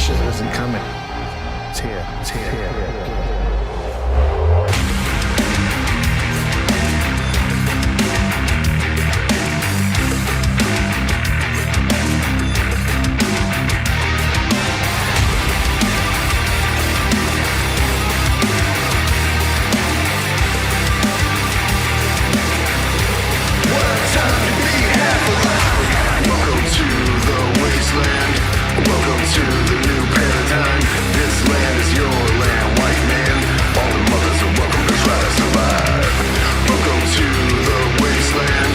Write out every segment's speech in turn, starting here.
shit isn't coming. It's here. It's here. Welcome to the new paradigm. This land is your land, white man. All the mothers are welcome to try to survive. Welcome to the wasteland.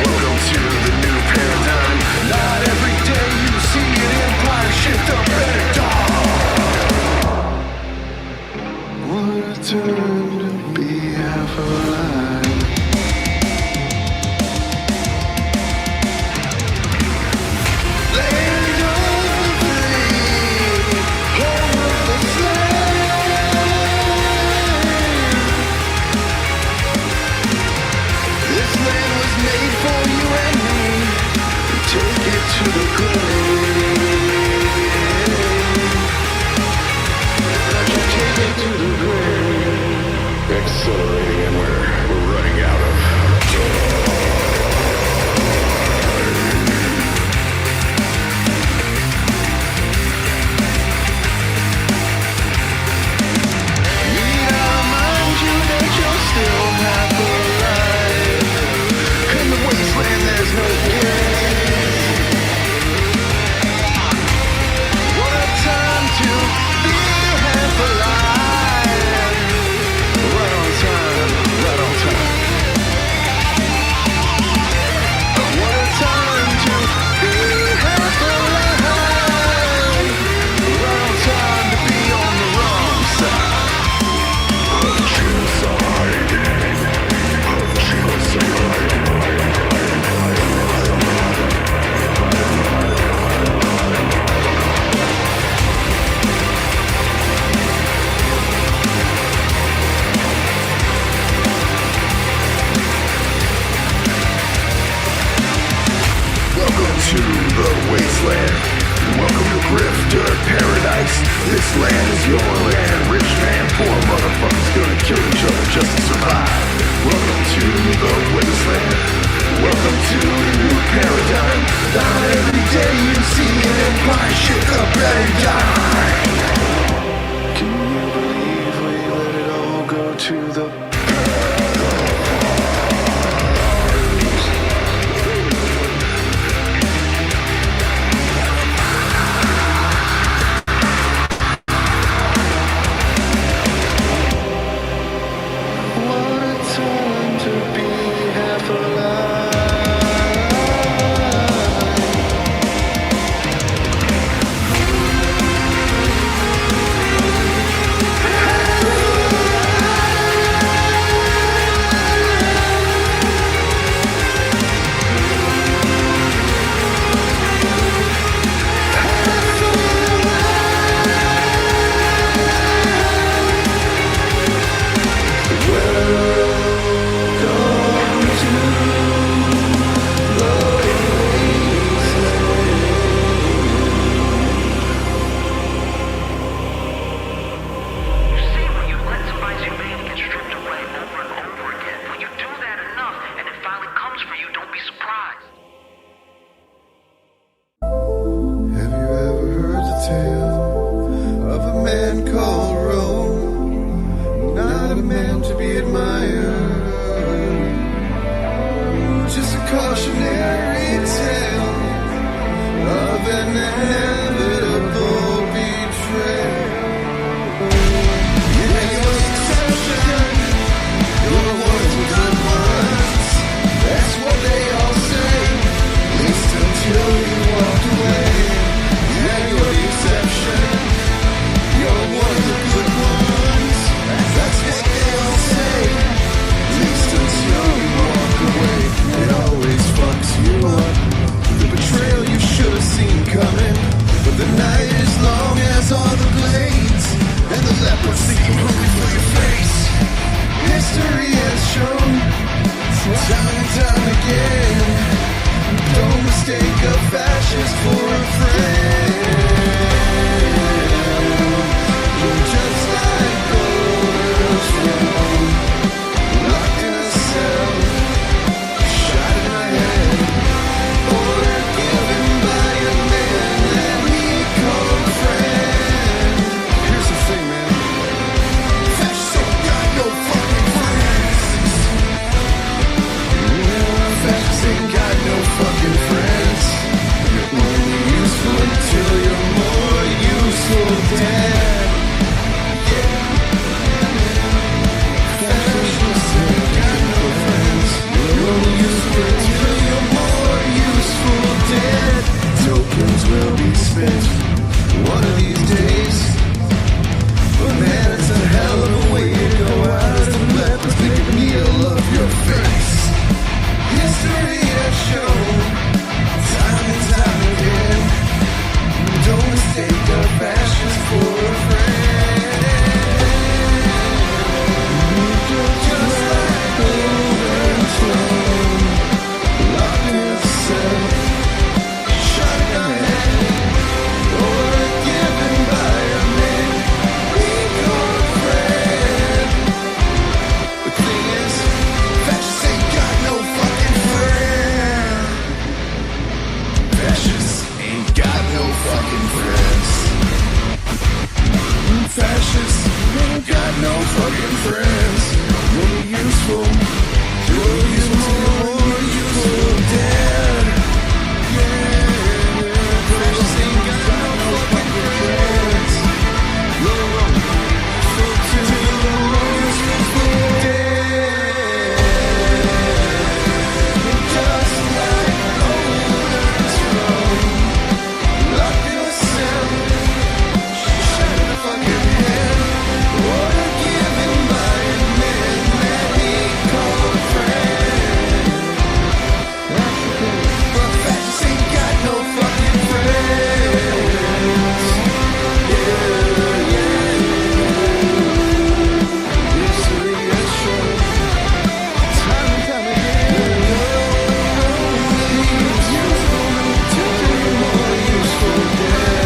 Welcome to the new paradigm. Not every day you see an empire shift up and down. What a time to be half alive. To the grave, accelerating, and we're running out of need I remind you that you're still half alive. In the wasteland, there's no game. To be half alive. Right on time, right on time. What a time to be half alive. Right on time to be on the wrong side. Of genocide. Of genocide. Welcome to the wasteland. Welcome to Grifter Paradise. This land is your land. Rich man, poor motherfuckers gonna kill each other just to survive. Welcome to the wasteland. Welcome to the new paradigm. Not every day you see an empire shake up and die. Can you believe we let it all go to the passions will be spent one of these days. But man, it's a hell of a way to go out as the lepers pick a meal of your face. History has shown time and time again, don't mistake our passions for a friend. Just like gold and stone, locked in a cell, shotgun or given by a man we call a friend. The thing is, fascists ain't got no fucking friend. Fascists ain't got no fucking friends. Fascists ain't got no fucking friends. You're useful. You're useful dead. Yeah. Fascists ain't got no fucking friends. You're useful dead. Just like golden throne, locked in a cell, shut the fucking head, order given by a man that we call a friend. But fascists ain't got no fucking friends. History has shown time and time again, useful till you're more useful dead.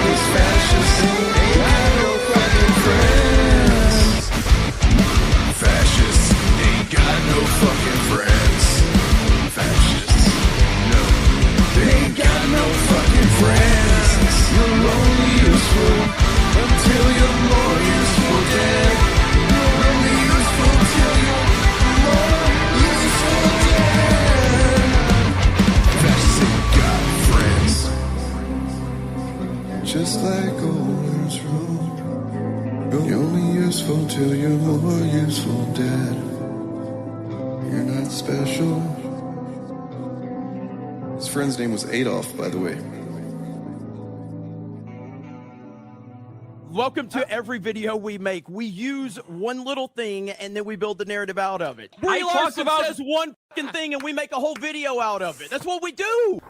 These fascists ain't got no fucking friends. Fascists ain't got no fucking friends. Fascists, no, they ain't got no fucking friends. You're only useful until you're more useful dead. You're only useful till you're more useful dead. Fascists ain't got friends. Just like Golden's rule, you're only useful till you're more useful dead. You're not special. His friend's name was Adolf, by the way. Welcome to every video we make. We use one little thing and then we build the narrative out of it. Brie Larson says one fucking thing and we make a whole video out of it. That's what we do.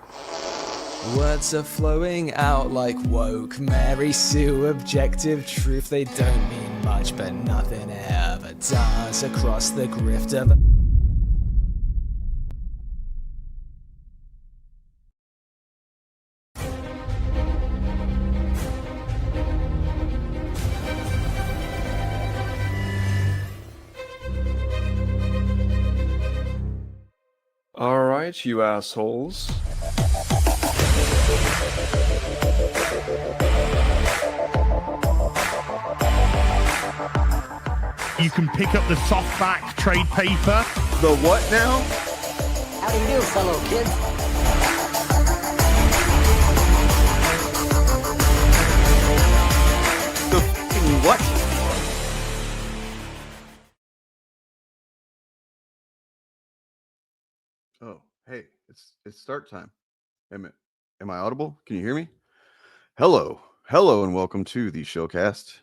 Words are flowing out like woke Mary Sue, objective truth. They don't mean much, but nothing ever does across the grift of All right, you assholes. You can pick up the softback trade paper. The what now? How do you do, fellow kids? The f***ing what? Oh, hey, it's start time. Am I audible? Can you hear me? Hello, and welcome to the Shillcast.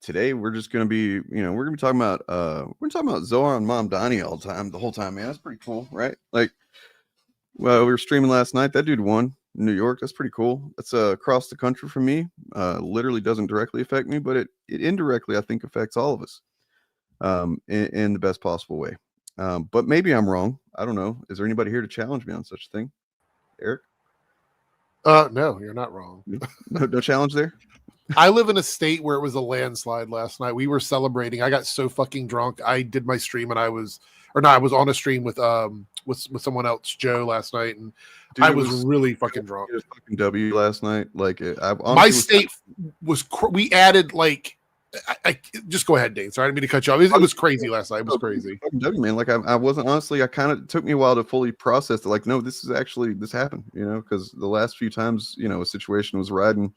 Today we're just gonna be, we're gonna be talking about Zohar and Mom Donnie the whole time, man. That's pretty cool, right? Like, well, we were streaming last night. That dude won in New York. That's pretty cool. That's across the country from me. Literally doesn't directly affect me, but it indirectly, I think, affects all of us in the best possible way. But maybe I'm wrong. I don't know. Is there anybody here to challenge me on such a thing? Eric? No, you're not wrong. No challenge there? I live in a state where it was a landslide last night. We were celebrating. I got so fucking drunk. I did my stream and I was on a stream with someone else, Joe, last night, and dude, I was really fucking drunk. Fucking W last night. Like, my state was we added like. I just go ahead, Dane. Sorry, I didn't mean to cut you off. It was crazy last night. It was crazy. Man, like I wasn't honestly. I kind of took me a while to fully process it. Like, no, this happened. Because the last few times, a situation was riding.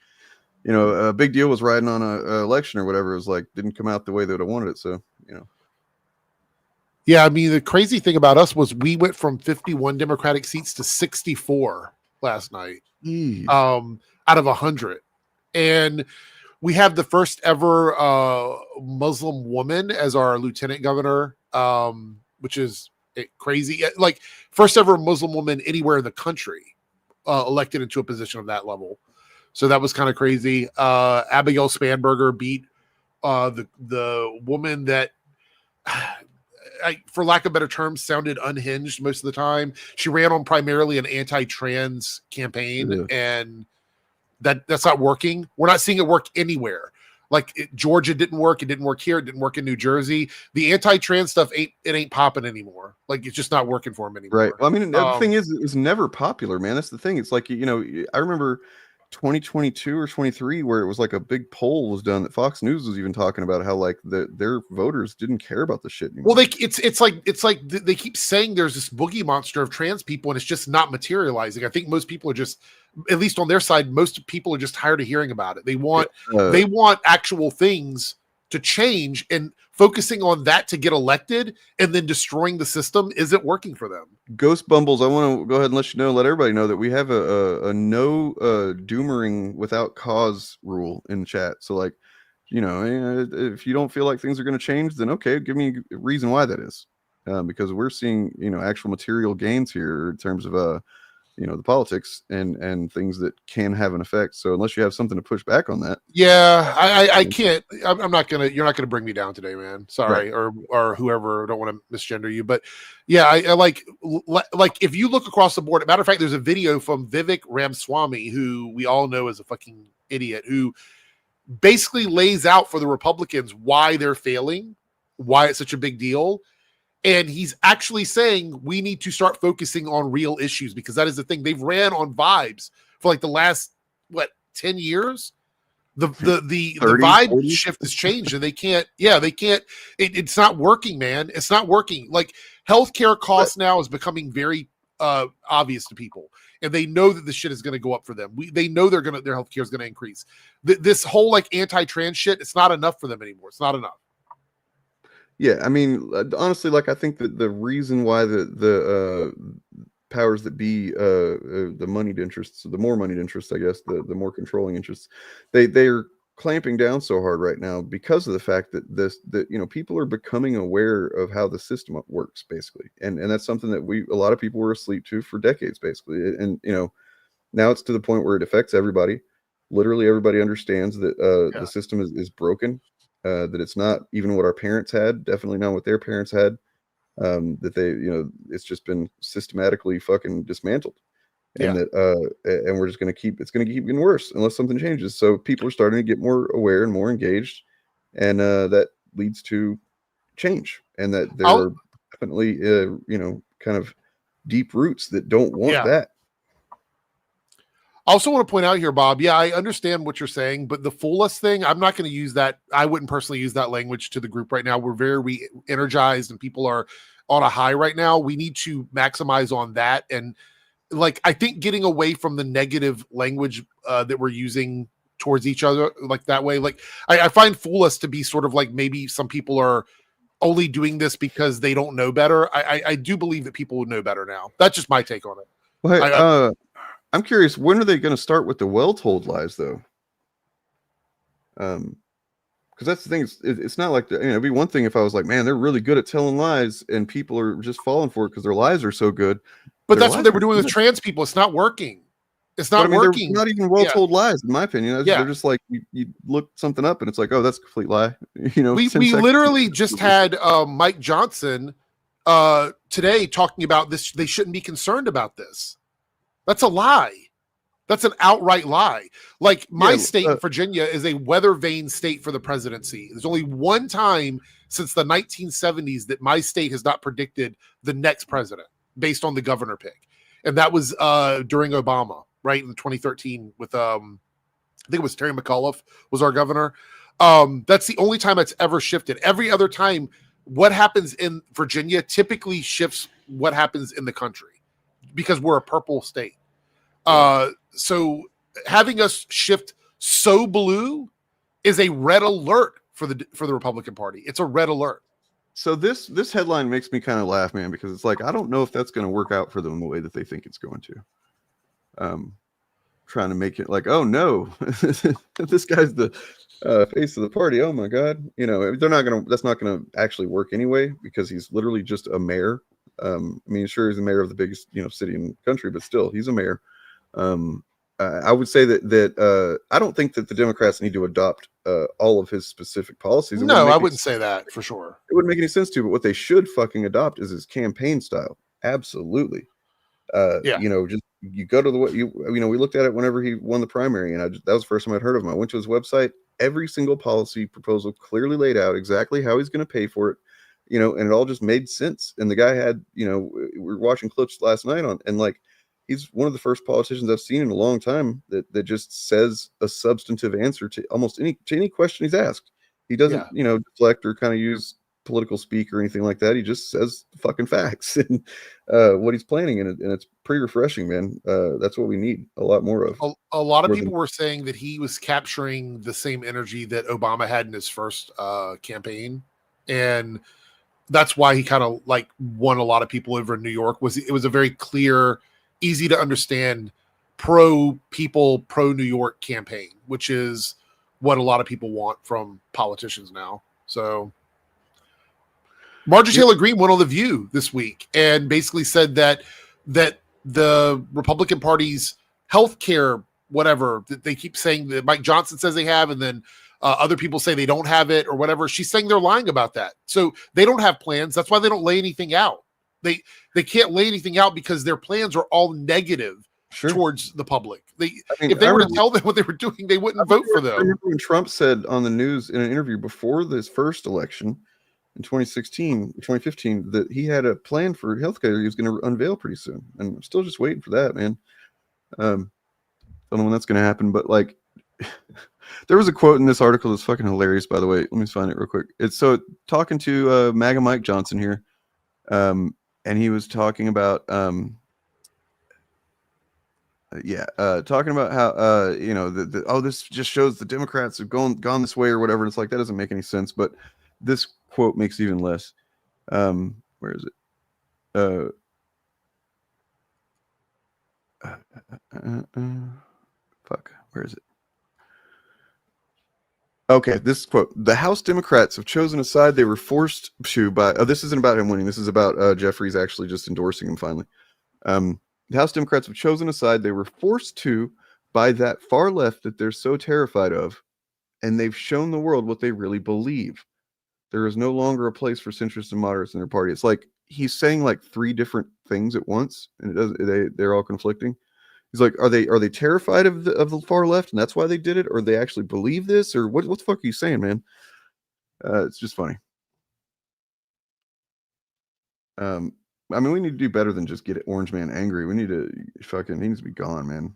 A big deal was riding on a election or whatever. It was like didn't come out the way that I wanted it. So, Yeah, I mean, the crazy thing about us was we went from 51 Democratic seats to 64 last night, out of 100. And we have the first ever Muslim woman as our lieutenant governor, which is crazy. Like, first ever Muslim woman anywhere in the country elected into a position of that level. So that was kind of crazy. Abigail Spanberger beat the woman that, for lack of better terms, sounded unhinged most of the time. She ran on primarily an anti-trans campaign, and that's not working. We're not seeing it work anywhere. Like Georgia didn't work. It didn't work here. It didn't work in New Jersey. The anti-trans stuff ain't popping anymore. Like, it's just not working for them anymore. Right. Well, I mean, the thing is, it was never popular, man. That's the thing. It's like, I remember 2022 or 23 where it was like a big poll was done that Fox News was even talking about how like their voters didn't care about the shit anymore. Well, it's like they keep saying there's this boogie monster of trans people, and it's just not materializing. I think most people are just, at least on their side, most people are just tired of hearing about it. They want actual things to change, and focusing on that to get elected and then destroying the system isn't working for them. Ghost Bumbles, I want to go ahead and let everybody know that we have a no doomering without cause rule in chat. So like, if you don't feel like things are going to change, then okay, give me a reason why that is. Because we're seeing, actual material gains here in terms of the politics and things that can have an effect. So unless you have something to push back on that. Yeah, I can't. I'm not gonna. You're not gonna bring me down today, man. Sorry, right. or whoever. I don't want to misgender you, but yeah, I like if you look across the board. Matter of fact, there's a video from Vivek Ramaswamy, who we all know is a fucking idiot, who basically lays out for the Republicans why they're failing, why it's such a big deal. And he's actually saying we need to start focusing on real issues, because that is the thing. They've ran on vibes for like the last 10 years. The 30, vibe 40? Shift has changed, and they can't. It's not working, man. It's not working. Like, healthcare costs now is becoming very obvious to people, and they know that the shit is going to go up for them. They know their healthcare is going to increase. This whole like anti-trans shit, it's not enough for them anymore. It's not enough. Yeah, I mean, honestly, like, I think that the reason why the powers that be, the moneyed interests, the more moneyed interests, I guess, the more controlling interests, they're clamping down so hard right now because of the fact that people are becoming aware of how the system works, basically, and that's something that a lot of people were asleep to for decades, basically, and now it's to the point where it affects everybody. Literally, everybody understands that the system is broken. That it's not even what our parents had, definitely not what their parents had, that they, it's just been systematically fucking dismantled. And and we're just going to keep getting worse unless something changes. So people are starting to get more aware and more engaged, and that leads to change, and that there are definitely, kind of deep roots that don't want that. I also want to point out here, Bob, I understand what you're saying, but the fool us thing, I'm not going to use that. I wouldn't personally use that language to the group right now. We're very energized and people are on a high right now. We need to maximize on that. And like, I think getting away from the negative language that we're using towards each other like that way, like I find fool us to be sort of like, maybe some people are only doing this because they don't know better. I do believe that people would know better now. That's just my take on it. Well, I'm curious, when are they going to start with the well-told lies, though? Because that's the thing. It's not like it'd be one thing if I was like, man, they're really good at telling lies, and people are just falling for it because their lies are so good. But that's what they were doing with trans people. It's not working. It's not working. They're not even well-told lies, in my opinion. They're just like you look something up, and it's like, oh, that's a complete lie. We literally just had Mike Johnson today talking about this. They shouldn't be concerned about this. That's a lie. That's an outright lie. Like, my state, Virginia, is a weather vane state for the presidency. There's only one time since the 1970s that my state has not predicted the next president based on the governor pick. And that was during Obama, right? In 2013 with, I think it was Terry McAuliffe was our governor. That's the only time it's ever shifted. Every other time, what happens in Virginia typically shifts what happens in the country, because we're a purple state. So having us shift so blue is a red alert for the Republican Party. It's a red alert. So this headline makes me kind of laugh, man, because it's like I don't know if that's going to work out for them the way that they think it's going to. Trying to make it like, oh no, this guy's the face of the party. Oh my god, they're not gonna. That's not gonna actually work anyway because he's literally just a mayor. I mean, sure, he's the mayor of the biggest city in the country, but still, he's a mayor. I would say that I don't think that the Democrats need to adopt all of his specific policies. No, I wouldn't say that for sure. It wouldn't make any sense to, but what they should fucking adopt is his campaign style. Absolutely. Yeah. Just you go to we looked at it whenever he won the primary, and that was the first time I'd heard of him. I went to his website. Every single policy proposal clearly laid out exactly how he's going to pay for it, and it all just made sense. And the guy had, we were watching clips last night and like, he's one of the first politicians I've seen in a long time that just says a substantive answer to almost any question he's asked. He doesn't, deflect or kind of use political speak or anything like that. He just says fucking facts and what he's planning, and it's pretty refreshing, man. That's what we need a lot more of. A lot of people were saying that he was capturing the same energy that Obama had in his first campaign, and that's why he kind of like won a lot of people over in New York. It was a very clear, easy to understand, pro people, pro New York campaign, which is what a lot of people want from politicians now. So Marjorie Taylor Greene went on The View this week and basically said that the Republican Party's healthcare, whatever that they keep saying that Mike Johnson says they have, and then other people say they don't have it or whatever. She's saying they're lying about that. So they don't have plans. That's why they don't lay anything out. They can't lay anything out because their plans are all negative towards the public. If they were to tell them what they were doing, they wouldn't vote for them. I remember when Trump said on the news in an interview before this first election in 2015, that he had a plan for healthcare he was going to unveil pretty soon. And I'm still just waiting for that, man. Don't know when that's going to happen, but like there was a quote in this article that's fucking hilarious, by the way. Let me find it real quick. It's so talking to MAGA Mike Johnson here. And he was talking about talking about how this just shows the Democrats have gone this way or whatever. And it's like, that doesn't make any sense, but this quote makes even less. Where is it? Where is it? Okay, this quote: "The House Democrats have chosen a side they were forced to by." Oh, this isn't about him winning. This is about Jeffries actually just endorsing him finally. The House Democrats have chosen a side they were forced to by that far left that they're so terrified of, and they've shown the world what they really believe. There is no longer a place for centrists and moderates in their party. It's like he's saying like three different things at once, and they're all conflicting. He's like, are they terrified of the far left, and that's why they did it, or they actually believe this, or what the fuck are you saying, man? It's just funny. I mean, we need to do better than just get Orange Man angry. We need to he needs to be gone, man.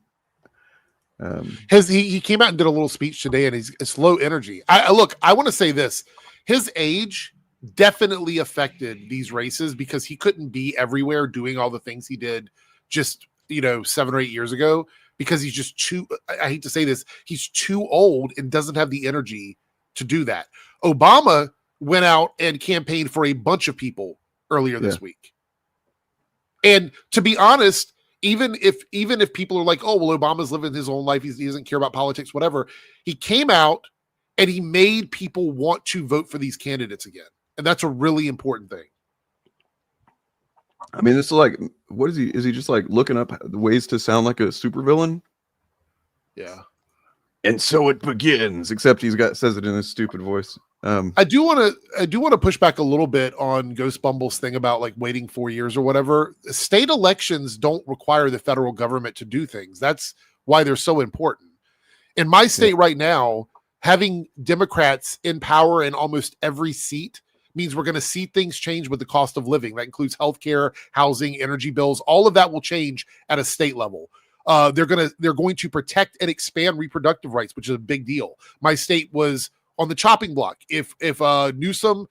He came out and did a little speech today, and it's low energy. I want to say this: his age definitely affected these races because he couldn't be everywhere doing all the things he did just 7 or 8 years ago, because he's just too, I hate to say this, he's too old and doesn't have the energy to do that. Obama went out and campaigned for a bunch of people earlier this week. And to be honest, even if people are like, oh, well, Obama's living his own life, he doesn't care about politics, whatever, he came out and he made people want to vote for these candidates again. And that's a really important thing. I mean, this is like, what is he? Is he just like looking up ways to sound like a supervillain? Yeah. And so it begins. Except says it in his stupid voice. I do want to push back a little bit on Ghost Bumble's thing about like waiting 4 years or whatever. State elections don't require the federal government to do things. That's why they're so important. In my state right now, having Democrats in power in almost every seat means we're going to see things change with the cost of living. That includes healthcare, housing, energy bills. All of that will change at a state level. They're going to protect and expand reproductive rights, which is a big deal. My state was on the chopping block. If Winsome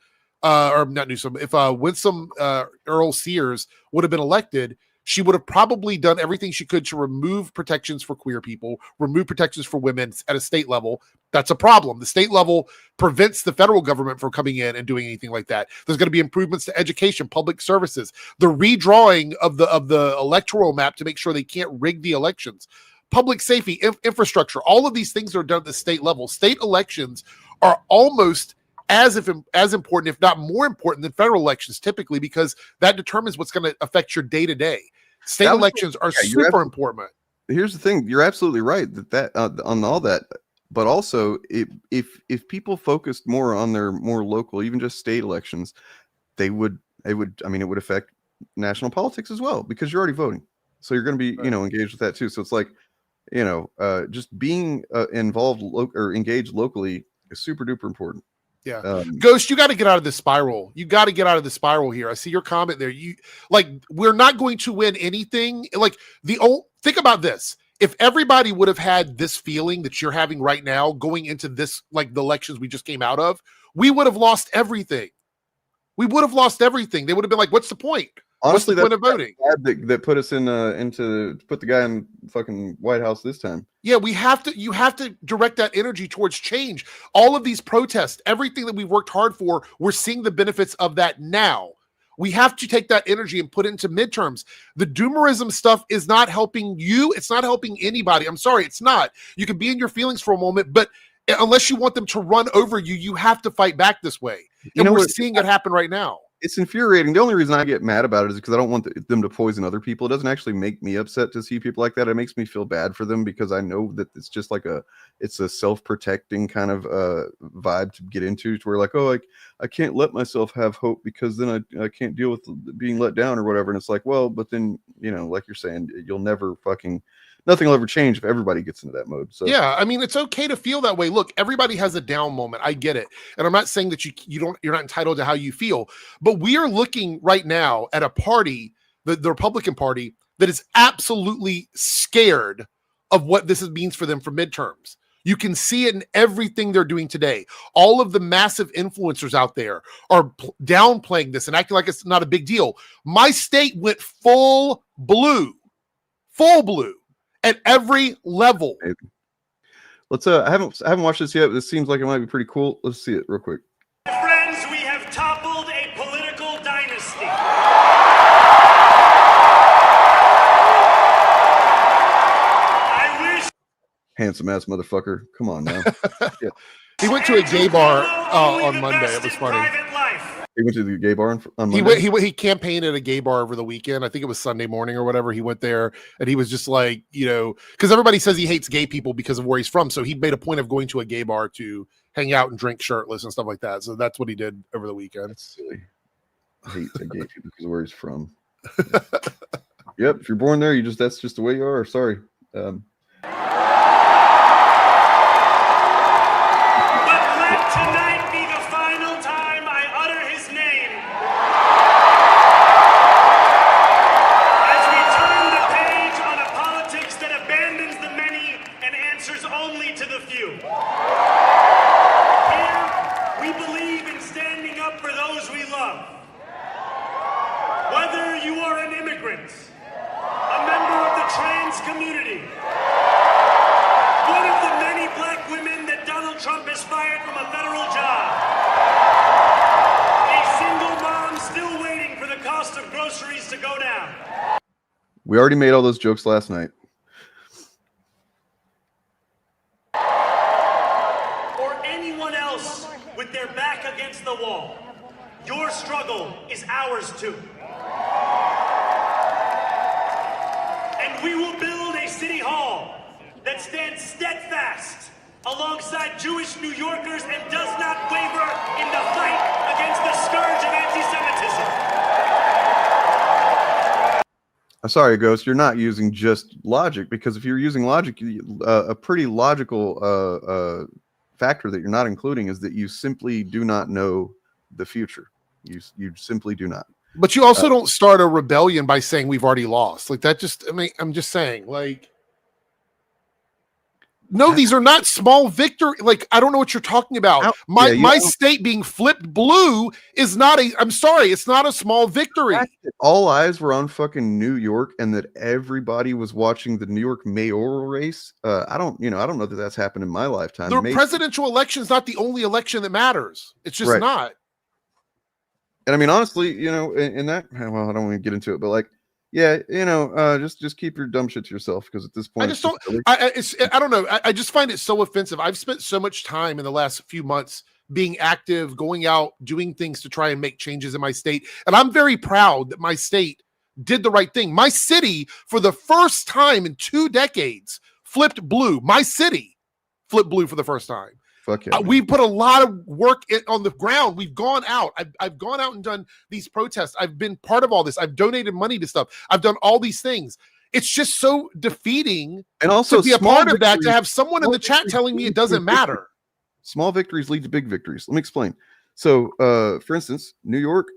Earl Sears would have been elected, she would have probably done everything she could to remove protections for queer people, remove protections for women at a state level. That's a problem. The state level prevents the federal government from coming in and doing anything like that. There's going to be improvements to education, public services, the redrawing of the electoral map to make sure they can't rig the elections, public safety, infrastructure. All of these things are done at the state level. State elections are almost as important, if not more important than federal elections typically, because that determines what's going to affect your day-to-day. State elections are super important. Here's the thing. You're absolutely right that on all that, but also if people focused more on their more local, even just state elections, it would affect national politics as well, because you're already voting. So you're going to be, engaged with that too. So it's like, just being involved or engaged locally is super duper important. Yeah. Ghost, you got to get out of this spiral. You got to get out of the spiral here. I see your comment there. We're not going to win anything. Think about this. If everybody would have had this feeling that you're having right now going into this, like the elections we just came out of, we would have lost everything. We would have lost everything. They would have been like, what's the point? Honestly, what's the point of voting? That put us to put the guy in fucking White House this time. Yeah, you have to direct that energy towards change. All of these protests, everything that we've worked hard for, we're seeing the benefits of that now. We have to take that energy and put it into midterms. The doomerism stuff is not helping you. It's not helping anybody. I'm sorry, it's not. You can be in your feelings for a moment, but unless you want them to run over you, you have to fight back this way. And we're seeing it happen right now. It's infuriating. The only reason I get mad about it is because I don't want them to poison other people. It doesn't actually make me upset to see people like that. It makes me feel bad for them, because I know that it's just like it's a self-protecting kind of vibe to get into, to where like, oh, I can't let myself have hope because then I can't deal with being let down or whatever. And it's like, well, but then, like you're saying, nothing will ever change if everybody gets into that mode. So yeah, I mean, it's okay to feel that way. Look, everybody has a down moment. I get it. And I'm not saying that you're not entitled to how you feel, but we are looking right now at a party, the Republican Party, that is absolutely scared of what this means for them for midterms. You can see it in everything they're doing today. All of the massive influencers out there are downplaying this and acting like it's not a big deal. My state went full blue. At every level. Let's I haven't watched this yet, but this seems like it might be pretty cool. Let's see it real quick. Friends, we have toppled a political dynasty. I wish. Handsome ass motherfucker. Come on now. Yeah. He went to a gay bar on Monday. It was funny. He went to the gay bar on Monday? He campaigned at a gay bar over the weekend. I think it was Sunday morning or whatever. He went there and he was just like, because everybody says he hates gay people because of where he's from. So he made a point of going to a gay bar to hang out and drink shirtless and stuff like that. So that's what he did over the weekend. That's silly. I hate the gay people because of where he's from. Yep. If you're born there, that's just the way you are. Sorry. Tonight be the final time I utter his name. As we turn the page on a politics that abandons the many and answers only to the few. Here, we believe in standing up for those we love. Whether you are an immigrant, a member of the trans community, one of the many black women that Donald Trump has fired from a federal job, a single mom still waiting for the cost of groceries to go down. We already made all those jokes last night. Or anyone else with their back against the wall. Your struggle is ours too. And we will build a city hall that stands steadfast alongside Jewish New Yorkers and does not waver in the fight against the scourge of anti-Semitism. I'm sorry, Ghost, you're not using just logic, because if you're using logic, a pretty logical factor that you're not including is that you simply do not know the future. You simply do not. But you also don't start a rebellion by saying we've already lost. Like that just, I'm just saying, like. No, these are not small victory. Like, I don't know what you're talking about. My state being flipped blue is not I'm sorry, it's not a small victory. All eyes were on fucking New York, and that everybody was watching the New York mayoral race. I don't know that that's happened in my lifetime. The presidential election is not the only election that matters. It's just not. And I mean, honestly, in that, well, I don't want to get into it, but like, yeah, just keep your dumb shit to yourself, because at this point, I don't know. I just find it so offensive. I've spent so much time in the last few months being active, going out, doing things to try and make changes in my state. And I'm very proud that my state did the right thing. My city, for the first time in 2 decades, flipped blue. My city flipped blue for the first time. Fuck yeah, we put a lot of work on the ground. We've gone out. I've gone out and done these protests. I've been part of all this. I've donated money to stuff. I've done all these things. It's just so defeating, and also to be a part of that, to have someone in the chat telling me it doesn't matter. Small victories lead to big victories. Let me explain. So, for instance, New York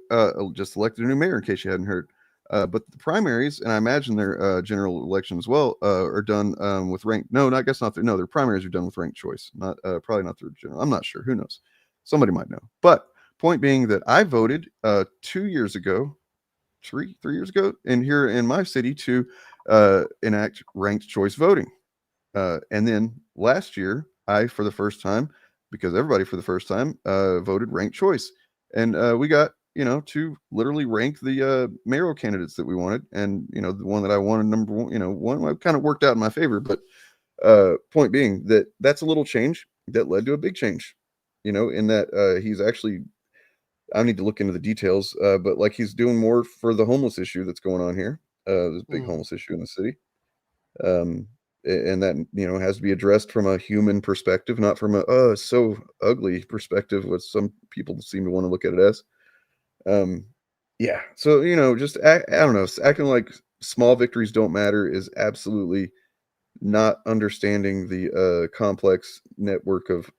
just elected a new mayor, in case you hadn't heard. But the primaries, and I imagine their general election as well, are done with ranked. No, I guess not. Their primaries are done with ranked choice. Not probably not their general. I'm not sure. Who knows? Somebody might know. But point being that I voted 2 years ago, three years ago, and here in my city to enact ranked choice voting. And then last year, I, for the first time, because everybody for the first time voted ranked choice, and we got to literally rank the mayoral candidates that we wanted, and the one that I wanted, number one, kind of worked out in my favor. But point being that that's a little change that led to a big change, in that he's actually, I need to look into the details, but like he's doing more for the homeless issue that's going on here. There's a big homeless issue in the city, and that has to be addressed from a human perspective, not from a so ugly perspective, what some people seem to want to look at it as. Yeah, so just I don't know, acting like small victories don't matter is absolutely not understanding the complex network of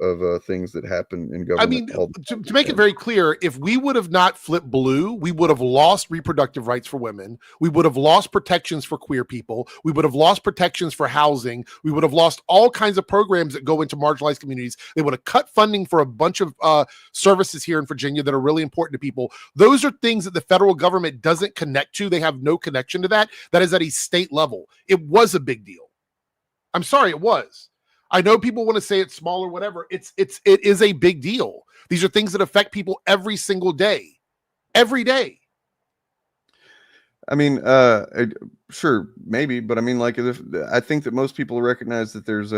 things that happen in government. I mean, to make it very clear, if we would have not flipped blue, we would have lost reproductive rights for women. We would have lost protections for queer people. We would have lost protections for housing. We would have lost all kinds of programs that go into marginalized communities. They would have cut funding for a bunch of services here in Virginia that are really important to people. Those are things that the federal government doesn't connect to. They have no connection to that. That is at a state level. It was a big deal. I'm sorry, it was. I know people want to say it's small or whatever. It is a big deal. These are things that affect people every single day. Every day. I mean, sure, maybe, but I mean, like, I think that most people recognize that there's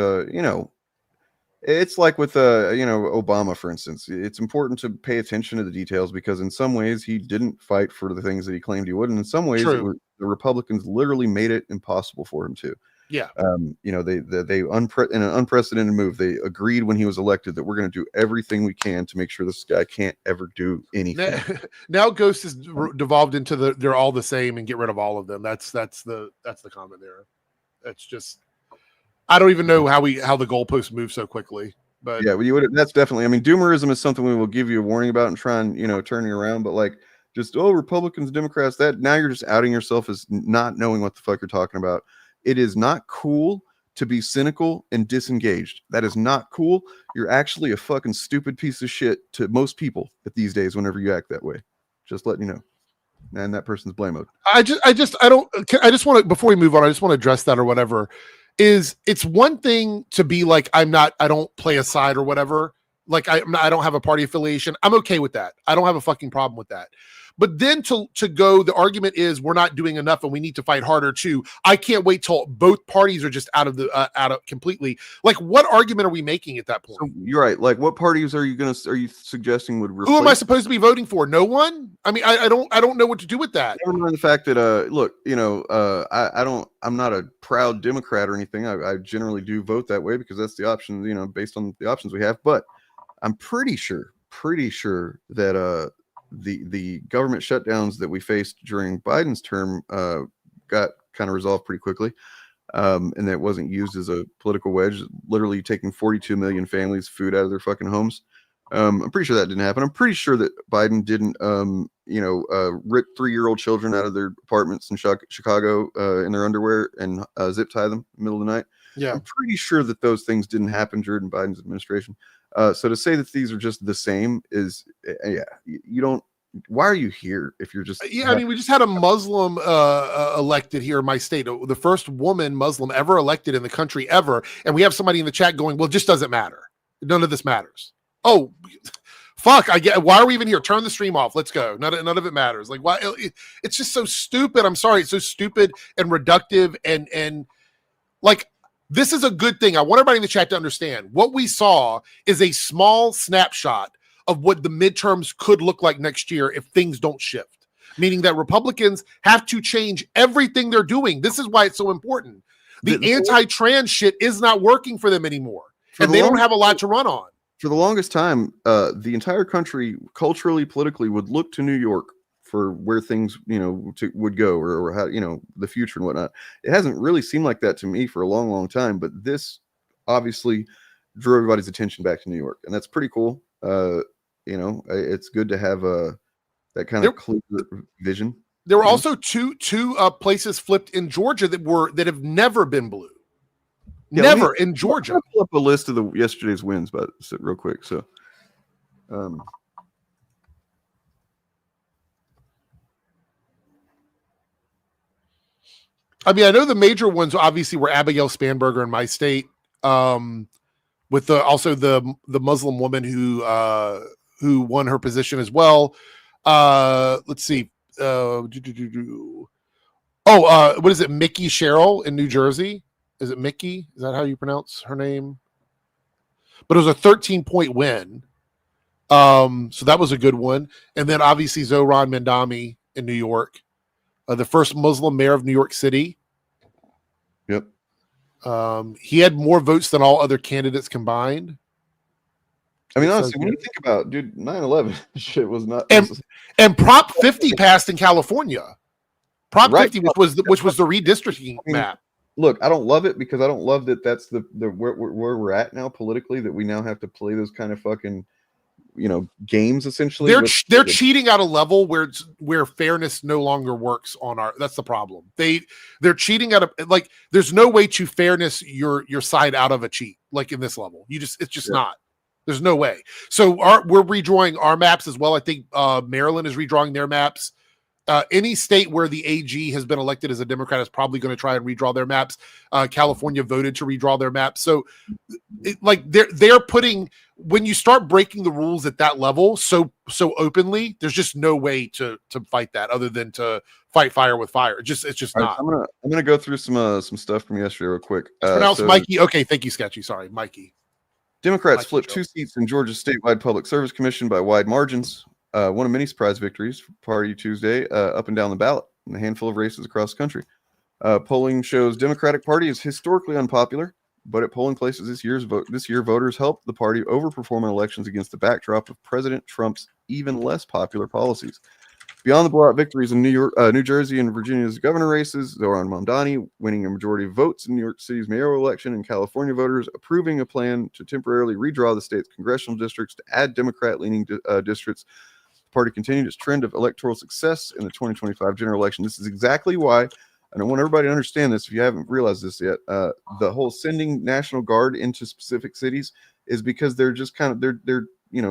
it's like with Obama, for instance. It's important to pay attention to the details, because in some ways he didn't fight for the things that he claimed he would, and in some ways the Republicans literally made it impossible for him to. Yeah. They in an unprecedented move, they agreed when he was elected that we're going to do everything we can to make sure this guy can't ever do anything. Now Ghost is devolved into they're all the same and get rid of all of them. That's the comment there. That's just, I don't even know how the goalposts move so quickly. But yeah, that's definitely, I mean, doomerism is something we will give you a warning about and try and turn you around, but like, just Republicans, Democrats, that now you're just outing yourself as not knowing what the fuck you're talking about. It is not cool to be cynical and disengaged. That is not cool. You're actually a fucking stupid piece of shit to most people at these days whenever you act that way. Just letting you know. And that person's blame mode. I just want to, before we move on, I just want to address that or whatever. It's one thing to be like, I don't play a side or whatever. Like I don't have a party affiliation. I'm okay with that. I don't have a fucking problem with that. But then to go, the argument is we're not doing enough and we need to fight harder too. I can't wait till both parties are just out of completely. Like, what argument are we making at that point? So you're right. Like, what parties are you suggesting would replace? Who am I supposed to be voting for? No one. I mean, I don't know what to do with that. Never mind the fact that look, I'm not a proud Democrat or anything. I generally do vote that way because that's the option, based on the options we have. But I'm pretty sure that the government shutdowns that we faced during Biden's term got kind of resolved pretty quickly, and that wasn't used as a political wedge, literally taking 42 million families food out of their fucking homes. I'm pretty sure that didn't happen. I'm pretty sure that Biden didn't rip 3-year-old children out of their apartments in Chicago in their underwear and zip tie them in the middle of the night. Yeah. I'm pretty sure that those things didn't happen during Biden's administration. So to say that these are just the same is, you don't. Why are you here if you're just? Yeah, I mean, we just had a Muslim elected here in my state, the first woman Muslim ever elected in the country ever, and we have somebody in the chat going, "Well, it just doesn't matter. None of this matters." Oh, fuck! I get. Why are we even here? Turn the stream off. Let's go. None of it matters. Like, why? It's just so stupid. I'm sorry. It's so stupid and reductive and like. This is a good thing. I want everybody in the chat to understand what we saw is a small snapshot of what the midterms could look like next year if things don't shift, meaning that Republicans have to change everything they're doing. This is why it's so important. The anti-trans shit is not working for them anymore, and they don't have a lot to run on. For the longest time, the entire country, culturally, politically, would look to New York for where things, would go or how, the future and whatnot. It hasn't really seemed like that to me for a long, long time, but this obviously drew everybody's attention back to New York, and that's pretty cool. It's good to have that kind of clear vision. There were also two places flipped in Georgia that have never been blue. Never in Georgia. I'll pull up a list of yesterday's wins, but real quick. So, I mean, I know the major ones obviously were Abigail Spanberger in my state, with the Muslim woman who won her position as well. Let's see. What is it? Mickey Sherrill in New Jersey. Is it Mickey? Is that how you pronounce her name? But it was a 13-point win. So that was a good one. And then obviously Zohran Mandami in New York. The first Muslim mayor of New York City. Yep. He had more votes than all other candidates combined. I mean, honestly, when you think about, dude, 9/11 shit was not. And Prop 50 passed in California. Prop 50, which was the redistricting map. Look, I don't love it because I don't love that that's the where we're at now politically, that we now have to play those kind of fucking games essentially. They're cheating at a level where fairness no longer works on our. That's the problem. They're cheating at there's no way to fairness your side out of a cheat like in this level. It's just not. There's no way. So we're redrawing our maps as well. I think Maryland is redrawing their maps. Any state where the AG has been elected as a Democrat is probably going to try and redraw their maps. California voted to redraw their maps. So they're putting, when you start breaking the rules at that level so openly, there's just no way to fight that other than to fight fire with fire. It's just not. I'm gonna go through some stuff from yesterday real quick. Pronounce Mikey. Okay, thank you, Sketchy. Sorry, Mikey. Democrats flipped 2 seats in Georgia's statewide public service commission by wide margins. One of many surprise victories for Party Tuesday, up and down the ballot in a handful of races across the country. Polling shows Democratic Party is historically unpopular, but at polling places this year, voters helped the party overperform in elections against the backdrop of President Trump's even less popular policies. Beyond the blowout victories in New York, New Jersey, and Virginia's governor races, Zohran Mamdani winning a majority of votes in New York City's mayoral election, and California voters approving a plan to temporarily redraw the state's congressional districts to add Democrat-leaning districts. The party continued its trend of electoral success in the 2025 general election. This is exactly why, and I want everybody to understand this if you haven't realized this yet, the whole sending National Guard into specific cities is because they're just kind of, they're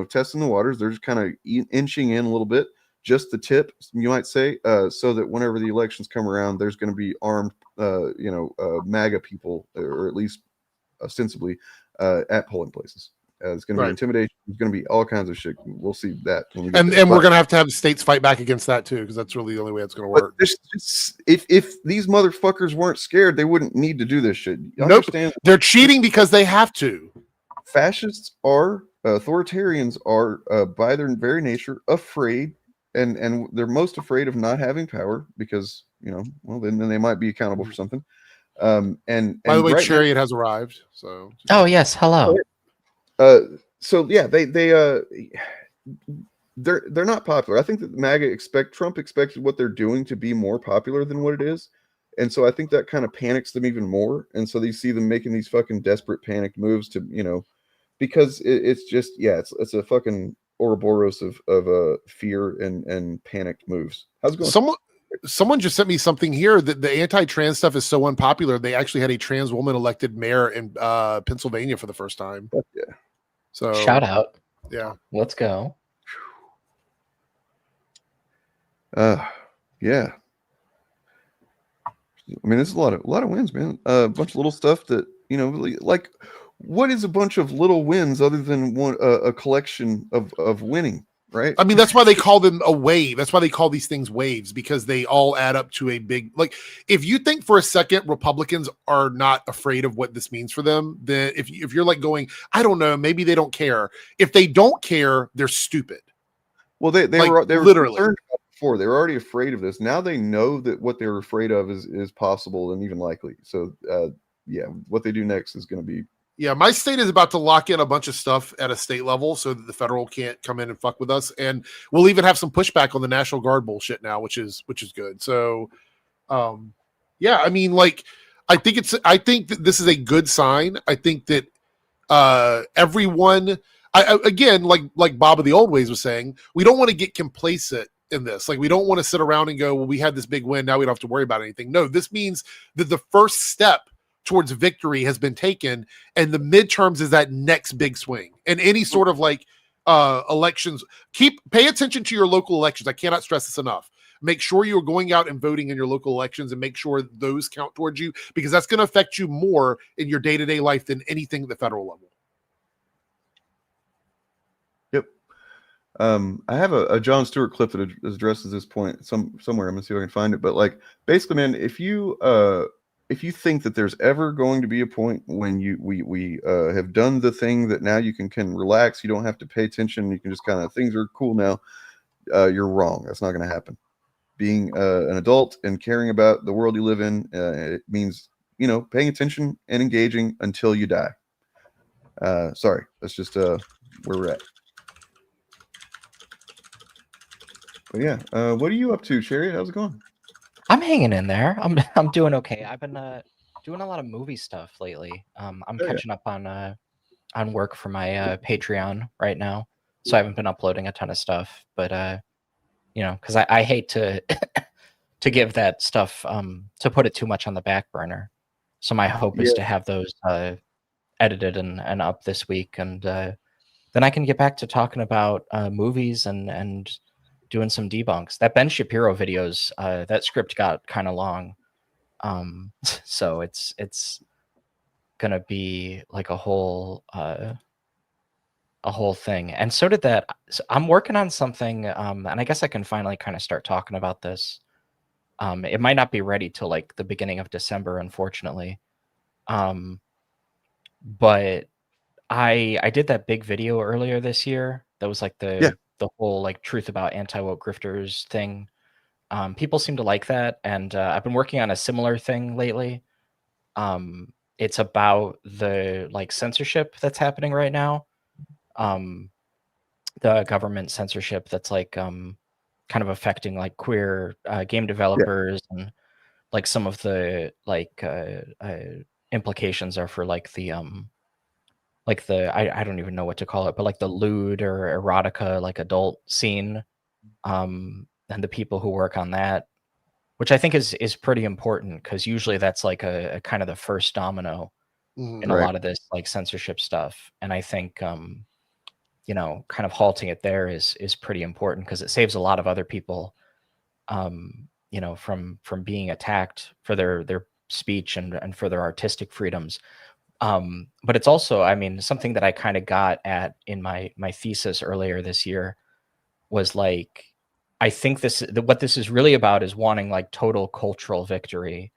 testing the waters. They're just kind of inching in a little bit. Just the tip, you might say, so that whenever the elections come around, there's going to be armed, MAGA people, or at least ostensibly, at polling places. It's going to be intimidation. There's going to be all kinds of shit. We'll see that. We're going to have states fight back against that too, because that's really the only way it's going to work. If these motherfuckers weren't scared, they wouldn't need to do this shit. Nope. They're cheating because they have to. Fascists are, authoritarians are, by their very nature, afraid. And they're most afraid of not having power because, then they might be accountable for something. And by the way, Chariot has arrived. So. Oh yes, hello. So yeah, they're not popular. I think that Trump expected what they're doing to be more popular than what it is. And so I think that kind of panics them even more. And so you see them making these fucking desperate panicked moves to, because it's just, it's a fucking, Ouroboros of fear and panicked moves. How's it going? Someone just sent me something here that the anti-trans stuff is so unpopular. They actually had a trans woman elected mayor in Pennsylvania for the first time. Yeah. So shout out. Yeah. Let's go. Yeah. I mean, there's a lot of wins, man. A bunch of little stuff that, you know, like what is a bunch of little wins other than a collection of winning, right? I mean, that's why they call them a wave. That's why they call these things waves, because they all add up to a big, like, if you think for a second Republicans are not afraid of what this means for them, then if you're like going, I don't know, maybe they don't care. If they don't care, they're stupid. Well, they like, were literally concerned about it before. They were already afraid of this. Now they know that what they're afraid of is possible and even likely. So yeah, what they do next is going to be. Yeah, my state is about to lock in a bunch of stuff at a state level so that the federal can't come in and fuck with us. And we'll even have some pushback on the National Guard bullshit now, which is good. So yeah, I mean, like, I think that this is a good sign. I think that everyone, again, like Bob of the Old Ways was saying, we don't want to get complacent in this. Like, we don't want to sit around and go, well, we had this big win, now we don't have to worry about anything. No, this means that the first step towards victory has been taken, and the midterms is that next big swing. And any sort of like elections, pay attention to your local elections. I cannot stress this enough. Make sure you're going out and voting in your local elections, and make sure those count towards you, because that's going to affect you more in your day-to-day life than anything at the federal level. Yep. I have a Jon Stewart clip that addresses this point somewhere. I'm gonna see if I can find it. But like, basically, man, if you think that there's ever going to be a point when we have done the thing that now you can relax, you don't have to pay attention, you can just kind of, things are cool now, you're wrong. That's not going to happen. Being an adult and caring about the world you live in, it means, you know, paying attention and engaging until you die. Sorry, that's just where we're at. But yeah, what are you up to, Sherry? How's it going? I'm hanging in there. I'm doing okay. I've been doing a lot of movie stuff lately. I'm catching up on work for my Patreon right now, so I haven't been uploading a ton of stuff. But you know, because I hate to to give that stuff to put it too much on the back burner. So my hope is to have those edited and up this week, and then I can get back to talking about movies and doing some debunks. That Ben Shapiro videos, that script got kind of long. So it's gonna be like a whole thing. And so did that. So I'm working on something, and I guess I can finally kind of start talking about this. It might not be ready till like the beginning of December, unfortunately. But I did that big video earlier this year. That was like the whole like truth about anti-woke grifters thing. People seem to like that, and I've been working on a similar thing lately. It's about the like censorship that's happening right now. The government censorship that's like kind of affecting like queer game developers, and like some of the like implications are for like the I don't even know what to call it, but like the lewd or erotica, like adult scene, and the people who work on that, which I think is pretty important, because usually that's like a kind of the first domino in a lot of this like censorship stuff. And I think you know, kind of halting it there is pretty important, because it saves a lot of other people you know, from being attacked for their speech and for their artistic freedoms. But it's also, I mean, something that I kind of got at in my thesis earlier this year was like, I think what this is really about is wanting like total cultural victory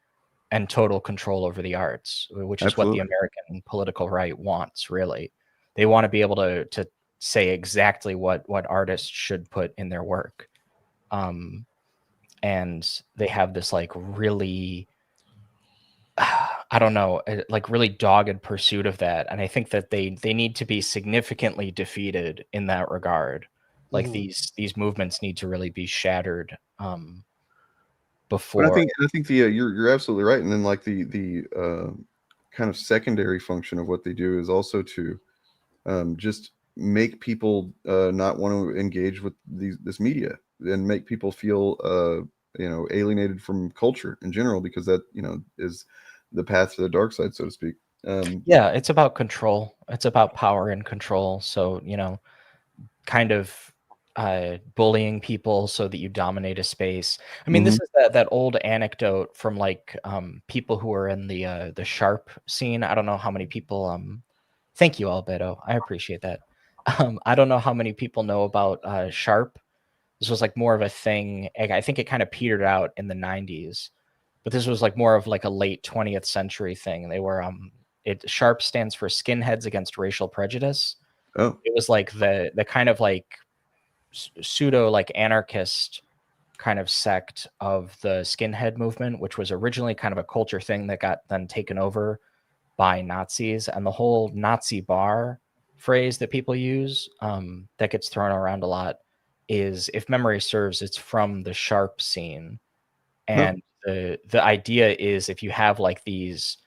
and total control over the arts, which is what the American political right wants. Really, they want to be able to say exactly what artists should put in their work, and they have this like really, I don't know, like really dogged pursuit of that. And I think that they need to be significantly defeated in that regard. Like these movements need to really be shattered before. But I think the you're absolutely right. And then like the kind of secondary function of what they do is also to just make people not want to engage with this media and make people feel alienated from culture in general, because that is the path to the dark side, so to speak. Yeah, it's about control. It's about power and control. So, kind of bullying people so that you dominate a space. I mean, this is that old anecdote from like people who are in the Sharp scene. I don't know how many people. Thank you, Albedo. I appreciate that. I don't know how many people know about Sharp. This was like more of a thing. I think it kind of petered out in the 90s, but this was like more of like a late 20th century thing. They were Sharp stands for Skinheads Against Racial Prejudice. Oh, it was like the kind of like pseudo like anarchist kind of sect of the skinhead movement, which was originally kind of a culture thing that got then taken over by Nazis. And the whole Nazi bar phrase that people use that gets thrown around a lot is, if memory serves, it's from the Sharp scene. And the idea is, if you have like these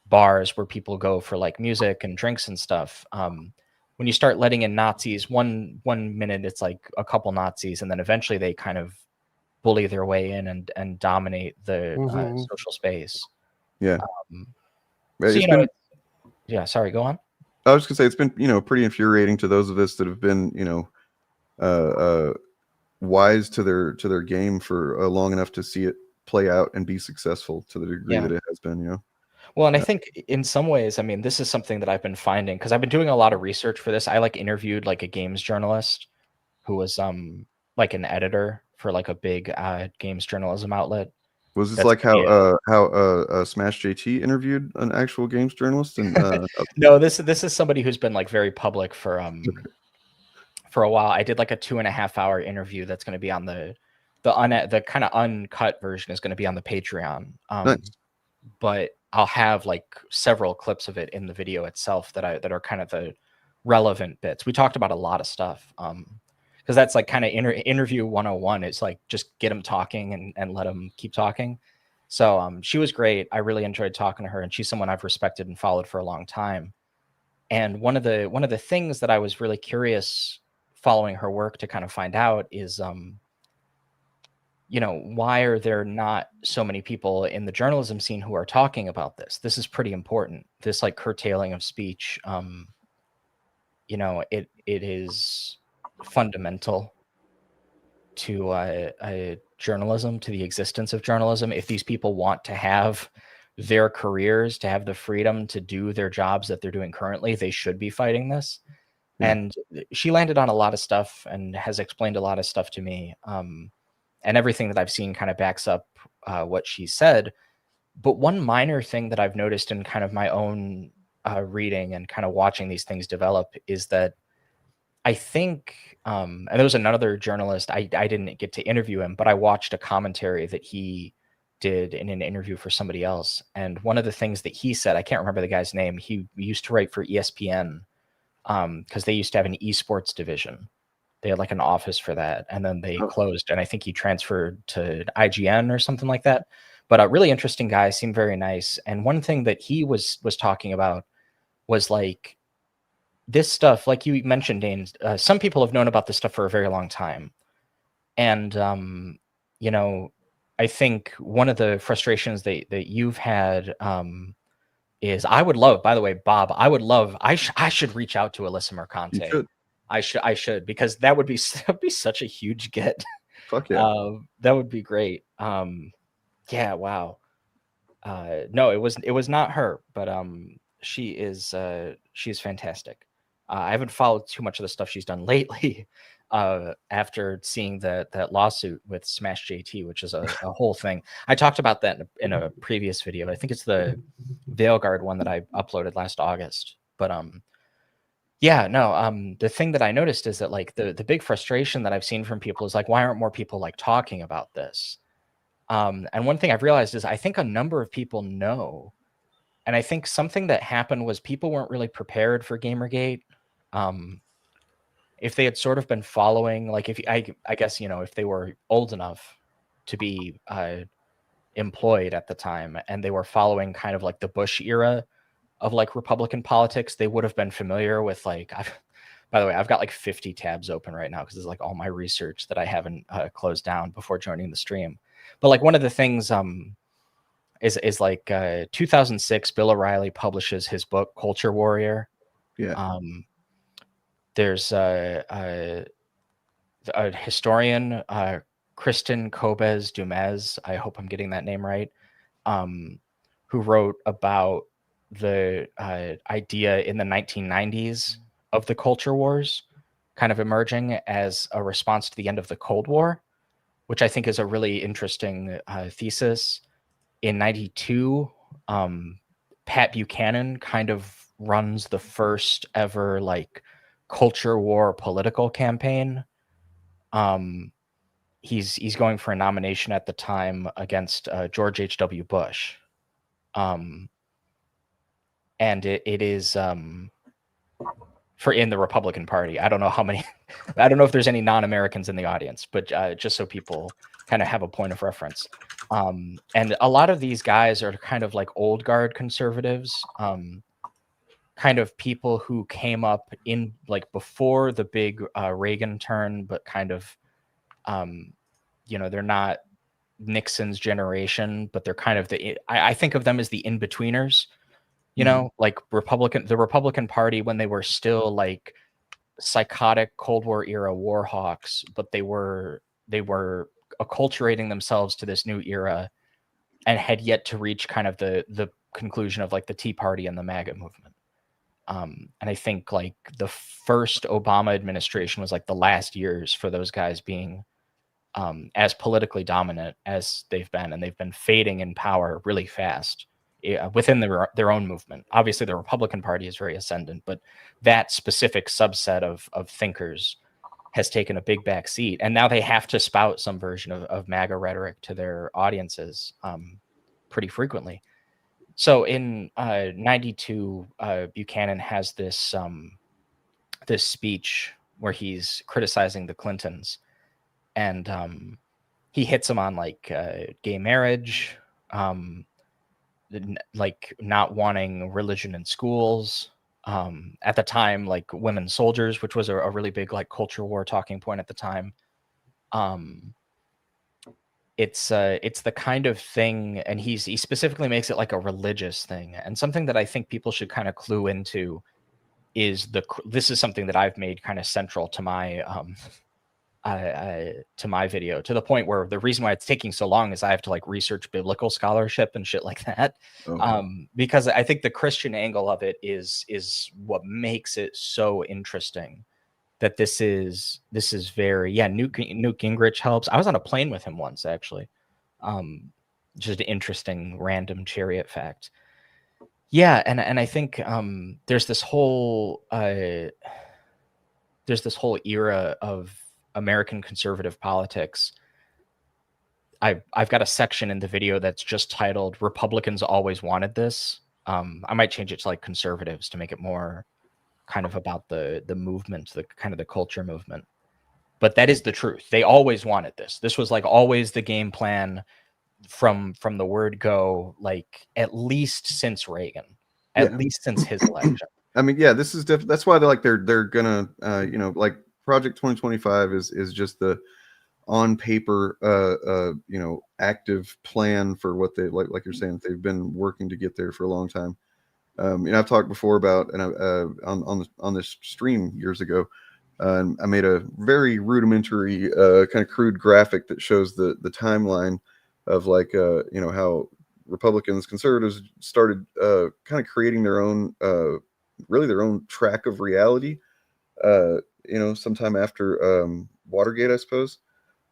bars where people go for like music and drinks and stuff, when you start letting in Nazis, one minute it's like a couple Nazis, and then eventually they kind of bully their way in and dominate the social space. Yeah. So, yeah, sorry, go on. I was gonna say, it's been pretty infuriating to those of us that have been wise to their game for long enough to see it play out and be successful to the degree that it has been. Well, and I think in some ways, I mean, this is something that I've been finding, because I've been doing a lot of research for this. I like interviewed like a games journalist who was like an editor for like a big games journalism outlet. Was this like how Smash JT interviewed an actual games journalist? And no, this is somebody who's been like very public for a while. I did like a 2.5-hour interview that's going to be on the kind of uncut version is going to be on the Patreon. Nice. But I'll have like several clips of it in the video itself that are kind of the relevant bits. We talked about a lot of stuff. Because that's like kind of interview 101. It's like, just get them talking and let them keep talking. So she was great. I really enjoyed talking to her, and she's someone I've respected and followed for a long time. And one of the things that I was really curious following her work to kind of find out is, why are there not so many people in the journalism scene who are talking about this? This is pretty important. This like curtailing of speech, it is fundamental to journalism, to the existence of journalism. If these people want to have their careers, to have the freedom to do their jobs that they're doing currently, they should be fighting this. And she landed on a lot of stuff and has explained a lot of stuff to me. And everything that I've seen kind of backs up what she said. But one minor thing that I've noticed in kind of my own reading and kind of watching these things develop is that I think, and there was another journalist, I didn't get to interview him, but I watched a commentary that he did in an interview for somebody else. And one of the things that he said, I can't remember the guy's name, he used to write for ESPN because they used to have an esports division. They had like an office for that, and then they closed, and I think he transferred to IGN or something like that. But a really interesting guy, seemed very nice. And one thing that he was talking about was like, this stuff, like you mentioned, Dane, some people have known about this stuff for a very long time. And, I think one of the frustrations that you've had is, I would love, by the way, Bob, I should reach out to Alyssa Mercante. I should, because that'd be such a huge get. Fuck yeah. That would be great. Yeah, wow. No, it was not her, but she's fantastic. I haven't followed too much of the stuff she's done lately after seeing that lawsuit with Smash JT, which is a whole thing. I talked about that in a previous video. I think it's the Veilguard one that I uploaded last August. But the thing that I noticed is that like the big frustration that I've seen from people is like, why aren't more people like talking about this? And one thing I've realized is I think a number of people know. And I think something that happened was people weren't really prepared for Gamergate. If they had sort of been following, like I guess, if they were old enough to be employed at the time and they were following kind of like the Bush era of like Republican politics, they would have been familiar with like, By the way, I've got like 50 tabs open right now because it's like all my research that I haven't closed down before joining the stream. But like one of the things is like 2006, Bill O'Reilly publishes his book Culture Warrior. Yeah. There's a historian, Kristen Kobes Dumez, I hope I'm getting that name right, who wrote about the idea in the 1990s of the culture wars kind of emerging as a response to the end of the Cold War, which I think is a really interesting thesis. In 92, Pat Buchanan kind of runs the first ever like culture war political campaign. He's going for a nomination at the time against George H.W. Bush. And it is for in the Republican Party. I don't know how many, I don't know if there's any non-Americans in the audience, but just so people kind of have a point of reference. And a lot of these guys are kind of like old guard conservatives, kind of people who came up in like before the big Reagan turn, but kind of, you know, they're not Nixon's generation, but they're kind of I think of them as the in-betweeners, you know, like the Republican Party when they were still like psychotic Cold War era war hawks, but they were acculturating themselves to this new era and had yet to reach kind of the conclusion of like the Tea Party and the MAGA movement. And I think like the first Obama administration was like the last years for those guys being as politically dominant as they've been, and they've been fading in power really fast within their own movement. Obviously, the Republican Party is very ascendant, but that specific subset of thinkers has taken a big back seat, and now they have to spout some version of MAGA rhetoric to their audiences pretty frequently. So in 92, Buchanan has this this speech where he's criticizing the Clintons, and he hits them on like gay marriage, like not wanting religion in schools. At the time, like women soldiers, which was a really big like culture war talking point at the time. It's the kind of thing, and he specifically makes it like a religious thing, and something that I think people should kind of clue into is this is something that I've made kind of central to my video, to the point where the reason why it's taking so long is I have to like research biblical scholarship and shit like that. Okay. Because I think the Christian angle of it is what makes it so interesting. That this is very, yeah, Newt Gingrich helps. I was on a plane with him once, actually. Just an interesting random chariot fact. Yeah, and I think there's this whole era of American conservative politics. I've got a section in the video that's just titled "Republicans Always Wanted This." I might change it to like conservatives to make it more kind of about the movement, the kind of the culture movement. But that is the truth. They always wanted this. This was like always the game plan from the word go, like at least since Reagan, at least since his election. I mean, yeah, this is that's why they're gonna you know, like Project 2025 is just the on paper you know, active plan for what they like you're saying, they've been working to get there for a long time. You know, I've talked before about, and on this stream years ago, and I made a very rudimentary kind of crude graphic that shows the timeline of like you know, how Republicans, conservatives started kind of creating their own really their own track of reality. You know, sometime after Watergate, I suppose,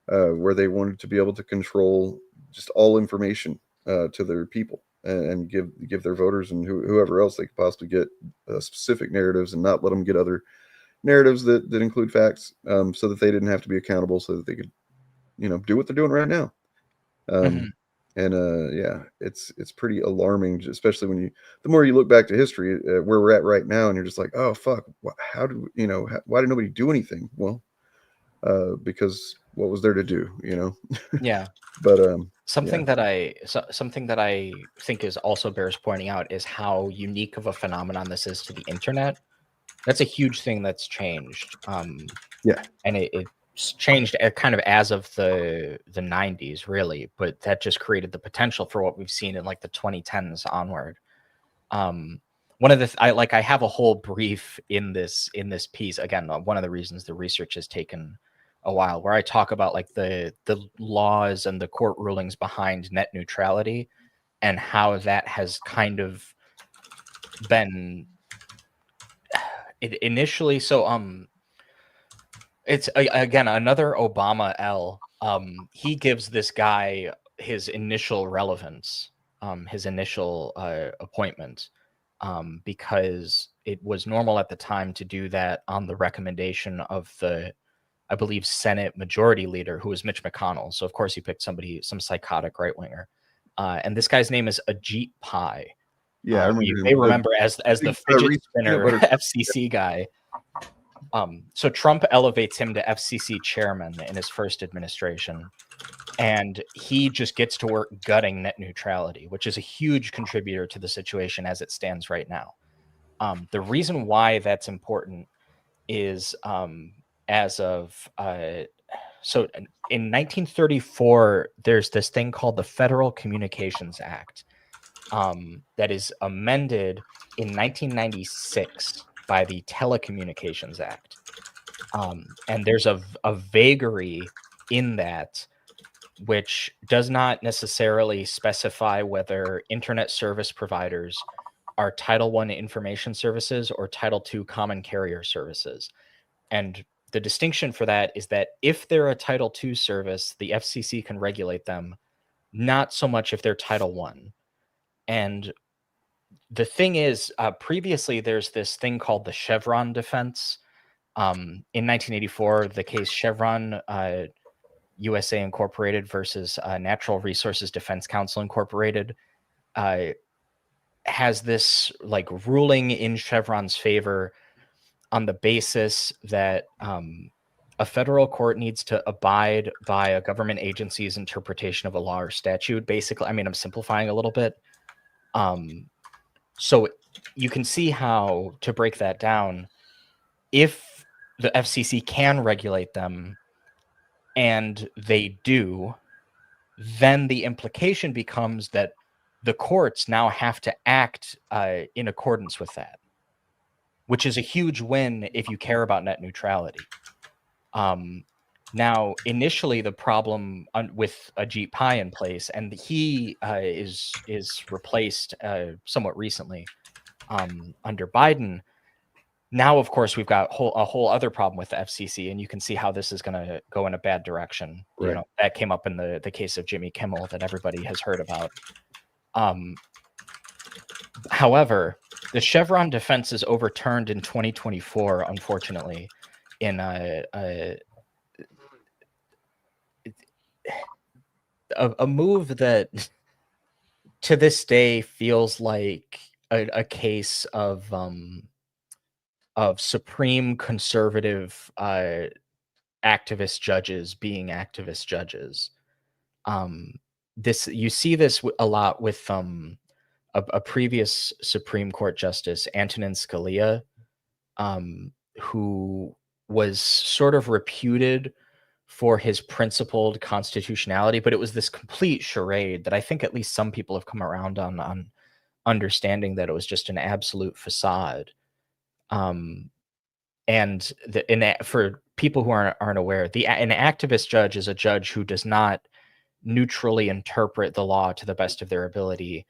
where they wanted to be able to control just all information to their people. And give their voters and whoever else they could possibly get specific narratives, and not let them get other narratives that include facts, so that they didn't have to be accountable, so that they could, you know, do what they're doing right now. And yeah, it's pretty alarming, especially when the more you look back to history, where we're at right now, and you're just like, oh fuck, how do you know? Why did nobody do anything? Well, because what was there to do, you know? Yeah. But something that I think is also bears pointing out is how unique of a phenomenon this is to the internet. That's a huge thing that's changed. Yeah. And it's changed kind of as of the 90s, really. But that just created the potential for what we've seen in like the 2010s onward. One of the I have a whole brief in this piece. Again, one of the reasons the research has taken a while, where I talk about like the laws and the court rulings behind net neutrality and how that has kind of been initially. So it's again another Obama L. He gives this guy his initial relevance, his initial appointment, because it was normal at the time to do that on the recommendation of the, I believe, Senate Majority Leader, who was Mitch McConnell. So of course he picked some psychotic right winger, and this guy's name is Ajit Pai. Yeah, I remember you may remember as the fidget spinner FCC guy. So Trump elevates him to FCC chairman in his first administration, and he just gets to work gutting net neutrality, which is a huge contributor to the situation as it stands right now. The reason why that's important is as of so in 1934, there's this thing called the Federal Communications Act that is amended in 1996 by the Telecommunications Act. And there's a vagary in that which does not necessarily specify whether internet service providers are Title I information services or Title II common carrier services. And the distinction for that is that if they're a Title II service, the FCC can regulate them, not so much if they're Title I. And the thing is, previously there's this thing called the Chevron defense. In 1984, the case Chevron USA Incorporated versus Natural Resources Defense Council Incorporated has this like ruling in Chevron's favor on the basis that a federal court needs to abide by a government agency's interpretation of a law or statute. Basically, I mean, I'm simplifying a little bit. So you can see how, to break that down, if the FCC can regulate them, and they do, then the implication becomes that the courts now have to act in accordance with that, which is a huge win if you care about net neutrality. Now, initially, the problem with Ajit Pai in place, and he is replaced somewhat recently under Biden. Now, of course, we've got a whole other problem with the FCC, and you can see how this is going to go in a bad direction. Right. You know, that came up in the case of Jimmy Kimmel that everybody has heard about. However, the Chevron defense is overturned in 2024, unfortunately, in a move that to this day feels like a case of supreme conservative activist judges being activist judges. You see this a lot with a previous Supreme Court Justice, Antonin Scalia, who was sort of reputed for his principled constitutionality, but it was this complete charade that I think at least some people have come around on understanding that it was just an absolute facade. And for people who aren't aware, an activist judge is a judge who does not neutrally interpret the law to the best of their ability,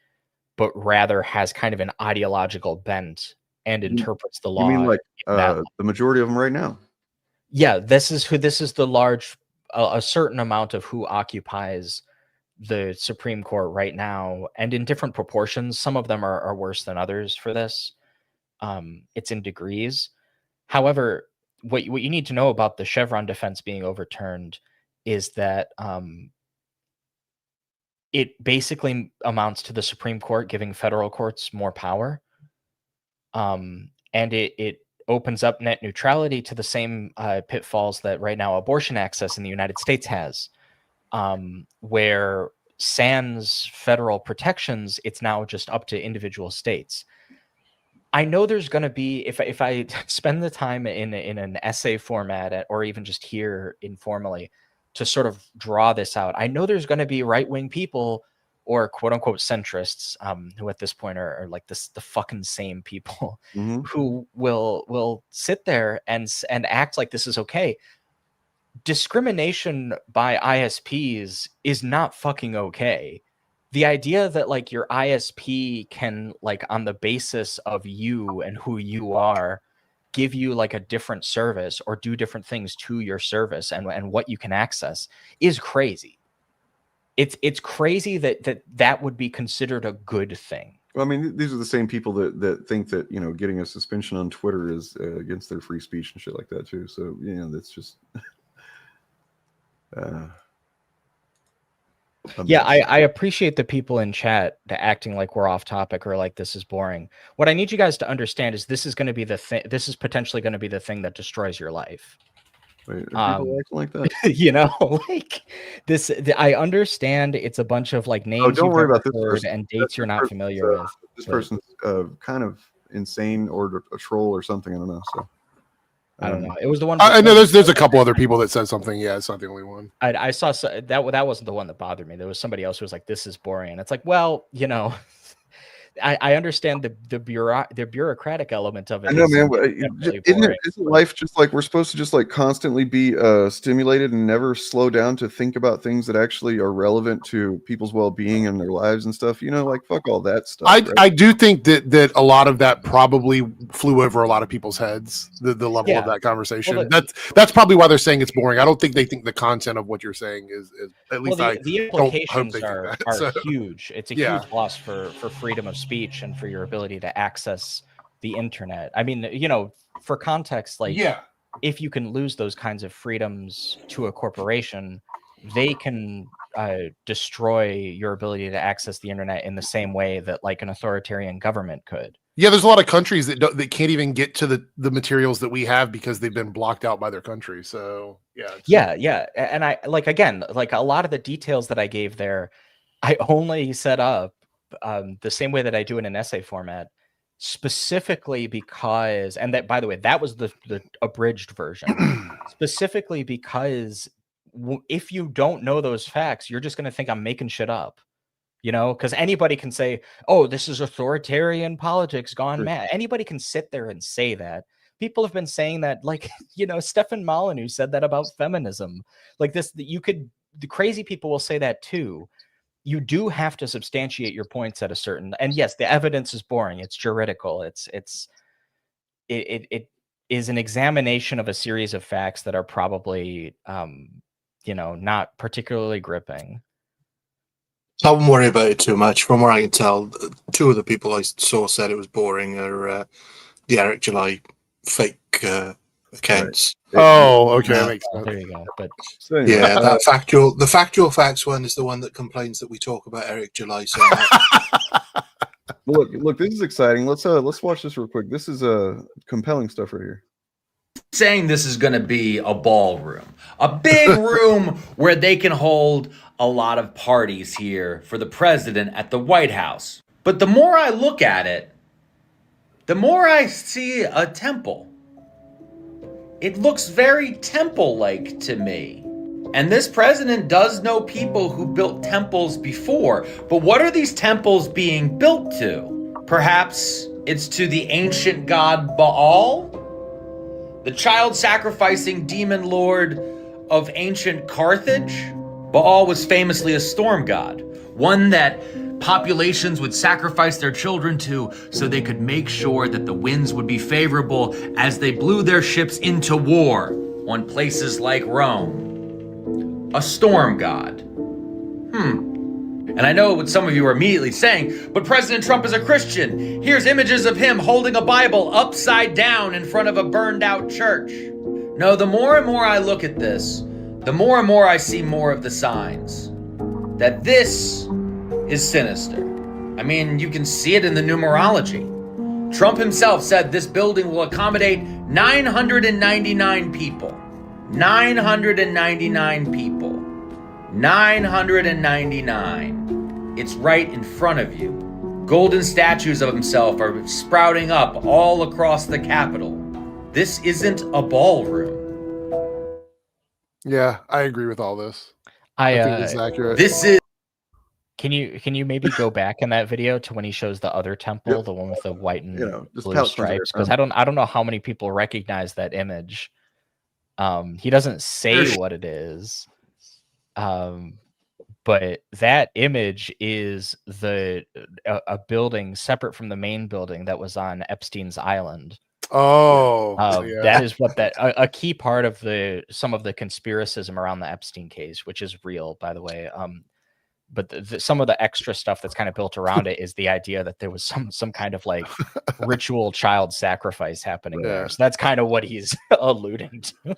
but rather has kind of an ideological bent and interprets the law. You mean like the majority of them right now? Yeah, this is the large, a certain amount of who occupies the Supreme Court right now, and in different proportions. Some of them are worse than others for this. It's in degrees. However, what you need to know about the Chevron defense being overturned is that it basically amounts to the Supreme Court giving federal courts more power. And it opens up net neutrality to the same pitfalls that right now abortion access in the United States has, where sans federal protections, it's now just up to individual states. I know there's going to be, if I spend the time in an essay format or even just here informally to sort of draw this out, I know there's going to be right-wing people or quote unquote centrists, who at this point are like the fucking same people who will sit there and act like this is okay. Discrimination by ISPs is not fucking okay. The idea that like your ISP can like on the basis of you and who you are give you like a different service or do different things to your service and what you can access is crazy. It's crazy that would be considered a good thing. Well, I mean, these are the same people that think that, you know, getting a suspension on Twitter is against their free speech and shit like that too. So, you know, that's just yeah, I appreciate the people in chat acting like we're off topic or like this is boring. What I need you guys to understand is this is going to be the thing. This is potentially going to be the thing that destroys your life. Wait, are people acting like that? You know, like this. I understand it's a bunch of like names. Oh, don't worry about this person and dates you're not familiar with. This person's kind of insane or a troll or something. I don't know. So I don't know. It was the one. I know there's a couple other people that said something. Yeah, it's not the only one. I saw that wasn't the one that bothered me. There was somebody else who was like, "This is boring." And it's like, well, you know, I understand the bureaucratic element of it. I know, man. Isn't life just like we're supposed to just like constantly be stimulated and never slow down to think about things that actually are relevant to people's well-being and their lives and stuff? You know, like fuck all that stuff. I do think that a lot of that probably flew over a lot of people's heads. The level of that conversation. Well, that's probably why they're saying it's boring. I don't think they think the content of what you're saying is at least the implications are huge. It's a huge loss for freedom of speech and for your ability to access the internet. I mean, you know, for context, like if you can lose those kinds of freedoms to a corporation, they can destroy your ability to access the internet in the same way that like an authoritarian government could. Yeah, there's a lot of countries that can't even get to the materials that we have because they've been blocked out by their country. So yeah. And I like, again, like a lot of the details that I gave there, I only set up the same way that I do in an essay format, specifically because, and that, by the way, that was the abridged version, specifically because if you don't know those facts, you're just going to think I'm making shit up, you know, because anybody can say, oh, this is authoritarian politics gone mad. Anybody can sit there and say that. People have been saying that, like, you know, Stefan Molyneux said that about feminism. Like this, the crazy people will say that too. You do have to substantiate your points at a certain, and yes, the evidence is boring. It's juridical. It is an examination of a series of facts that are probably, you know, not particularly gripping. I wouldn't worry about it too much. From what I can tell, two of the people I saw said it was boring are the Eric July fake accounts. Right. Oh, okay. That makes sense. There you go. But yeah, the factual facts one is the one that complains that we talk about Eric July so much. Look, this is exciting. Let's watch this real quick. This is compelling stuff right here. Saying this is going to be a ballroom, a big room where they can hold a lot of parties here for the president at the White House. But the more I look at it, the more I see a temple. It looks very temple-like to me. And this president does know people who built temples before. But what are these temples being built to? Perhaps it's to the ancient god Baal? The child-sacrificing demon lord of ancient Carthage? Baal was famously a storm god, one that populations would sacrifice their children to so they could make sure that the winds would be favorable as they blew their ships into war on places like Rome. A storm god. And I know what some of you are immediately saying, but President Trump is a Christian. Here's images of him holding a Bible upside down in front of a burned out church. No, the more and more I look at this, the more and more I see more of the signs that this is sinister. I mean, you can see it in the numerology. Trump himself said this building will accommodate 999 people. 999 people. 999. It's right in front of you. Golden statues of himself are sprouting up all across the Capitol. This isn't a ballroom. Yeah, I agree with all this. I think this is accurate. This is. Can you maybe go back in that video to when he shows the other temple, the one with the white and just blue stripes? Because I don't know how many people recognize that image. He doesn't say what it is. But that image is a building separate from the main building that was on Epstein's Island. Oh, that is what a key part of some of the conspiracism around the Epstein case, which is real, by the way. But some of the extra stuff that's kind of built around it is the idea that there was some kind of like ritual child sacrifice happening there. So that's kind of what he's alluding to.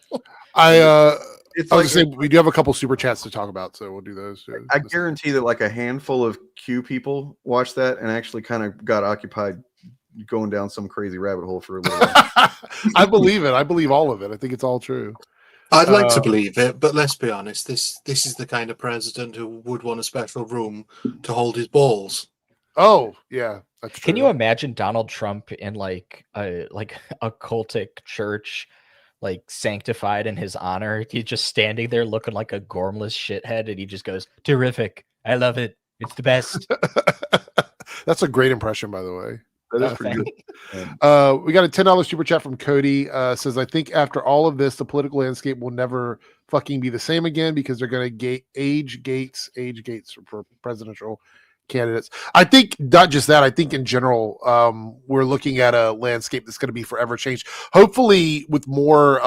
It's I was saying we do have a couple super chats to talk about, so we'll do those. I guarantee that like a handful of Q people watched that and actually kind of got occupied going down some crazy rabbit hole for a little while. I believe it. I believe all of it. I think it's all true. I'd like to believe it, but let's be honest. This is the kind of president who would want a special room to hold his balls. Oh yeah, that's true. Can you imagine Donald Trump in like a cultic church, like sanctified in his honor? He's just standing there looking like a gormless shithead, and he just goes, "Terrific! I love it. It's the best." That's a great impression, by the way. That is pretty good. We got a $10 super chat from Cody. Says, I think after all of this, the political landscape will never fucking be the same again because they're going to age gates for presidential candidates. I think not just that. I think in general, we're looking at a landscape that's going to be forever changed. Hopefully, with more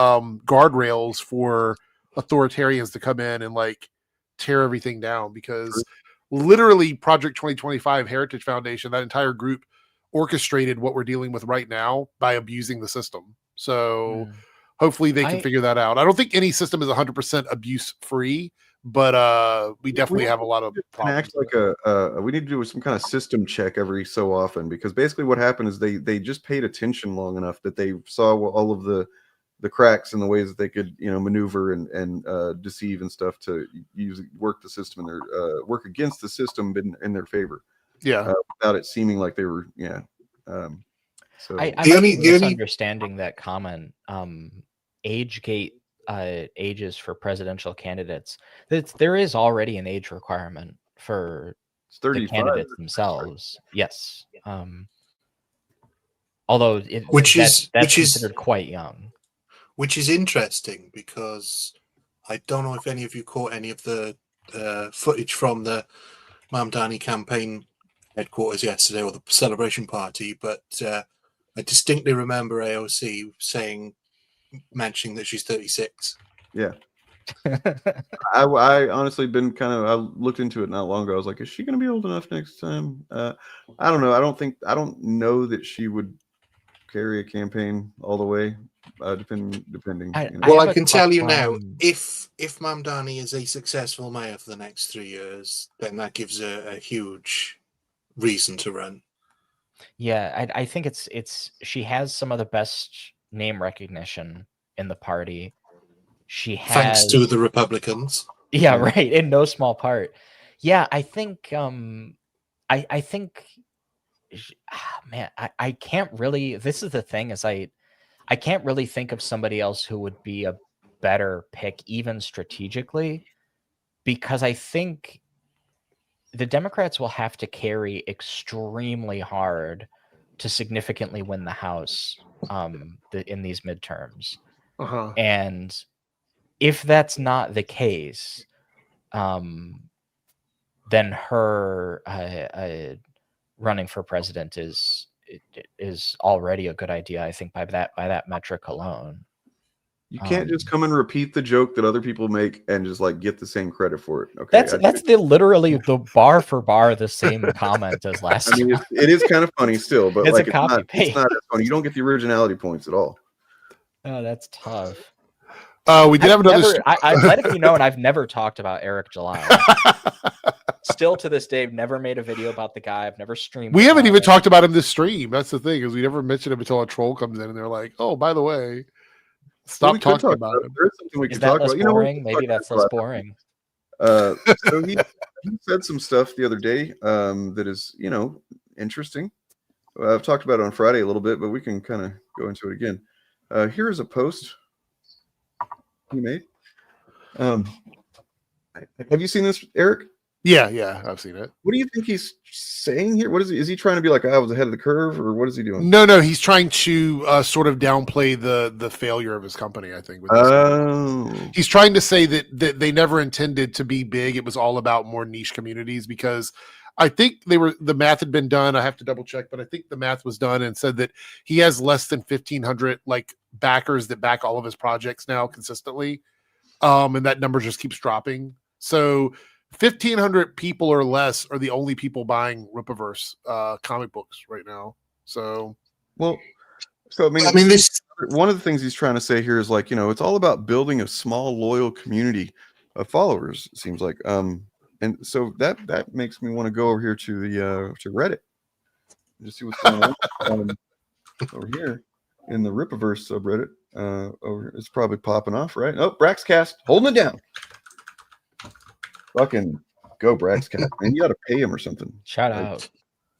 guardrails for authoritarians to come in and like tear everything down. Because literally, Project 2025 Heritage Foundation, that entire group orchestrated what we're dealing with right now by abusing the system. So hopefully they can figure that out. I don't think any system is 100% abuse free, but we definitely have a lot of problems. Act like we need to do some kind of system check every so often, because basically what happened is they just paid attention long enough that they saw all of the cracks and the ways that they could maneuver and deceive and stuff to work the system in their work against the system in their favor. Yeah, without it seeming like they were. So I might be misunderstanding that comment. Age gate ages for presidential candidates. There is already an age requirement for the candidates themselves. Yes. Although that's considered quite young. Which is interesting because I don't know if any of you caught any of the footage from the Mamdani campaign headquarters yesterday, or the celebration party, but I distinctly remember AOC mentioning that she's 36. Yeah. I honestly been I looked into it not long ago. I was like, is she going to be old enough next time? I don't know. I don't know that she would carry a campaign all the way. Depending. I can tell you now, if Mamdani is a successful mayor for the next 3 years, then that gives a huge reason to run. Yeah, I think it's she has some of the best name recognition in the party. She has, thanks to the Republicans. Yeah, right. In no small part. Yeah, I think I think man, I can't really, this is the thing, is I can't really think of somebody else who would be a better pick, even strategically, because I think the Democrats will have to carry extremely hard to significantly win the House in these midterms. And if that's not the case, then her running for president is already a good idea, I think, by that metric alone. You can't just come and repeat the joke that other people make and just like get the same credit for it. Okay, that's literally the bar for bar the same comment as last. I mean, it is kind of funny still, but it's like a copy paste. It's not as funny. You don't get the originality points at all. Oh, that's tough. We did have another. I've let it be known I've never talked about Eric July. Still to this day, never made a video about the guy. I've never streamed. We haven't even talked about him this stream. That's the thing, is we never mentioned him until a troll comes in and they're like, "Oh, by the way, stop talking about him." There's something we Is can that talk less about. boring? Maybe that's less boring. So he said some stuff the other day that is, interesting. I've talked about it on Friday a little bit, but we can kind of go into it again. Here is a post he made. Have you seen this, Eric? Yeah, I've seen it. What do you think he's saying here? What is he trying to be like? I was ahead of the curve, or what is he doing? No, he's trying to sort of downplay the failure of his company. I think. He's trying to say that they never intended to be big. It was all about more niche communities, because I think the math had been done. I have to double check, but I think the math was done and said that he has less than 1,500 like backers that back all of his projects now consistently, and that number just keeps dropping. So 1,500 people or less are the only people buying Rippaverse comic books right now. So, well, so I mean, this one of the things he's trying to say here is like, it's all about building a small, loyal community of followers. It seems like, and so that makes me want to go over here to the to Reddit, just see what's going on over here in the Rippaverse subreddit. Over it's probably popping off, right? Oh, Braxcast holding it down. Fucking go, Braxcast, man! You got to pay him or something. Shout out.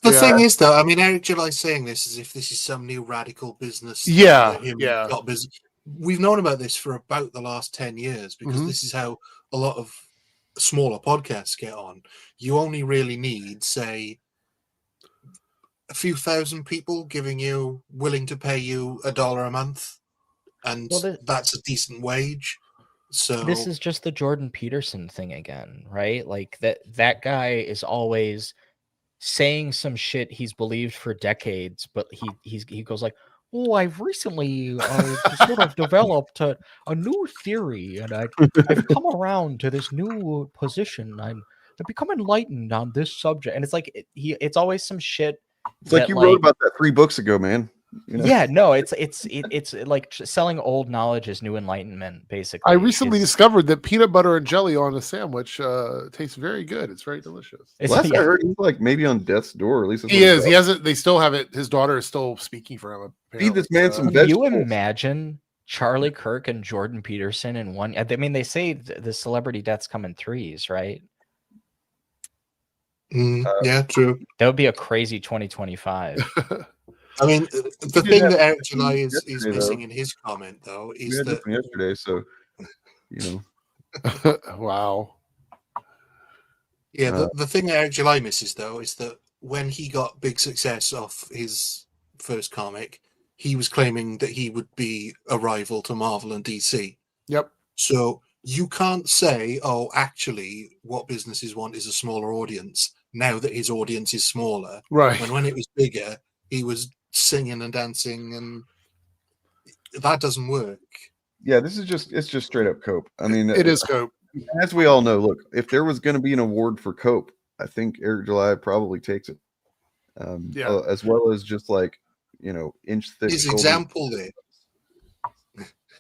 The thing is, though, I mean, Eric July's saying this as if this is some new radical business. Yeah. Got business. We've known about this for about the last 10 years, because this is how a lot of smaller podcasts get on. You only really need, say, a few thousand people willing to pay you $1 a month, and that's a decent wage. So this is just the Jordan Peterson thing again, right? Like that guy is always saying some shit he's believed for decades, but he goes like, "Oh, I've recently sort of developed a new theory, and I've come around to this new position. I've become enlightened on this subject." And it's like it's always some shit. It's like you wrote about that 3 books ago, man. Yeah, no, it's like selling old knowledge as new enlightenment, basically. I recently discovered that peanut butter and jelly on a sandwich tastes very good. It's very delicious. Last I heard, he's like maybe on death's door. At least he is. He hasn't. They still have it. His daughter is still speaking for him. Feed this man some vegetables. You imagine Charlie Kirk and Jordan Peterson in one? I mean, they say the celebrity deaths come in 3s, right? Yeah, true. That would be a crazy 2025. I mean, the thing that Eric July is missing in his comment, though, is that yesterday. So, wow. Yeah, the thing that Eric July misses, though, is that when he got big success off his first comic, he was claiming that he would be a rival to Marvel and DC. Yep. So you can't say, "Oh, actually, what businesses want is a smaller audience." Now that his audience is smaller, right? When it was bigger, he was singing and dancing, and that doesn't work. Yeah, it's just straight up cope. I mean, it is cope. As we all know, look, if there was going to be an award for cope, I think Eric July probably takes it. As well as just like, inch thick. His example there.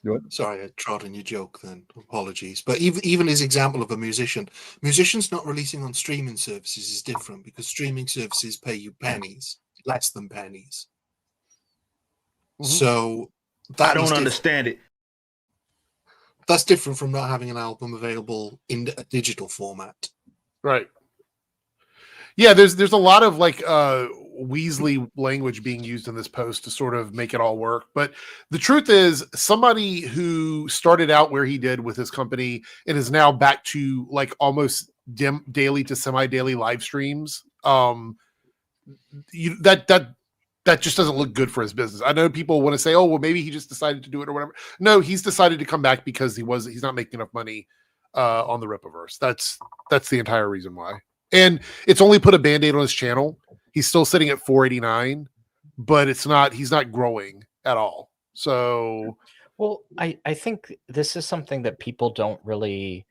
What? Sorry, I trod on your joke then. Apologies. But even his example of a musician's not releasing on streaming services is different, because streaming services pay you pennies, less than pennies. So I don't understand it. That's different from not having an album available in a digital format. Right. Yeah, there's a lot of like Weasley language being used in this post to sort of make it all work. But the truth is, somebody who started out where he did with his company and is now back to like almost daily to semi-daily live streams, that just doesn't look good for his business. I know people want to say, "Oh, well, maybe he just decided to do it or whatever." No, he's decided to come back because he's not making enough money on the Rippaverse. That's the entire reason why. And it's only put a Band-Aid on his channel. He's still sitting at 489, but he's not growing at all. So, well, I think this is something that people don't really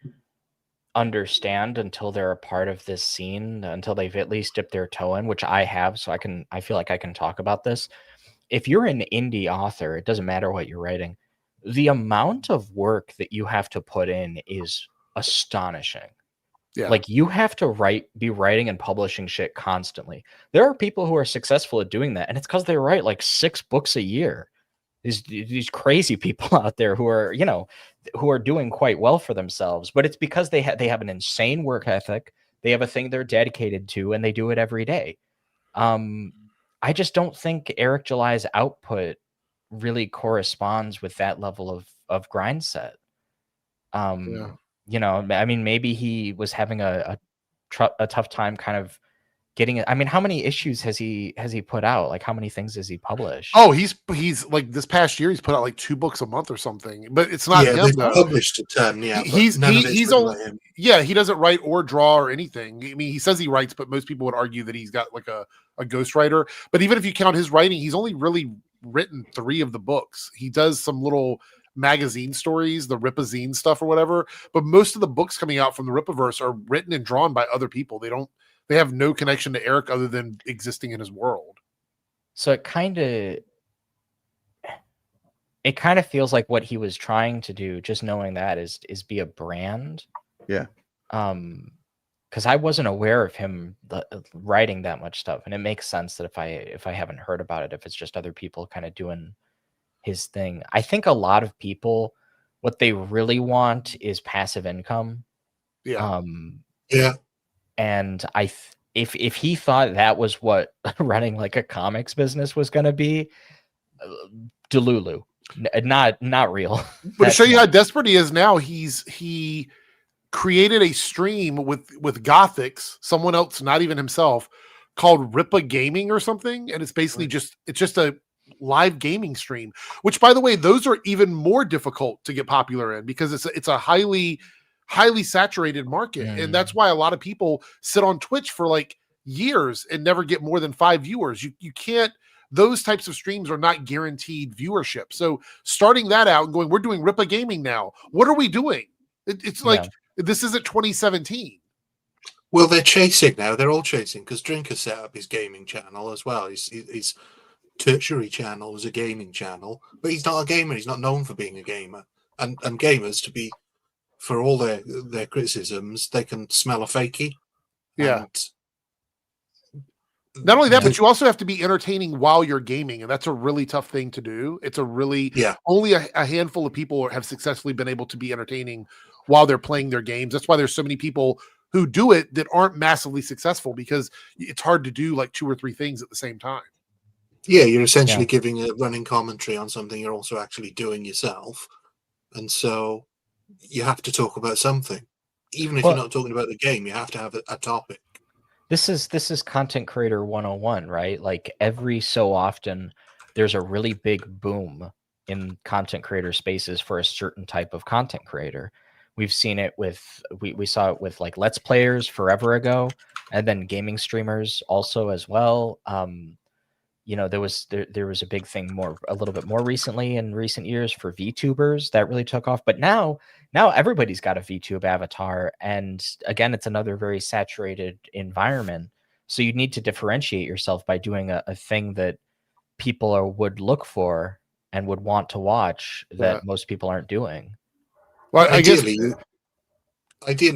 understand until they're a part of this scene, until they've at least dipped their toe in, which I have. So I feel like I can talk about this. If you're an indie author, it doesn't matter what you're writing. The amount of work that you have to put in is astonishing. Yeah. Like you have to be writing and publishing shit constantly. There are people who are successful at doing that, and it's because they write like 6 books a year. These crazy people out there who are, who are doing quite well for themselves, but it's because they have an insane work ethic. They have a thing they're dedicated to, and they do it every day. I just don't think Eric July's output really corresponds with that level of grind set. You know, I mean, maybe he was having a tough time kind of getting it. I mean, how many issues has he put out? Like, how many things has he published? Oh, he's like this past year he's put out like 2 books a month or something. But it's not him they've though. published a ton. Yeah, he's only him. Yeah, he doesn't write or draw or anything. I mean, he says he writes, but most people would argue that he's got like a ghostwriter. But even if you count his writing, he's only really written 3 of the books. He does some little magazine stories, the Ripazine stuff or whatever. But most of the books coming out from the Ripaverse are written and drawn by other people. They have no connection to Eric other than existing in his world. So it kind of feels like what he was trying to do, just knowing that, is be a brand. Yeah. Because I wasn't aware of him writing that much stuff, and it makes sense that if I haven't heard about it, if it's just other people kind of doing his thing. I think a lot of people, what they really want is passive income. Yeah. Yeah. And if he thought that was what running like a comics business was going to be, Delulu, not real. But to show you how desperate he is now, he created a stream with Gothics, someone else, not even himself, called Ripa Gaming or something, and it's basically just a live gaming stream. Which, by the way, those are even more difficult to get popular in because it's a highly saturated market, and that's why a lot of people sit on Twitch for like years and never get more than 5 viewers. You can't. Those types of streams are not guaranteed viewership. So starting that out and going, we're doing Ripa Gaming now. What are we doing? It's like this isn't 2017. Well, they're chasing now. They're all chasing because Drinker set up his gaming channel as well. His tertiary channel was a gaming channel, but he's not a gamer. He's not known for being a gamer. And gamers, to be, for all their criticisms, they can smell a fakie. Yeah. Not only that, but you also have to be entertaining while you're gaming, and that's a really tough thing to do. It's a really only a handful of people have successfully been able to be entertaining while they're playing their games. That's why there's so many people who do it that aren't massively successful because it's hard to do like 2 or 3 things at the same time. Yeah, you're essentially giving a running commentary on something you're also actually doing yourself, and so you have to talk about something. Even if you're not talking about the game, you have to have a topic. This is content creator 101, right? Like every so often there's a really big boom in content creator spaces for a certain type of content creator. We've seen it with we saw it with like Let's Players forever ago, and then gaming streamers also as well. You know, there was a big thing a little bit more recently in recent years for VTubers that really took off. But now everybody's got a VTube avatar, and again, it's another very saturated environment. So you need to differentiate yourself by doing a thing that people would look for and would want to watch that most people aren't doing. Well, ideally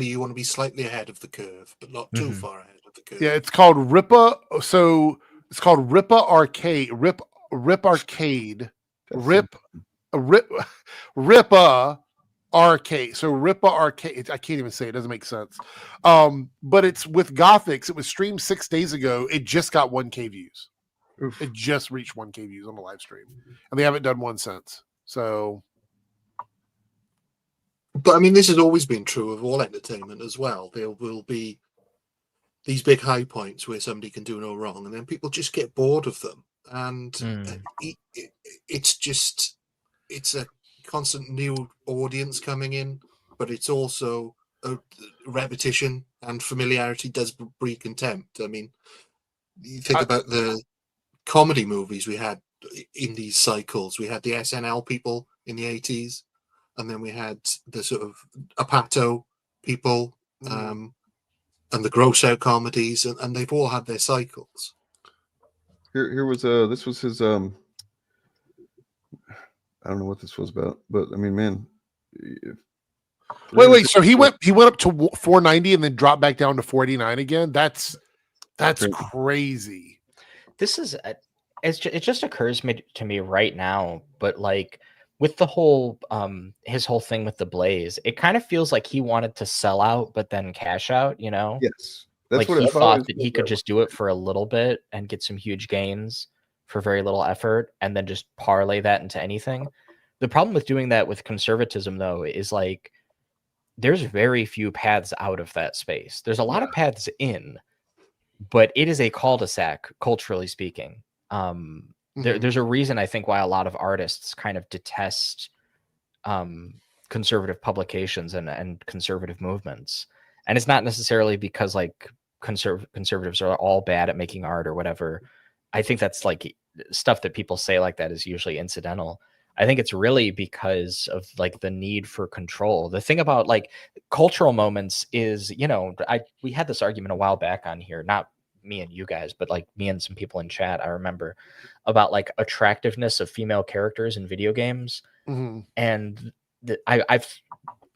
you want to be slightly ahead of the curve, but not too far ahead of the curve. Yeah, it's called Ripa. So it's called Ripa Arcade. Rip Arcade. Ripa Arcade. So Ripa Arcade. I can't even say it. Doesn't make sense. But it's with Gothics. It was streamed 6 days ago. It just got 1K views. Oof. It just reached 1K views on the live stream, and they haven't done one since. So. But I mean, this has always been true of all entertainment as well. There will be these big high points where somebody can do no wrong, and then people just get bored of them. And it's a constant new audience coming in, but it's also a repetition, and familiarity does breed contempt. I mean, you think about the comedy movies we had in these cycles. We had the SNL people in the 80s. And then we had the sort of Apato people and the gross out comedies, and they've all had their cycles. Here was this was his I don't know what this was about, but I mean, man. Wait. So he went up to 490 and then dropped back down to 489 again. That's crazy. This is it just occurs to me right now, but like. With the whole, his whole thing with the Blaze, it kind of feels like he wanted to sell out, but then cash out, you know? Yes. That's like what he I've thought always that felt he could that just do it for a little bit and get some huge gains for very little effort and then just parlay that into anything. The problem with doing that with conservatism, though, is like there's very few paths out of that space. There's a lot of paths in, but it is a cul-de-sac, culturally speaking. There's a reason, I think, why a lot of artists kind of detest conservative publications and conservative movements. And it's not necessarily because like conservatives are all bad at making art or whatever. I think that's like stuff that people say like that is usually incidental. I think it's really because of like the need for control. The thing about like cultural moments is, you know, we had this argument a while back on here, not me and you guys, but like me and some people in chat, I remember, about like attractiveness of female characters in video games. And I've,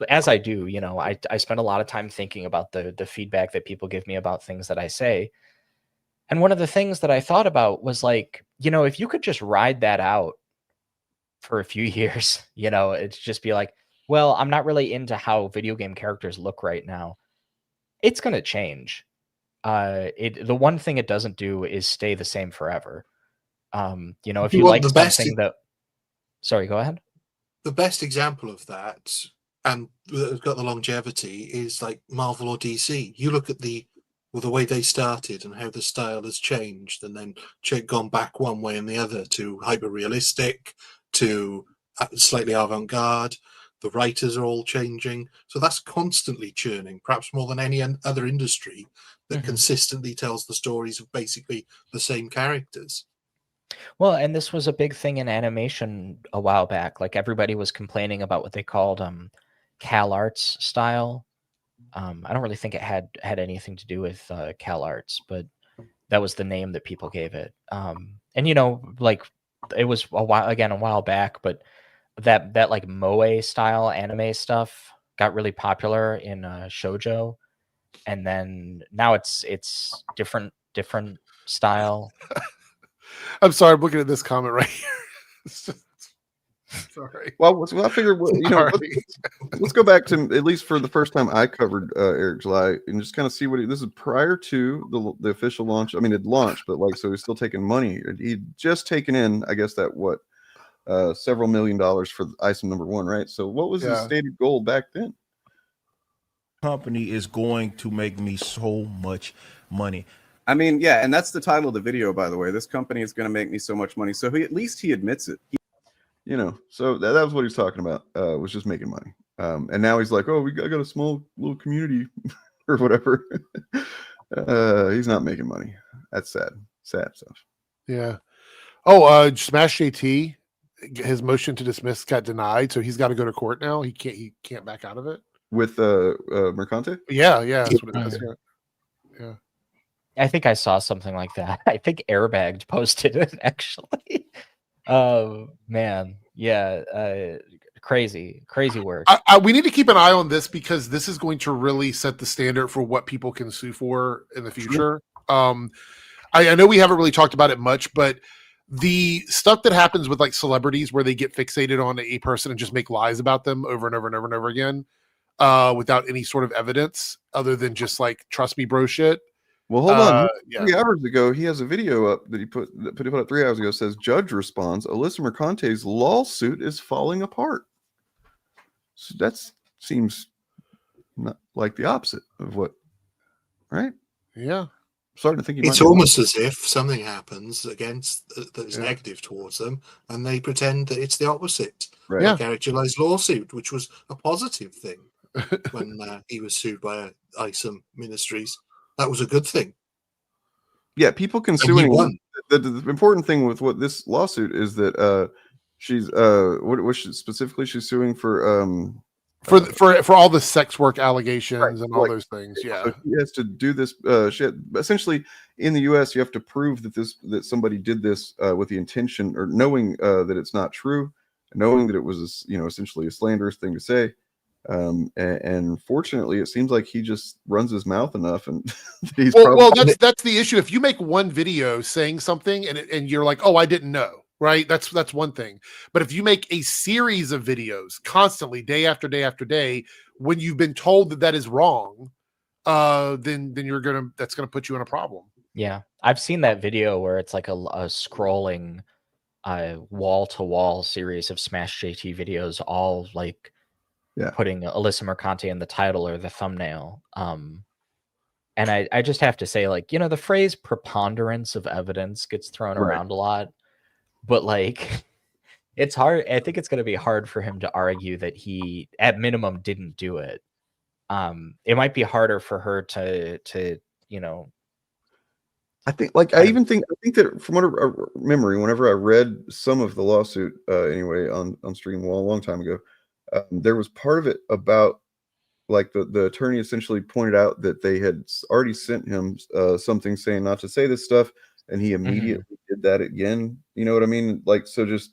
as I do, you know, I spend a lot of time thinking about the feedback that people give me about things that I say. And one of the things that I thought about was like, you know, if you could just ride that out for a few years, you know, it's just be like, well, I'm not really into how video game characters look right now. It's going to change. The one thing it doesn't do is stay the same forever. You know, if you like something that, sorry, go ahead. The best example of that, and has got the longevity, is like Marvel or DC. You look at the way they started and how the style has changed, and then gone back one way and the other to hyper realistic, to slightly avant-garde. The writers are all changing, so that's constantly churning, perhaps more than any other industry that consistently tells the stories of basically the same characters. Well, and this was a big thing in animation a while back. Like everybody was complaining about what they called Cal Arts style. I don't really think it had anything to do with Cal Arts, but that was the name that people gave it. And you know, like it was a while back, but that like moe style anime stuff got really popular in shoujo, and then now it's different style. I'm sorry, I'm looking at this comment right here. Sorry. Well, I figured, you know, let's go back to at least for the first time I covered Eric July and just kind of see what this is prior to the official launch. I mean, it launched, but like, so he's still taking money. He'd just taken in, I guess that several $1 million for ISOM #1, right? So what was his stated goal back then? Company is going to make me so much money. I mean, yeah, and that's the title of the video, by the way. This company is going to make me so much money. So at least he admits it. You know, so that was what he's talking about, was just making money. And now he's like, oh, I got a small little community or whatever. He's not making money. That's sad stuff. Yeah. Oh, Smash JT, his motion to dismiss got denied, so he's got to go to court now. He can't back out of it. With Mercante? Yeah, that's what it is. Yeah. I think I saw something like that. I think Airbagged posted it actually. Oh man, yeah, crazy work. We need to keep an eye on this because this is going to really set the standard for what people can sue for in the future. I know we haven't really talked about it much, but the stuff that happens with like celebrities where they get fixated on a person and just make lies about them over and over and over and over again, without any sort of evidence other than just like trust me bro shit. Well, hold on. 3 hours ago, he has a video up that he put up 3 hours ago. Says judge responds: Alyssa Mercante's lawsuit is falling apart. So that seems not like the opposite of what, right? Yeah, I'm starting to think it's almost as if something happens against that is negative towards them, and they pretend that it's the opposite. Right. Like Eric July's lawsuit, which was a positive thing when he was sued by ISOM Ministries. That was a good thing. Yeah, people can sue anyone. The important thing with what this lawsuit is that she's what specifically she's suing for all the sex work allegations and all those things. Yeah, so he has to do this shit. Essentially, in the U.S., you have to prove that somebody did this with the intention or knowing that it's not true, knowing that it was essentially a slanderous thing to say. And fortunately, it seems like he just runs his mouth enough, and he's that's the issue. If you make one video saying something and you're like, oh, I didn't know, right? That's one thing. But if you make a series of videos constantly, day after day after day, when you've been told that is wrong, then that's gonna put you in a problem. Yeah, I've seen that video where it's like a scrolling wall-to-wall series of Smash JT videos, all like putting Alyssa Mercante in the title or the thumbnail. And I just have to say, like, the phrase preponderance of evidence gets thrown around a lot, but like it's hard. I think it's going to be hard for him to argue that he at minimum didn't do it. It might be harder for her to I think I think that from memory, whenever I read some of the lawsuit anyway on stream a long time ago, there was part of it about like the attorney essentially pointed out that they had already sent him something saying not to say this stuff, and he immediately did that again. You know what I mean? Like, so just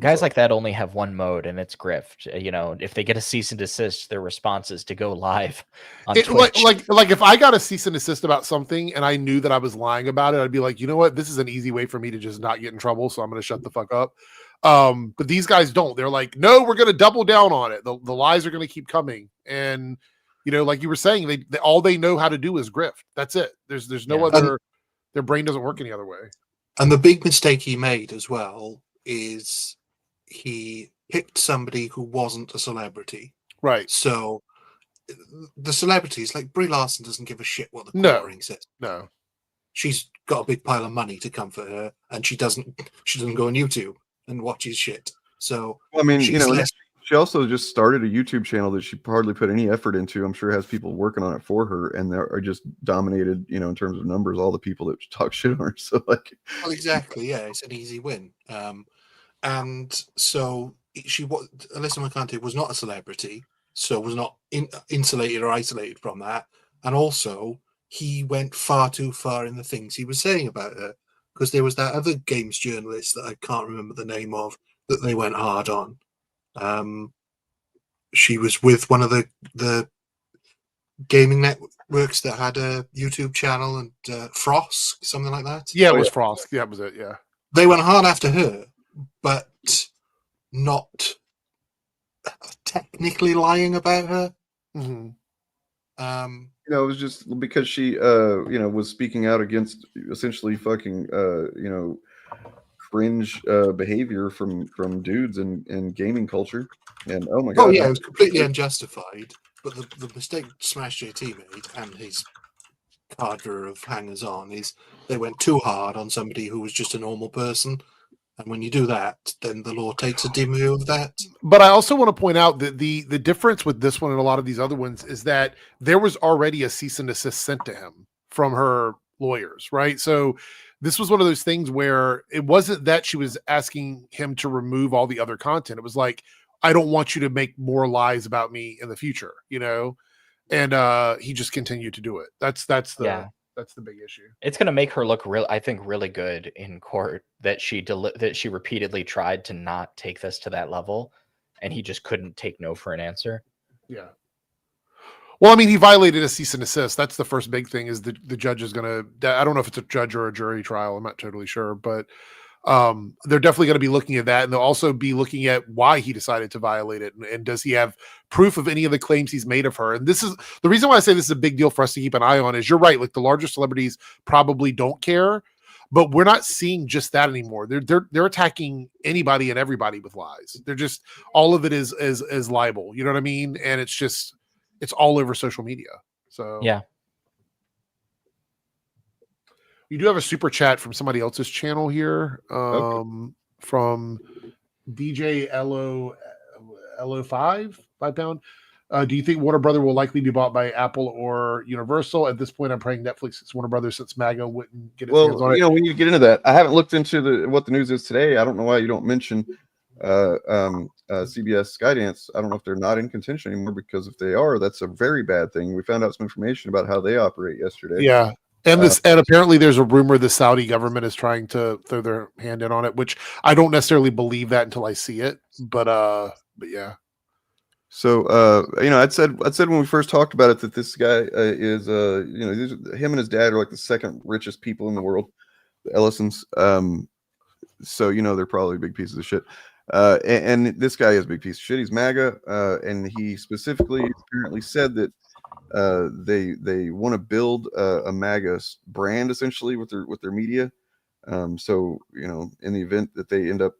guys like that only have one mode, and it's grift. If they get a cease and desist, their response is to go live on Twitch. Like if I got a cease and desist about something and I knew that I was lying about it, I'd be like, you know what, this is an easy way for me to just not get in trouble, so I'm going to shut the fuck up. But these guys don't. They're like, no, we're going to double down on it. The lies are going to keep coming, and like you were saying, they all they know how to do is grift. That's it. There's no other. Their brain doesn't work any other way. And the big mistake he made as well is he picked somebody who wasn't a celebrity. Right. So the celebrities, like Brie Larson, doesn't give a shit what the court ring says. No. She's got a big pile of money to comfort her, and she doesn't go on YouTube and watches shit. So I mean, she also just started a YouTube channel that she hardly put any effort into. I'm sure has people working on it for her, and they are just dominated, in terms of numbers, all the people that talk shit on her. So well, exactly, yeah, it's an easy win. And so Alyssa Mercante was not a celebrity, so was not insulated or isolated from that. And also, he went far too far in the things he was saying about her, because there was that other games journalist that I can't remember the name of that they went hard on. She was with one of the gaming networks that had a YouTube channel, and Frost, something like that. Yeah, it was Frost. Yeah, that was it. Yeah, they went hard after her, but not technically lying about her. Mm-hmm. It was just because she was speaking out against essentially fucking cringe behavior from dudes in gaming culture, and oh my god, it was completely unjustified. But the mistake Smash JT made and his cadre of hangers on is they went too hard on somebody who was just a normal person, and when you do that, then the law takes a dim view of that. But I also want to point out that the difference with this one and a lot of these other ones is that there was already a cease and desist sent to him from her lawyers, right? So this was one of those things where it wasn't that she was asking him to remove all the other content. It was like, I don't want you to make more lies about me in the future, and he just continued to do it. That's the big issue. It's going to make her look really good in court that she repeatedly tried to not take this to that level, and he just couldn't take no for an answer. Yeah. Well, I mean, he violated a cease and desist. That's the first big thing. Is the judge is going to? I don't know if it's a judge or a jury trial. I'm not totally sure, but they're definitely going to be looking at that, and they'll also be looking at why he decided to violate it, and does he have proof of any of the claims he's made of her. And this is the reason why I say this is a big deal for us to keep an eye on. Is you're right, like the larger celebrities probably don't care, but we're not seeing just that anymore. They're attacking anybody and everybody with lies. They're just all of it is libel. You know what I mean? And it's all over social media. So yeah. We do have a super chat from somebody else's channel here, from DJ LO5 £5. Do you think Warner Brother will likely be bought by Apple or Universal? At this point, I'm praying Netflix is Warner Brothers, since MAGA wouldn't get its hands on it. When you get into that, I haven't looked into what the news is today. I don't know why you don't mention CBS Skydance. I don't know if they're not in contention anymore, because if they are, that's a very bad thing. We found out some information about how they operate yesterday. Yeah. And and apparently there's a rumor the Saudi government is trying to throw their hand in on it, which I don't necessarily believe that until I see it. But yeah. So I'd said when we first talked about it that this guy is him and his dad are like the second richest people in the world, the Ellisons. So they're probably big pieces of shit. And this guy is a big piece of shit. He's MAGA, and he specifically apparently said that they want to build a MAGA brand essentially with their media. So in the event that they end up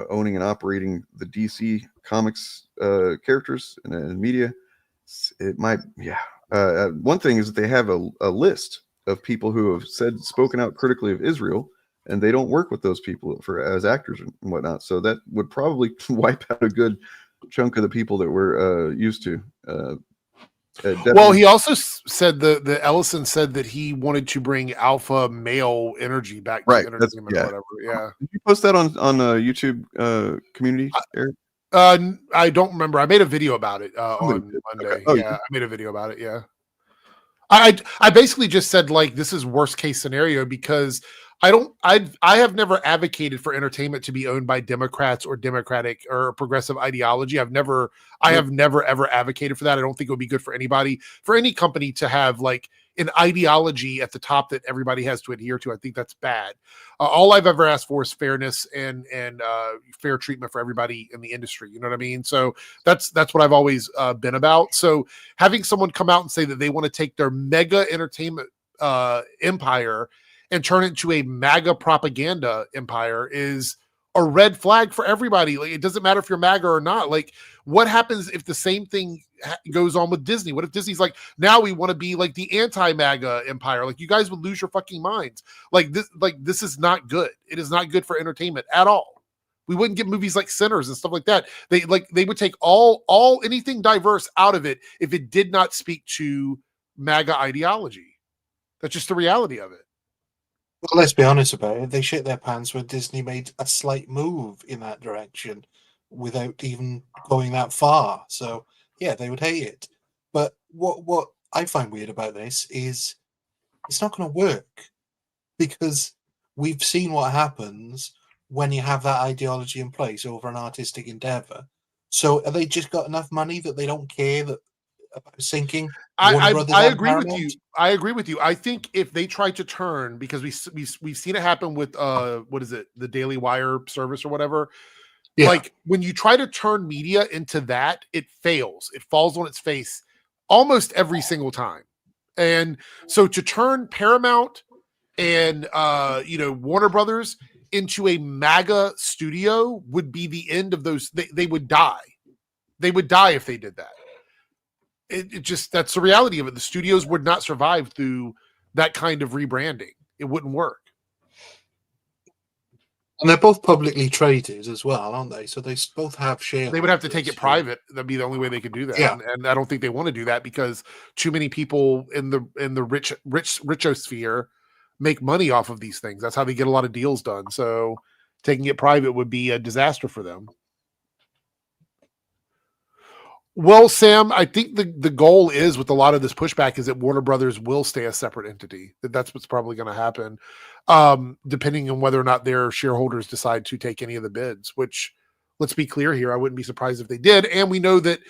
owning and operating the DC Comics characters and media, it might, one thing is that they have a list of people who have spoken out critically of Israel, and they don't work with those people as actors and whatnot. So that would probably wipe out a good chunk of the people that we're used to. Well, he also said the Ellison said that he wanted to bring alpha male energy back to entertainment or whatever. Yeah. Did you post that on YouTube community, Eric? I don't remember. I made a video about it on Monday. Okay. Oh, yeah, I made a video about it. Yeah. I basically just said like this is worst case scenario because I have never advocated for entertainment to be owned by Democrats or Democratic or progressive ideology. I have never ever advocated for that. I don't think it would be good for anybody, for any company to have like an ideology at the top that everybody has to adhere to. I think that's bad. All I've ever asked for is fairness and fair treatment for everybody in the industry. You know what I mean? So that's what I've always been about. So having someone come out and say that they want to take their mega entertainment empire and turn it into a MAGA propaganda empire is a red flag for everybody. Like, it doesn't matter if you're MAGA or not. Like, what happens if the same thing goes on with Disney? What if Disney's like, now we want to be like the anti-MAGA empire? Like, you guys would lose your fucking minds. Like this is not good. It is not good for entertainment at all. We wouldn't get movies like Sinners and stuff like that. They would take all anything diverse out of it if it did not speak to MAGA ideology. That's just the reality of it. Well, let's be honest about it. They shit their pants when Disney made a slight move in that direction without even going that far. So, yeah, they would hate it. But what I find weird about this is it's not going to work because we've seen what happens when you have that ideology in place over an artistic endeavor. So, are they just got enough money that they don't care about sinking? I agree with you. I agree with you. I think if they try to turn, because we've seen it happen with what is it, the Daily Wire service or whatever. Yeah. Like when you try to turn media into that, it fails. It falls on its face almost every single time. And so to turn Paramount and Warner Brothers into a MAGA studio would be the end of those. They would die. They would die if they did that. It just, that's the reality of it. The studios would not survive through that kind of rebranding. It wouldn't work. And they're both publicly traded as well, aren't they? So they both have shares. They would have to take it private. That'd be the only way they could do that. Yeah. And I don't think they want to do that because too many people in the richosphere make money off of these things. That's how they get a lot of deals done. So taking it private would be a disaster for them. Well, Sam, I think the goal is with a lot of this pushback is that Warner Brothers will stay a separate entity. That's what's probably going to happen, depending on whether or not their shareholders decide to take any of the bids, which, let's be clear here, I wouldn't be surprised if they did. And we know that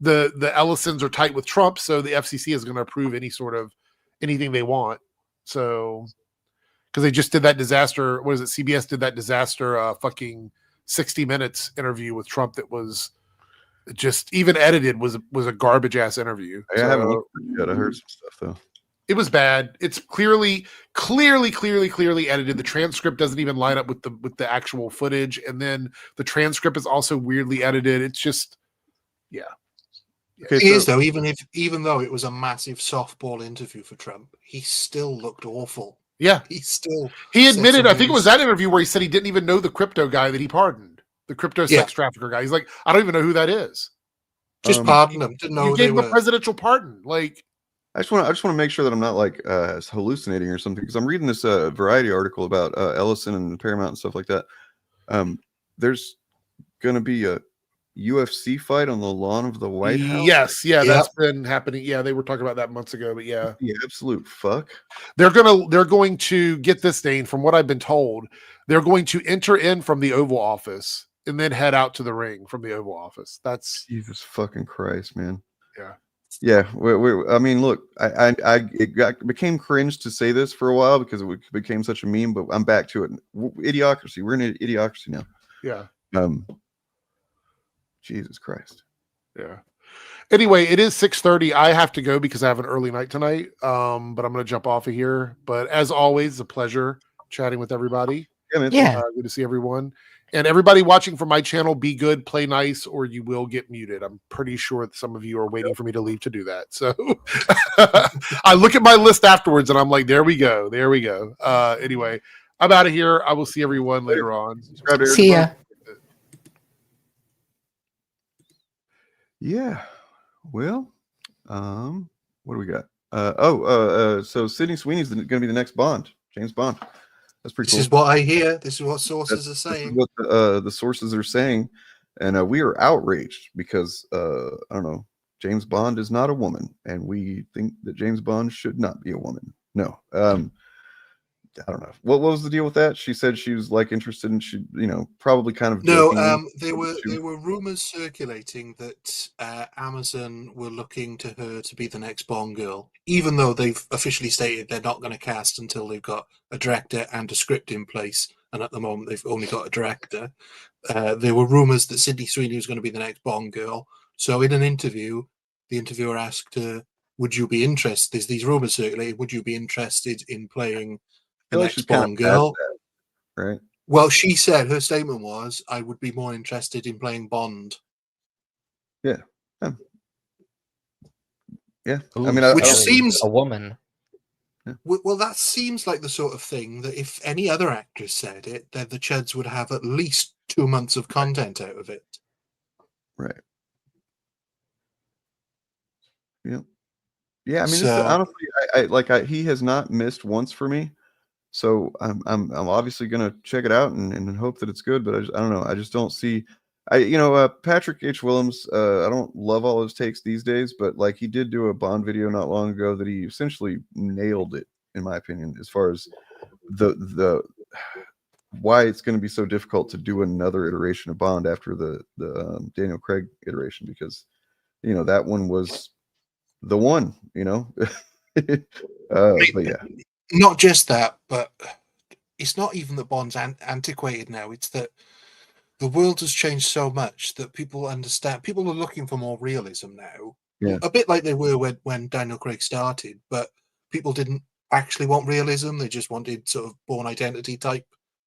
the Ellisons are tight with Trump, so the FCC is going to approve anything they want. So, because they just did that disaster, what is it, CBS did that disaster fucking 60 Minutes interview with Trump that was just even edited was a garbage ass interview. I haven't looked yet. I heard some stuff though. It was bad. It's clearly edited. The transcript doesn't even line up with the actual footage, and then the transcript is also weirdly edited. It's just, yeah. Okay, it is though. Even though it was a massive softball interview for Trump, he still looked awful. Yeah, he admitted. I think it was that interview where he said he didn't even know the crypto guy that he pardoned. The crypto sex trafficker guy. He's like, I don't even know who that is. Just pardon him. Didn't know you gave him a presidential pardon. Like, I just want to make sure that I'm not like hallucinating or something, because I'm reading this Variety article about Ellison and Paramount and stuff like that. There's going to be a UFC fight on the lawn of the White House. Yes, that's been happening. Yeah, they were talking about that months ago, but yeah, the absolute fuck. They're going to get this, Dane. From what I've been told, they're going to enter in from the Oval Office and then head out to the ring from the Oval Office. That's Jesus fucking Christ, man. Yeah. I mean, look, it became cringe to say this for a while because it became such a meme, but I'm back to it. Idiocracy. We're in an idiocracy now. Yeah. Jesus Christ. Yeah. Anyway, it is 6:30. I have to go because I have an early night tonight. But I'm going to jump off of here. But as always, a pleasure chatting with everybody. Yeah. Good to see everyone. And everybody watching from my channel, be good, play nice, or you will get muted. I'm pretty sure that some of you are waiting for me to leave to do that. So I look at my list afterwards and I'm like, there we go. There we go. Anyway, I'm out of here. I will see everyone later on. See ya. Yeah. Well, what do we got? So Sidney Sweeney's going to be the next Bond, James Bond. That's pretty This cool. is what I hear. This is what sources are saying. This is what the sources are saying, and we are outraged because I don't know, James Bond is not a woman, and we think that James Bond should not be a woman. No, I don't know. What was the deal with that? She said she was like interested in, she, probably kind of No. There were rumors circulating that Amazon were looking to her to be the next Bond girl, even though they've officially stated they're not going to cast until they've got a director and a script in place. And at the moment, they've only got a director. There were rumors that Sydney Sweeney was going to be the next Bond girl. So in an interview, the interviewer asked her, "Would you be interested? There's these rumors circulating. Would you be interested in playing the next Bond girl?" Right. Well, she said, her statement was, "I would be more interested in playing Bond." Yeah. Yeah. Ooh, I mean, which seems a woman. Yeah. Well, that seems like the sort of thing that if any other actress said it, then the Chuds would have at least 2 months of content out of it. Right. Yeah. Yeah. I mean, So- honestly, he has not missed once for me. So I'm obviously gonna check it out and hope that it's good, but I don't know. I just don't see. Patrick H. Willems. I don't love all his takes these days, but like he did do a Bond video not long ago that he essentially nailed it, in my opinion, as far as the why it's going to be so difficult to do another iteration of Bond after the Daniel Craig iteration, because that one was the one. But yeah. Not just that, but it's not even that Bond's antiquated now. It's that the world has changed so much that people understand. People are looking for more realism now. Yeah. A bit like they were when Daniel Craig started, but people didn't actually want realism. They just wanted sort of Bourne Identity type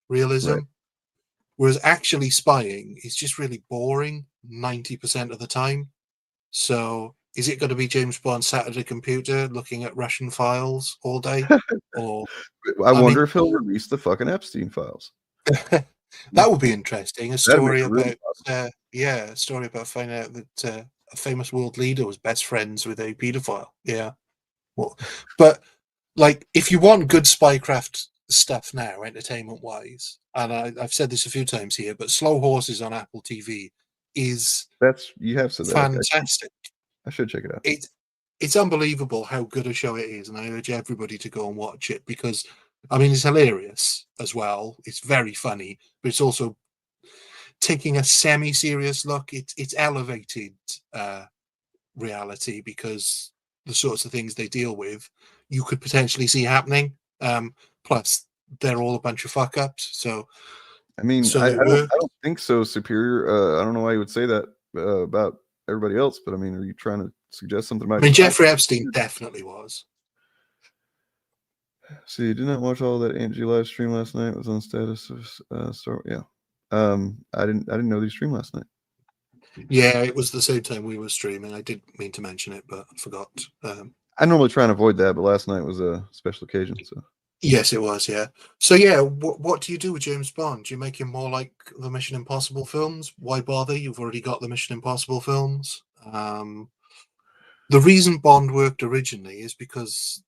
realism. Right. Whereas actually spying is just really boring 90% of the time. So is it going to be James Bond sat at a computer looking at Russian files all day? Or I wonder if he'll release the fucking Epstein files. That would be interesting. A story really about a story about finding out that a famous world leader was best friends with a pedophile. Yeah. Well, but like, if you want good spycraft stuff now, entertainment wise, and I've said this a few times here, but Slow Horses on Apple TV is you have said that. fantastic. I should check it out. It's unbelievable how good a show it is, and I urge everybody to go and watch it because, I mean, it's hilarious as well. It's very funny, but it's also taking a semi-serious look. It's elevated reality because the sorts of things they deal with, you could potentially see happening. Plus, they're all a bunch of fuck ups. So, I mean, I don't think so. Superior. I don't know why you would say that about everybody else, but I mean, are you trying to suggest something about? I mean, Jeffrey Epstein definitely was. See, did not watch all that Angie live stream last night. It was on status of yeah. I didn't know they streamed last night. Yeah, it was the same time we were streaming. I did mean to mention it, but I forgot. I normally try and avoid that, but last night was a special occasion. So yes, it was. Yeah. So yeah, what do you do with James Bond? Do you make him more like the Mission Impossible films? Why bother? You've already got the Mission Impossible films. The reason Bond worked originally is because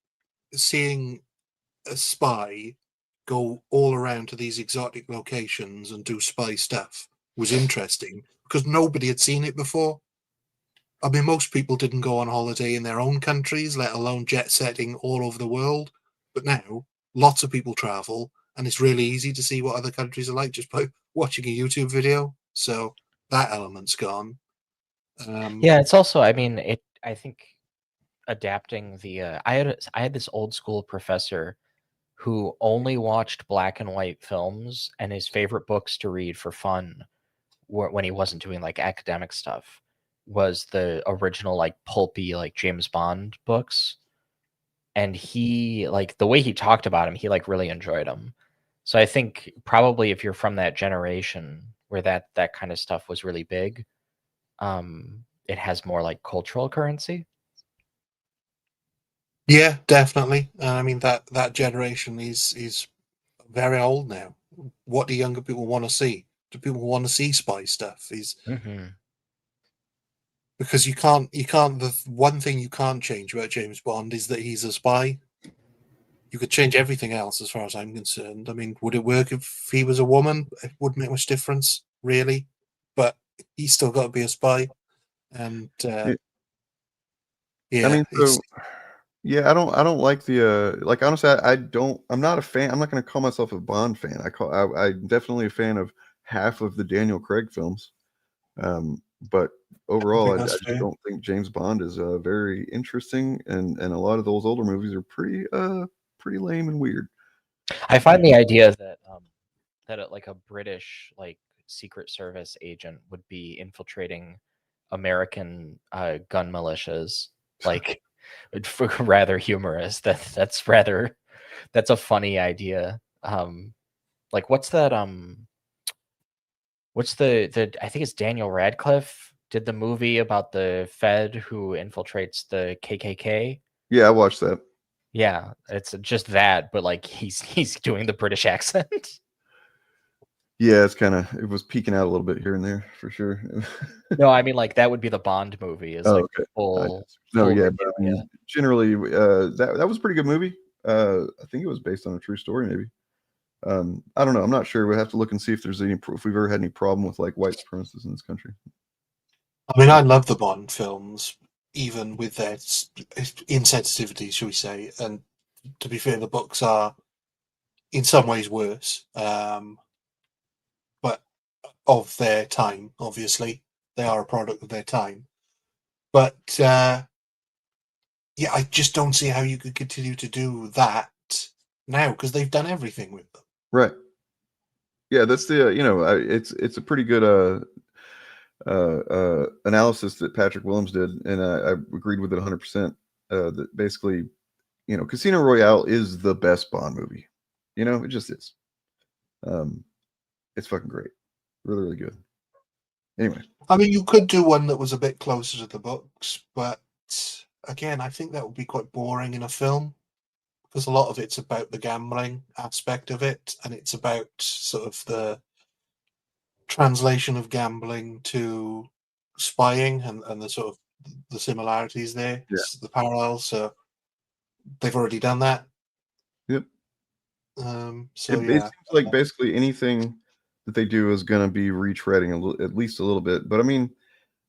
seeing a spy go all around to these exotic locations and do spy stuff was interesting because nobody had seen it before. I mean, most people didn't go on holiday in their own countries, let alone jet setting all over the world. But now lots of people travel, and it's really easy to see what other countries are like just by watching a YouTube video. So that element's gone. Yeah, it's also, I mean, I think adapting the I had this old school professor who only watched black and white films, and his favorite books to read for fun when he wasn't doing like academic stuff was the original like pulpy like James Bond books. And he like the way he talked about him, he like really enjoyed them. So I think probably if you're from that generation where that kind of stuff was really big, it has more like cultural currency. Yeah, definitely. I mean that generation is very old now. What do younger people want to see? Do people want to see spy stuff? Because you can't. The one thing you can't change about James Bond is that he's a spy. You could change everything else, as far as I'm concerned. I mean, would it work if he was a woman? It wouldn't make much difference, really. But he's still got to be a spy, and I yeah, mean, so yeah, I don't like the like honestly, I'm not a fan. I'm not going to call myself a Bond fan. I'm definitely a fan of half of the Daniel Craig films. But overall, I just don't think James Bond is very interesting, and a lot of those older movies are pretty lame and weird. I find the idea that like a British like Secret Service agent would be infiltrating American gun militias like rather humorous. That's a funny idea. Like what's that what's the I think it's Daniel Radcliffe did the movie about the Fed who infiltrates the KKK. Yeah, I watched that. Yeah, it's just that, but like he's doing the British accent. Yeah, it was peeking out a little bit here and there for sure. No, I mean like that would be the Bond movie. Is like full. No, yeah, but I mean, generally, that was a pretty good movie. I think it was based on a true story, maybe. I don't know. I'm not sure. We'll have to look and see if there's if we've ever had any problem with like white supremacists in this country. I mean, I love the Bond films, even with their insensitivity, shall we say. And to be fair, the books are in some ways worse, but of their time, obviously. They are a product of their time. But yeah, I just don't see how you could continue to do that now, because they've done everything with them. Right. Yeah, that's the it's a pretty good analysis that Patrick Willems did, and I agreed with it 100%. That basically, Casino Royale is the best Bond movie. It just is. It's fucking great, really, really good. Anyway, I mean, you could do one that was a bit closer to the books, but again, I think that would be quite boring in a film, because a lot of it's about the gambling aspect of it, and it's about sort of the translation of gambling to spying and the sort of the similarities there, the parallels. So they've already done that. Yep. So it seems like basically anything that they do is going to be retreading at least a little bit. But I mean,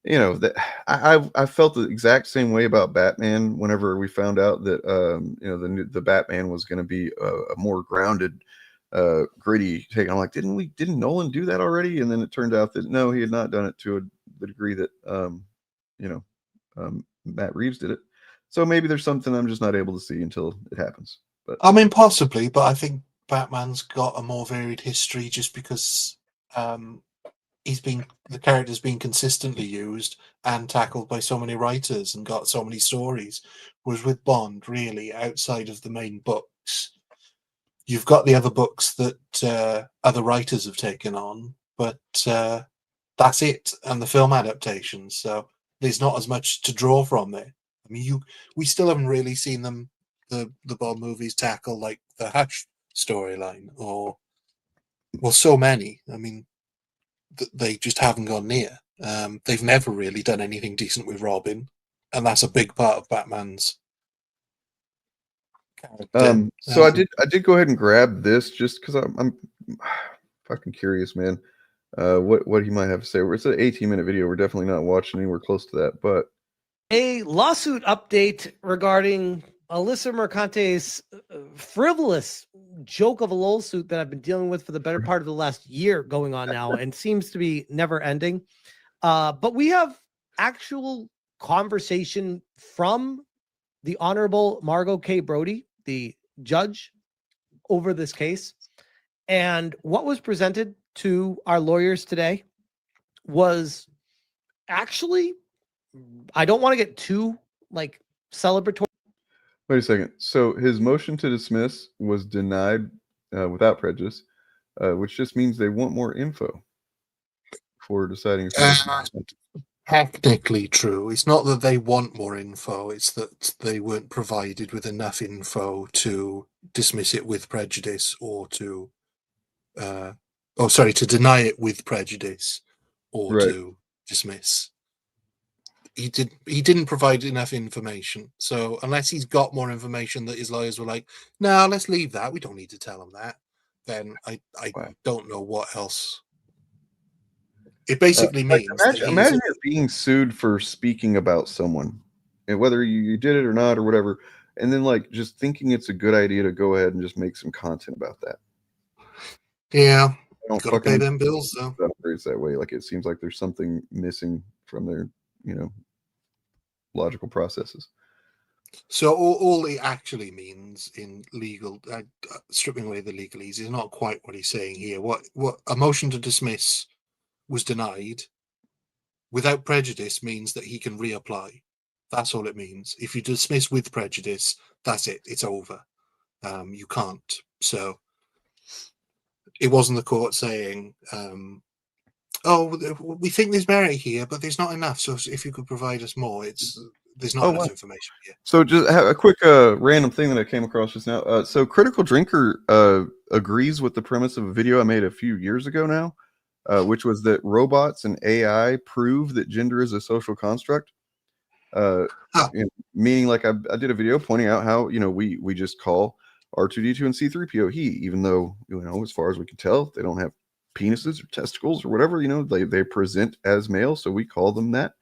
that I felt the exact same way about Batman whenever we found out that the Batman was going to be a more grounded, gritty take. I'm like, didn't Nolan do that already? And then it turned out that no, he had not done it to the degree that Matt Reeves did it. So maybe there's something I'm just not able to see until it happens. But I mean, possibly, but I think Batman's got a more varied history just because the character's been consistently used and tackled by so many writers and got so many stories. Whereas with Bond, really, outside of the main books, you've got the other books that other writers have taken on, but that's it, and the film adaptations. So there's not as much to draw from there. I mean, we still haven't really seen the Bond movies tackle like the Hutch storyline, or so many. I mean, they just haven't gone near. They've never really done anything decent with Robin, and that's a big part of Batman's character. So I did go ahead and grab this just because I'm fucking curious, man. What he might have to say. It's an 18-minute video. We're definitely not watching anywhere close to that, but a lawsuit update regarding Alyssa Mercante's frivolous joke of a lawsuit that I've been dealing with for the better part of the last year going on now and seems to be never ending. But we have actual conversation from the Honorable Margot K. Brody, the judge over this case. And what was presented to our lawyers today was actually, I don't want to get too like celebratory. Wait a second. So his motion to dismiss was denied without prejudice, which just means they want more info for deciding if Technically true. It's not that they want more info, it's that they weren't provided with enough info to dismiss it with prejudice or to to deny it with prejudice or Right. to dismiss. He didn't provide enough information. So unless he's got more information that his lawyers were like, no, let's leave that. We don't need to tell him that. Then I don't know what else. It basically means imagine you're being sued for speaking about someone, and whether you did it or not or whatever, and then like just thinking it's a good idea to go ahead and just make some content about that. Yeah, don't gotta pay them bills though. It's that way. Like it seems like there's something missing from their, logical processes. So all it actually means in legal, stripping away the legalese, is not quite what he's saying here. What a motion to dismiss was denied without prejudice means that he can reapply. That's all it means. If you dismiss with prejudice, that's it. It's over. You can't. So it wasn't the court saying, we think there's merit here, but there's not enough. So if you could provide us more, there's not enough information here. So just a quick random thing that I came across just now. So Critical Drinker agrees with the premise of a video I made a few years ago now, which was that robots and AI prove that gender is a social construct. Meaning, like I did a video pointing out how we just call R2D2 and C3PO he, even though as far as we can tell, they don't have penises or testicles or whatever. They present as male, so we call them that.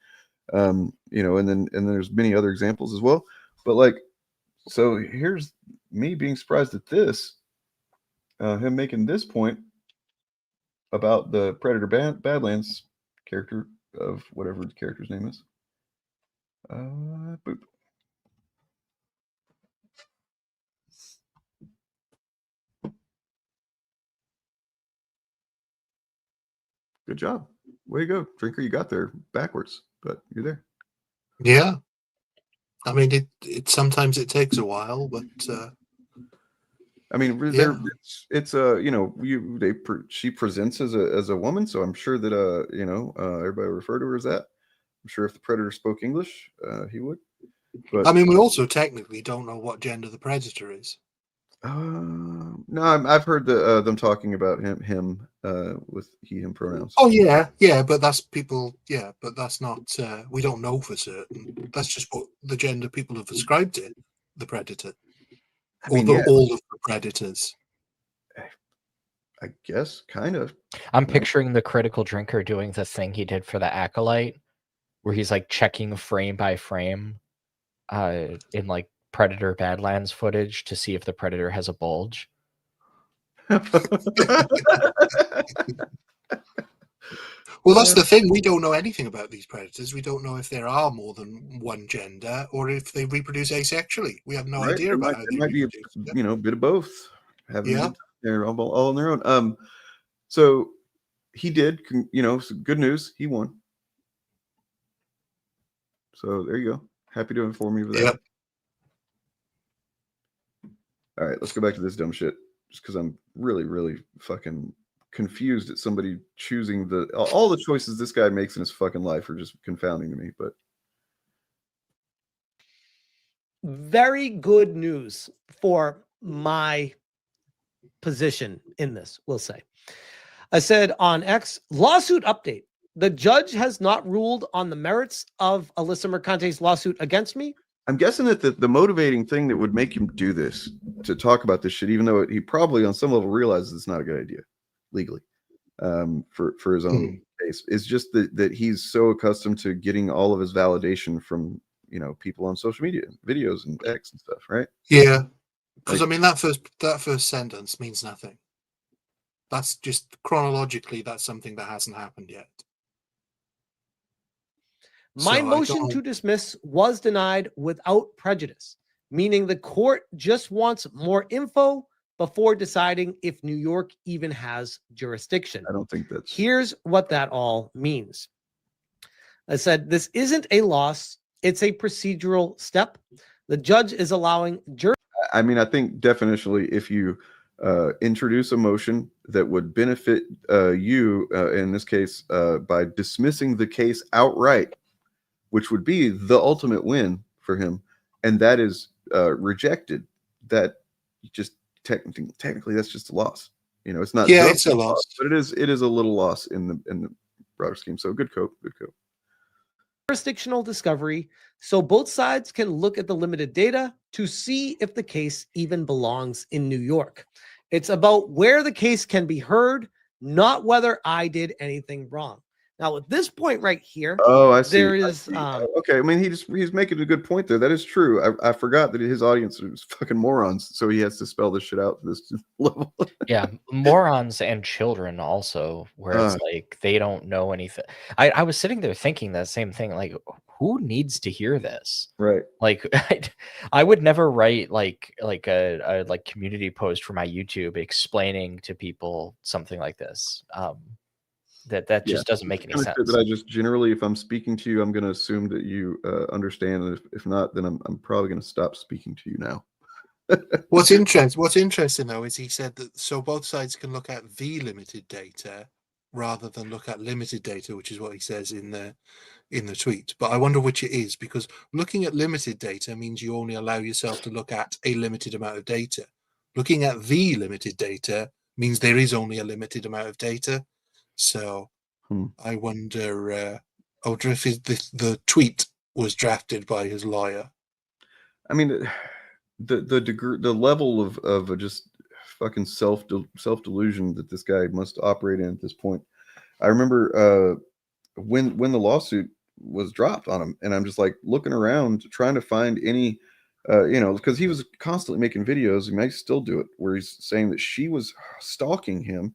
And then there's many other examples as well. But so here's me being surprised at this, him making this point about the Predator Badlands character of whatever the character's name is. Boop. Good job. Way to go, Drinker. You got there backwards, but you're there. Yeah. I mean, it sometimes it takes a while, but I mean, she presents as a woman, so I'm sure that everybody refer to her as that. I'm sure if the Predator spoke English, he would. But I mean, we also technically don't know what gender the Predator is. No, I've heard them talking about him with he/him pronouns. Oh yeah, but that's people. Yeah, but that's not. We don't know for certain. That's just what the gender people have ascribed it. The Predator, all of the Predators. I guess, kind of. I'm picturing the Critical Drinker doing the thing he did for the Acolyte, where he's like checking frame by frame, in like Predator Badlands footage to see if the Predator has a bulge. Well, that's the thing. We don't know anything about these predators. We don't know if there are more than one gender or if they reproduce asexually. We have no idea about how they might be a bit of both. They're all on their own. So he did. Good news. He won. So there you go. Happy to inform you of that. Yep. All right, let's go back to this dumb shit. Just because I'm really, really fucking confused at somebody choosing all the choices this guy makes in his fucking life are just confounding to me. But very good news for my position in this, we'll say. I said on X, lawsuit update. The judge has not ruled on the merits of Alyssa Mercante's lawsuit against me. I'm guessing that the motivating thing that would make him do this, to talk about this shit, even though he probably on some level realizes it's not a good idea legally, for his own case, is just that he's so accustomed to getting all of his validation from people on social media, videos and X and stuff, right? Yeah, because I mean that first sentence means nothing. That's just chronologically, that's something that hasn't happened yet. My motion to dismiss was denied without prejudice, meaning the court just wants more info before deciding if New York even has jurisdiction. I don't think that's... Here's what that all means. I said, this isn't a loss. It's a procedural step. The judge is allowing I mean, I think definitionally, if you introduce a motion that would benefit you, in this case, by dismissing the case outright, which would be the ultimate win for him, and that is rejected, that just technically that's just a loss. You know, it's not. Yeah, it's a loss, but it is a little loss in the broader scheme. So good cope. jurisdictional discovery, so both sides can look at the limited data to see if the case even belongs in New York. It's about where the case can be heard, not whether I did anything wrong. Now, at this point right here, I see. there is okay. I mean, he's making a good point there. That is true. I forgot that his audience is fucking morons, so he has to spell this shit out to this level. Yeah, morons and children also, where it's like they don't know anything. I was sitting there thinking that same thing. Like, who needs to hear this? Right. Like, I would never write like a community post for my YouTube explaining to people something like this. That just doesn't make any sense. That I just generally, if I'm speaking to you, I'm going to assume that you understand, and if not, then I'm probably going to stop speaking to you now. What's interesting though is he said that so both sides can look at the limited data rather than look at limited data, which is what he says in the tweet. But I wonder which it is, because looking at limited data means you only allow yourself to look at a limited amount of data. Looking at the limited data means there is only a limited amount of data. So I wonder if the tweet was drafted by his lawyer. I mean, the level of just fucking self delusion that this guy must operate in at this point. I remember when the lawsuit was dropped on him, and I'm just like looking around trying to find any because he was constantly making videos. He might still do it, where he's saying that she was stalking him,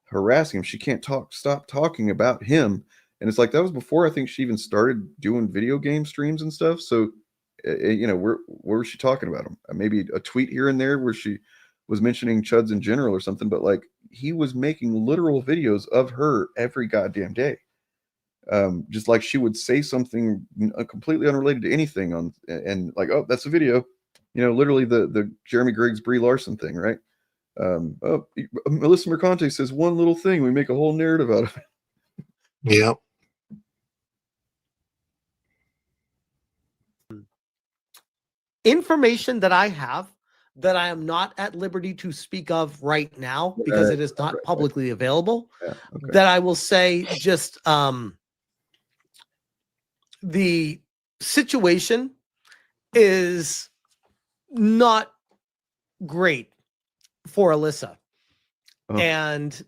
harassing him. She can't stop talking about him. And it's like, that was before I think she even started doing video game streams and stuff. So, where was she talking about him? Maybe a tweet here and there where she was mentioning chuds in general or something, but like he was making literal videos of her every goddamn day. Just like she would say something completely unrelated to anything and like, oh, that's a video, literally the Jeremy Griggs, Brie Larson thing, right? Melissa Mercante says one little thing, we make a whole narrative out of it. Yeah. Information that I have that I am not at liberty to speak of right now because it is not publicly available. Yeah, okay. That I will say just the situation is not great for Alyssa. And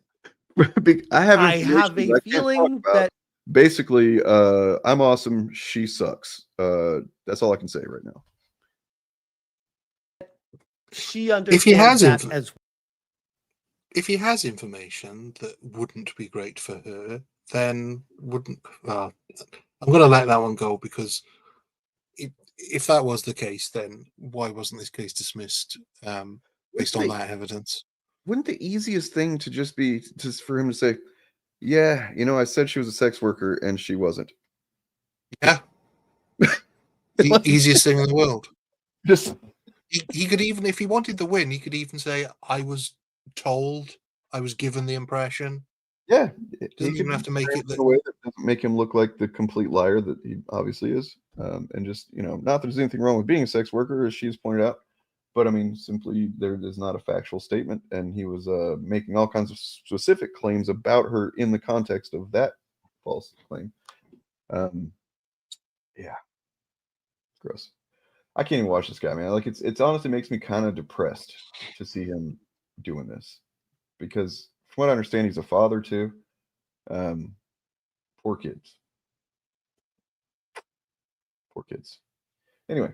I have a feeling that basically I'm awesome, she sucks. That's all I can say right now. She understands if he has information that wouldn't be great for her, then I'm going to let that one go, because if that was the case, then why wasn't this case dismissed based on that evidence? Wouldn't the easiest thing to just be for him to say, yeah, I said she was a sex worker and she wasn't? Yeah. The easiest thing in the world. Just he could even, if he wanted the win, he could even say, I was told, I was given the impression. Yeah. Doesn't even have to make it in a way that doesn't make him look like the complete liar that he obviously is. And just, not that there's anything wrong with being a sex worker, as she's pointed out, but I mean, simply there is not a factual statement, and he was making all kinds of specific claims about her in the context of that false claim. Yeah. Gross. I can't even watch this guy, man. Like it's honestly makes me kind of depressed to see him doing this, because from what I understand, he's a father too. Poor kids. Poor kids. Anyway.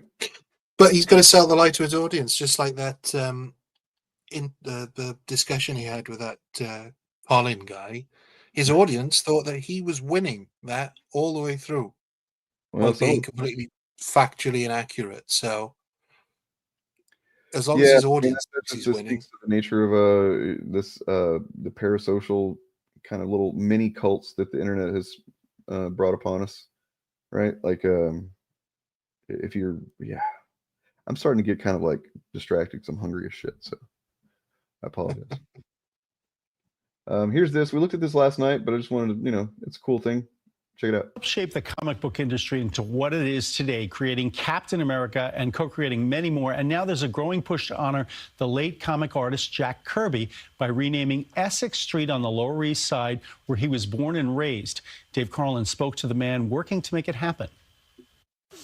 But he's going to sell the lie to his audience, just like that in the discussion he had with that Pauline guy. His audience thought that he was winning that all the way through, while being completely factually inaccurate. So as long as his audience this is winning. speaks to the nature of the parasocial kind of little mini cults that the internet has brought upon us, right? Like, if you're, I'm starting to get kind of like distracted because I'm hungry as shit, so I apologize. Here's this. We looked at this last night, but I just wanted to, it's a cool thing. Check it out. Shape the comic book industry into what it is today, creating Captain America and co-creating many more. And now there's a growing push to honor the late comic artist Jack Kirby by renaming Essex Street on the Lower East Side, where he was born and raised. Dave Carlin spoke to the man working to make it happen.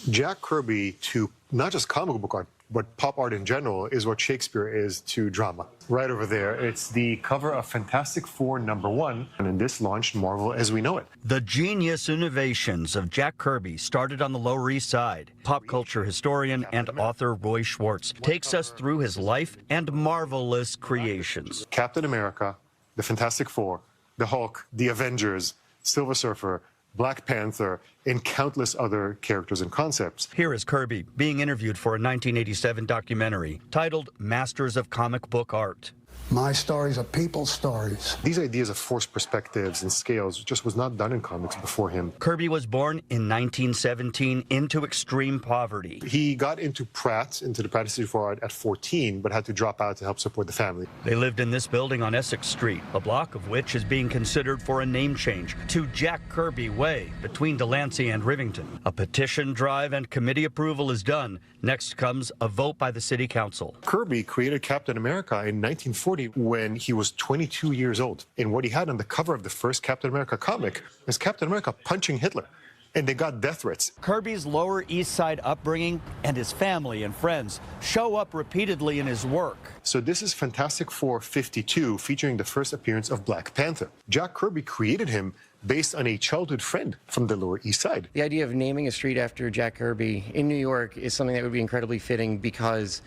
Jack Kirby, to not just comic book art, but pop art in general, is what Shakespeare is to drama. Right over there, it's the cover of Fantastic Four #1, and this launched Marvel as we know it. The genius innovations of Jack Kirby started on the Lower East Side. Pop culture historian and author Roy Schwartz takes us through his life and marvelous creations. Captain America, the Fantastic Four, the Hulk, the Avengers, Silver Surfer, Black Panther, and countless other characters and concepts. Here is Kirby being interviewed for a 1987 documentary titled Masters of Comic Book Art. My stories are people's stories. These ideas of forced perspectives and scales just was not done in comics before him. Kirby was born in 1917 into extreme poverty. He got into the Pratt Institute for Art at 14, but had to drop out to help support the family. They lived in this building on Essex Street, a block of which is being considered for a name change to Jack Kirby Way between Delancey and Rivington. A petition drive and committee approval is done. Next comes a vote by the city council. Kirby created Captain America in 1940 when he was 22 years old. And what he had on the cover of the first Captain America comic is Captain America punching Hitler. And they got death threats. Kirby's Lower East Side upbringing and his family and friends show up repeatedly in his work. So this is Fantastic Four 52, featuring the first appearance of Black Panther. Jack Kirby created him based on a childhood friend from the Lower East Side. The idea of naming a street after Jack Kirby in New York is something that would be incredibly fitting because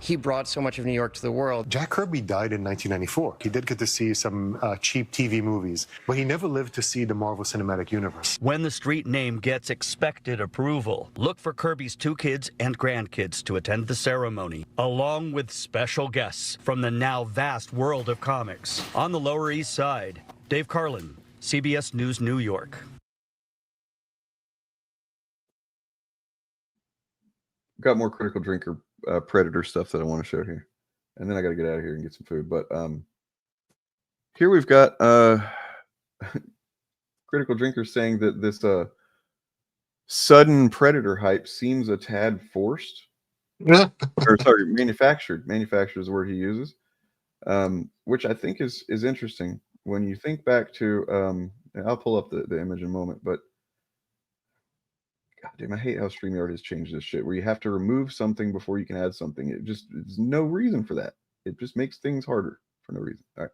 he brought so much of New York to the world. Jack Kirby died in 1994. He did get to see some cheap TV movies, but he never lived to see the Marvel Cinematic Universe. When the street name gets expected approval, look for Kirby's 2 kids and grandkids to attend the ceremony, along with special guests from the now vast world of comics. On the Lower East Side, Dave Carlin, CBS News, New York. Got more Critical Drinker Predator stuff that I want to show here, and then I got to get out of here and get some food. But here we've got Critical Drinker saying that this sudden Predator hype seems a tad forced. Or sorry, manufactured. Manufactured is the word he uses, which I think is interesting when you think back to. And I'll pull up the image in a moment, but. God damn, I hate how StreamYard has changed this shit where you have to remove something before you can add something. There's no reason for that. It just makes things harder for no reason. All right.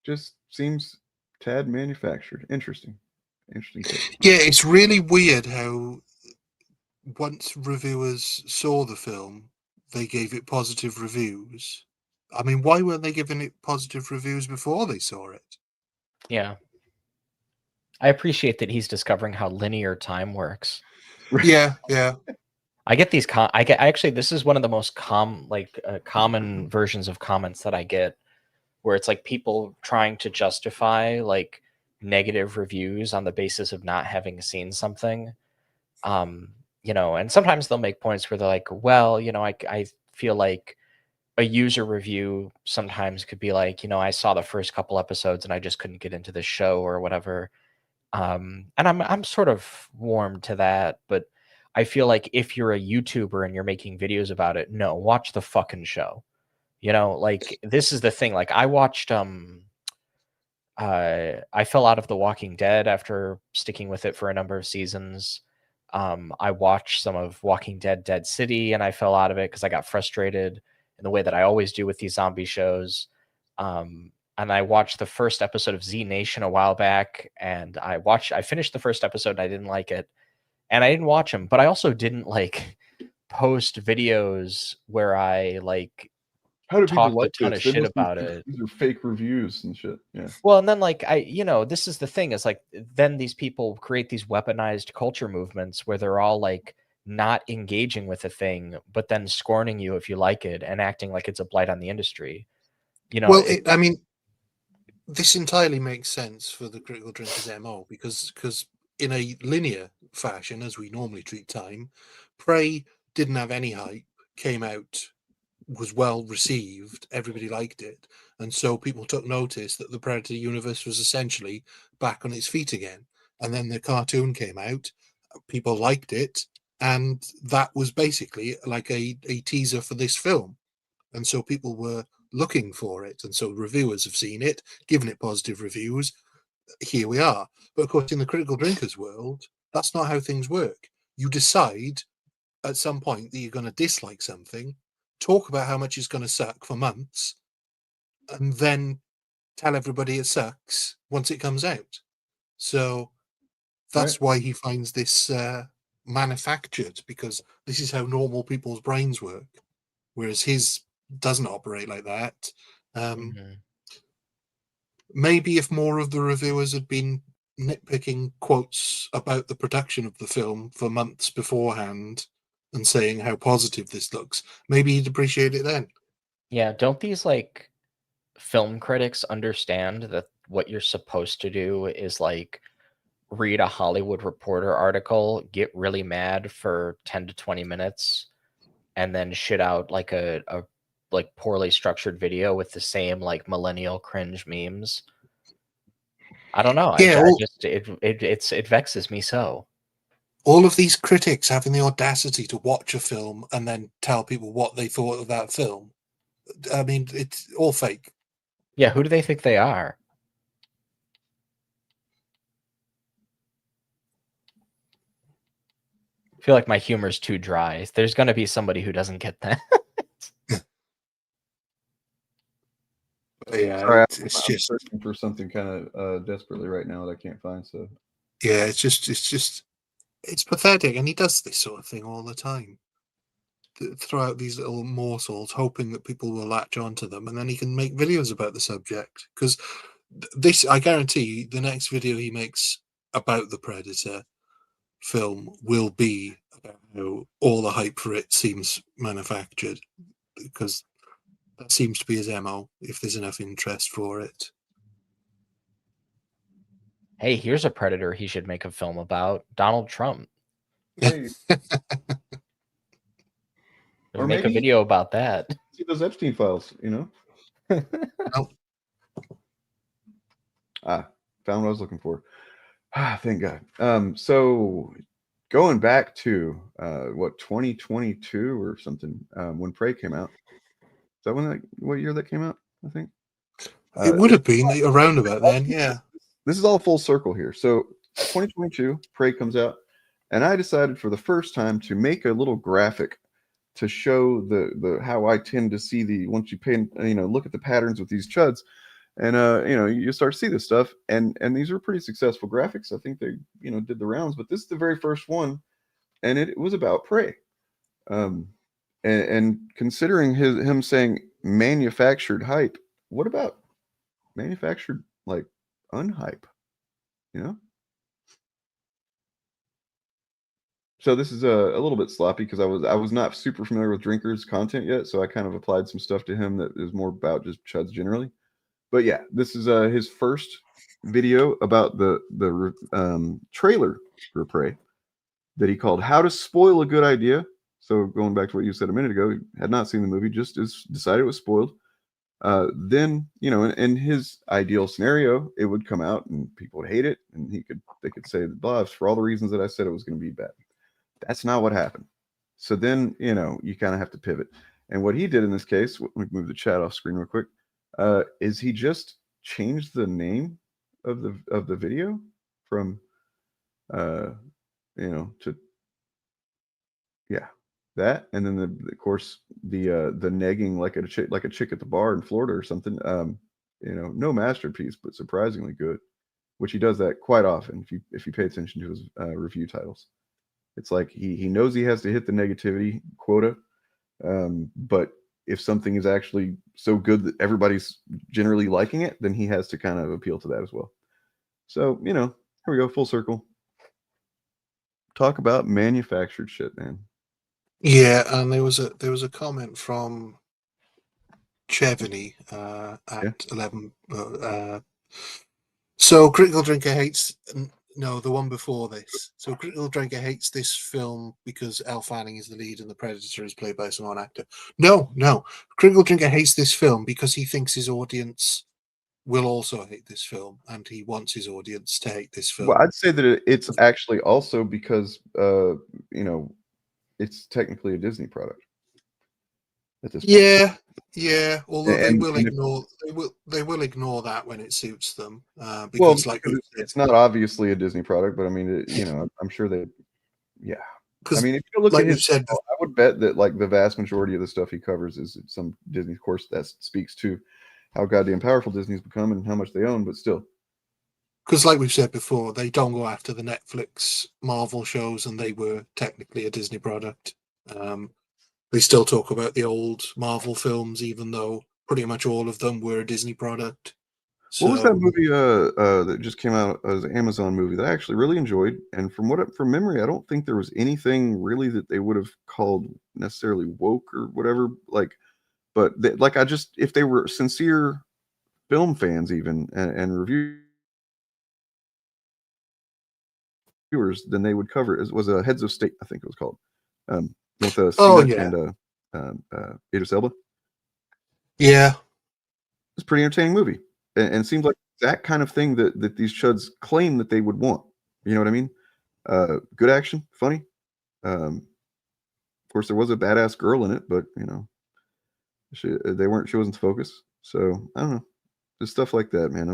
Just seems tad manufactured. Interesting. Yeah, it's really weird how once reviewers saw the film, they gave it positive reviews. I mean, why weren't they giving it positive reviews before they saw it? Yeah. I appreciate that he's discovering how linear time works. Yeah. I get these. Actually, this is one of the most common versions of comments that I get, where it's like people trying to justify like negative reviews on the basis of not having seen something. And sometimes they'll make points where they're like, well, I feel like a user review sometimes could be like, I saw the first couple episodes and I just couldn't get into the show or whatever. And I'm sort of warm to that, but I feel like if you're a YouTuber and you're making videos about it, no, watch the fucking show. Like this is the thing. Like I watched, I fell out of The Walking Dead after sticking with it for a number of seasons. I watched some of Walking Dead, Dead City, and I fell out of it because I got frustrated in the way that I always do with these zombie shows. And I watched the first episode of Z Nation a while back, and I finished the first episode and I didn't like it. And I didn't watch them, but I also didn't like post videos where I like talk a ton of shit about it. These are fake reviews and shit. Yeah. Well, and then like this is the thing is like then these people create these weaponized culture movements where they're all like not engaging with a thing, but then scorning you if you like it and acting like it's a blight on the industry. You know, well, I mean, this entirely makes sense for the Critical Drinkers MO because in a linear fashion, as we normally treat time, Prey didn't have any hype, came out, was well received, everybody liked it, and so people took notice that the Predator universe was essentially back on its feet again. And then the cartoon came out, people liked it, and that was basically like a teaser for this film. And so people were looking for it, and so reviewers have seen it, given it positive reviews. Here we are. But of course, in the Critical Drinkers world, that's not how things work. You decide at some point that you're going to dislike something, talk about how much it's going to suck for months, and then tell everybody it sucks once it comes out. So that's why he finds this manufactured, because this is how normal people's brains work, whereas his doesn't operate like that. Maybe if more of the reviewers had been nitpicking quotes about the production of the film for months beforehand and saying how positive this looks, maybe he'd appreciate it then. Yeah, don't these like film critics understand that what you're supposed to do is like read a Hollywood Reporter article, get really mad for 10 to 20 minutes, and then shit out like a like poorly structured video with the same like millennial cringe memes? I don't know. Yeah, It vexes me so. All of these critics having the audacity to watch a film and then tell people what they thought of that film. I mean, it's all fake. Yeah, who do they think they are? I feel like my humor's too dry. There's going to be somebody who doesn't get that. Yeah, Sorry, it's I'm just searching for something kind of desperately right now that I can't find. So yeah, it's pathetic, and he does this sort of thing all the time. Throw out these little morsels, hoping that people will latch onto them, and then he can make videos about the subject. Because this, I guarantee, the next video he makes about the Predator film will be about how all the hype for it seems manufactured, because that seems to be his MO. If there's enough interest for it. Hey, here's a Predator he should make a film about. Donald Trump. Hey. Or make a video about that. See those Epstein files, you know? Found what I was looking for. Thank God. So going back to 2022 or something, when Prey came out. Is that what year that came out? I think It would have been around about then, yeah. This is all full circle here. So 2022, Prey comes out, and I decided for the first time to make a little graphic to show the how I tend to see once you look at the patterns with these chuds, and you start to see this stuff, and these are pretty successful graphics. I think they did the rounds, but this is the very first one, and it was about Prey. And considering him saying manufactured hype, what about manufactured like unhype? So this is a little bit sloppy because I was not super familiar with Drinker's content yet, so I kind of applied some stuff to him that is more about just chuds generally. But yeah, this is his first video about the trailer for Prey that he called "How to Spoil a Good Idea." So going back to what you said a minute ago, he had not seen the movie, just decided it was spoiled. Then in his ideal scenario, it would come out and people would hate it, and they could say blah for all the reasons that I said it was going to be bad. That's not what happened. So then you kind of have to pivot. And what he did in this case, let me move the chat off screen real quick, is he just changed the name of the video from to that, and then of course the negging like a chick at the bar in Florida or something. No masterpiece, but surprisingly good, which he does that quite often. If you pay attention to his review titles, it's like he knows he has to hit the negativity quota, but if something is actually so good that everybody's generally liking it, then he has to kind of appeal to that as well. So here we go, full circle. talk about manufactured shit, man. Yeah, and there was a comment from Chevney at 11. So Critical Drinker hates no, the one before this. So Critical Drinker hates this film because Elle Fanning is the lead and the Predator is played by a Samoan actor. No. Critical Drinker hates this film because he thinks his audience will also hate this film, and he wants his audience to hate this film. Well, I'd say that it's actually also because it's technically a Disney product at this point. Yeah. Although they will ignore that when it suits them. Because it's not obviously a Disney product, but I mean, I'm sure they. Yeah. I mean, if you look at his, I would bet that like the vast majority of the stuff he covers is some Disney course that speaks to how goddamn powerful Disney's become and how much they own, but still. Because like we've said before, they don't go after the Netflix Marvel shows, and they were technically a Disney product. They still talk about the old Marvel films, even though pretty much all of them were a Disney product. What was that movie that just came out as an Amazon movie that I actually really enjoyed? And from memory, I don't think there was anything really that they would have called necessarily woke or whatever. But if they were sincere film fans even and reviewers, then they would cover it. It was Heads of State, I think it was called, with Cena and Idris Elba. Yeah, it's a pretty entertaining movie, and it seems like that kind of thing that these chuds claim that they would want. You know what I mean? Good action, funny. Of course, there was a badass girl in it, but she wasn't the focus. So I don't know, just stuff like that, man.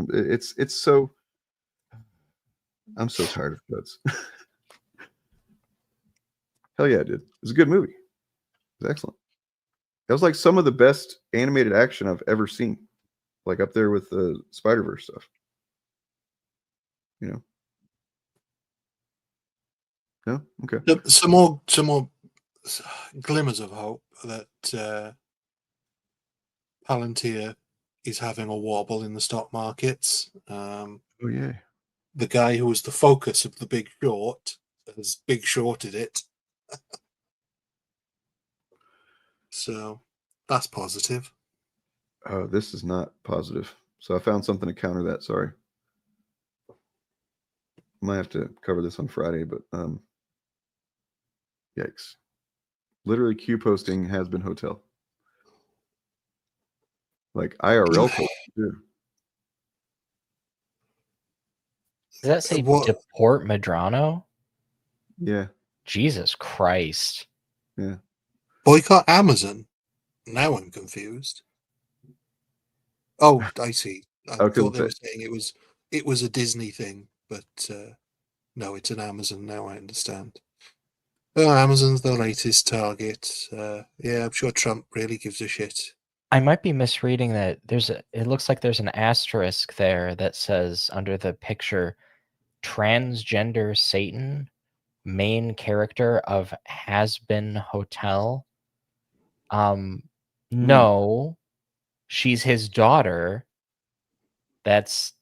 I'm so tired of chuds. Hell yeah, dude. It was a good movie. It was excellent. That was like some of the best animated action I've ever seen. Like up there with the Spider-Verse stuff. No? Okay. Some more glimmers of hope that Palantir is having a wobble in the stock markets. Oh yeah. The guy who was the focus of the Big Short has big shorted it. So that's positive. This is not positive. So I found something to counter that. Sorry. Might have to cover this on Friday, but yikes. Literally Q posting has been hotel. Like IRL posting too. Does that say deport Medrano? Yeah. Jesus Christ. Yeah. Boycott Amazon. Now I'm confused. Oh, I see. I thought they were saying it was a Disney thing, but no, it's an Amazon now. I understand. Oh, Amazon's the latest target. Yeah, I'm sure Trump really gives a shit. I might be misreading that. It looks like there's an asterisk there that says under the picture, transgender Satan, main character of Has Been Hotel. No, she's his daughter. That's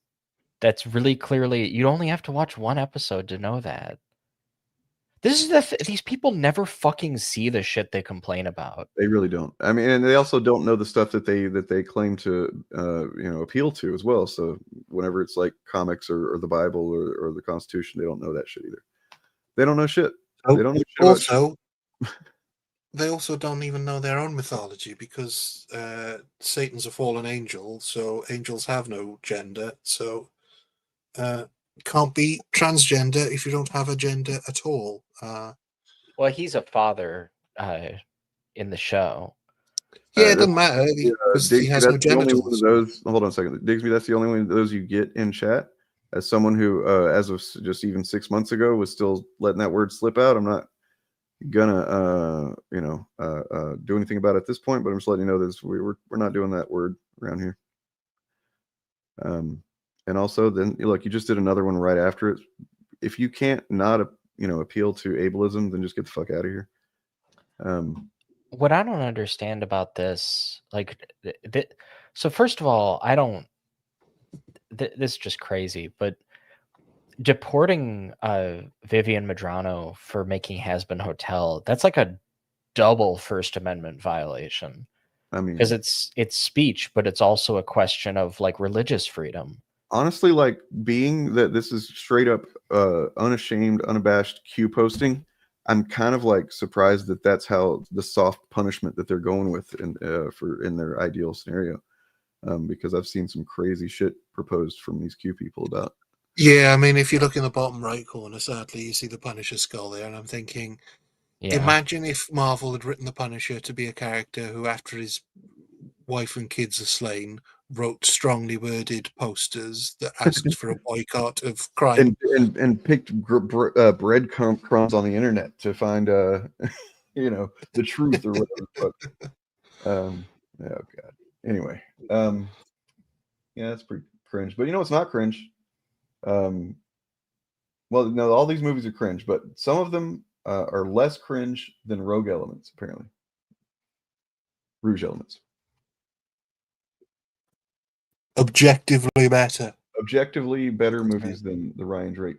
really clearly, you'd only have to watch one episode to know that. This is these people never fucking see the shit they complain about. They really don't. I mean, and they also don't know the stuff that they claim to appeal to as well. So whenever it's like comics or the Bible or the Constitution, they don't know that shit either. They don't know shit. They don't know shit also, they also don't even know their own mythology because Satan's a fallen angel, so angels have no gender. So can't be transgender if you don't have a gender at all. Well, he's a father in the show. Yeah, it doesn't matter because he has no genitals. Hold on a second. Digsby, that's the only one of those you get in chat. As someone who, as of just even 6 months ago, was still letting that word slip out, I'm not gonna, do anything about it at this point. But I'm just letting you know that we're not doing that word around here. And also, then look, you just did another one right after it. If you can't not, appeal to ableism, then just get the fuck out of here. What I don't understand about this, so first of all, I don't. This is just crazy, but deporting Vivian Medrano for making Has Been Hotel, that's like a double First Amendment violation. I mean, because it's speech, but it's also a question of like religious freedom. Honestly, like being that this is straight up unashamed, unabashed Q posting, I'm kind of like surprised that that's how the soft punishment that they're going with in their ideal scenario, because I've seen some crazy shit proposed from these Q people about. Yeah, I mean, if you look in the bottom right corner, sadly, you see the Punisher skull there, and I'm thinking, imagine if Marvel had written the Punisher to be a character who, after his wife and kids are slain, wrote strongly worded posters that asked for a boycott of crime. And picked bread crumbs on the internet to find you know, the truth or whatever. But, oh god. Anyway, yeah, that's pretty cringe. But you know what's not cringe? Well, no, all these movies are cringe, but some of them are less cringe than Rogue Elements, apparently. Rouge Elements. Objectively better. Objectively better movies than the Ryan Drake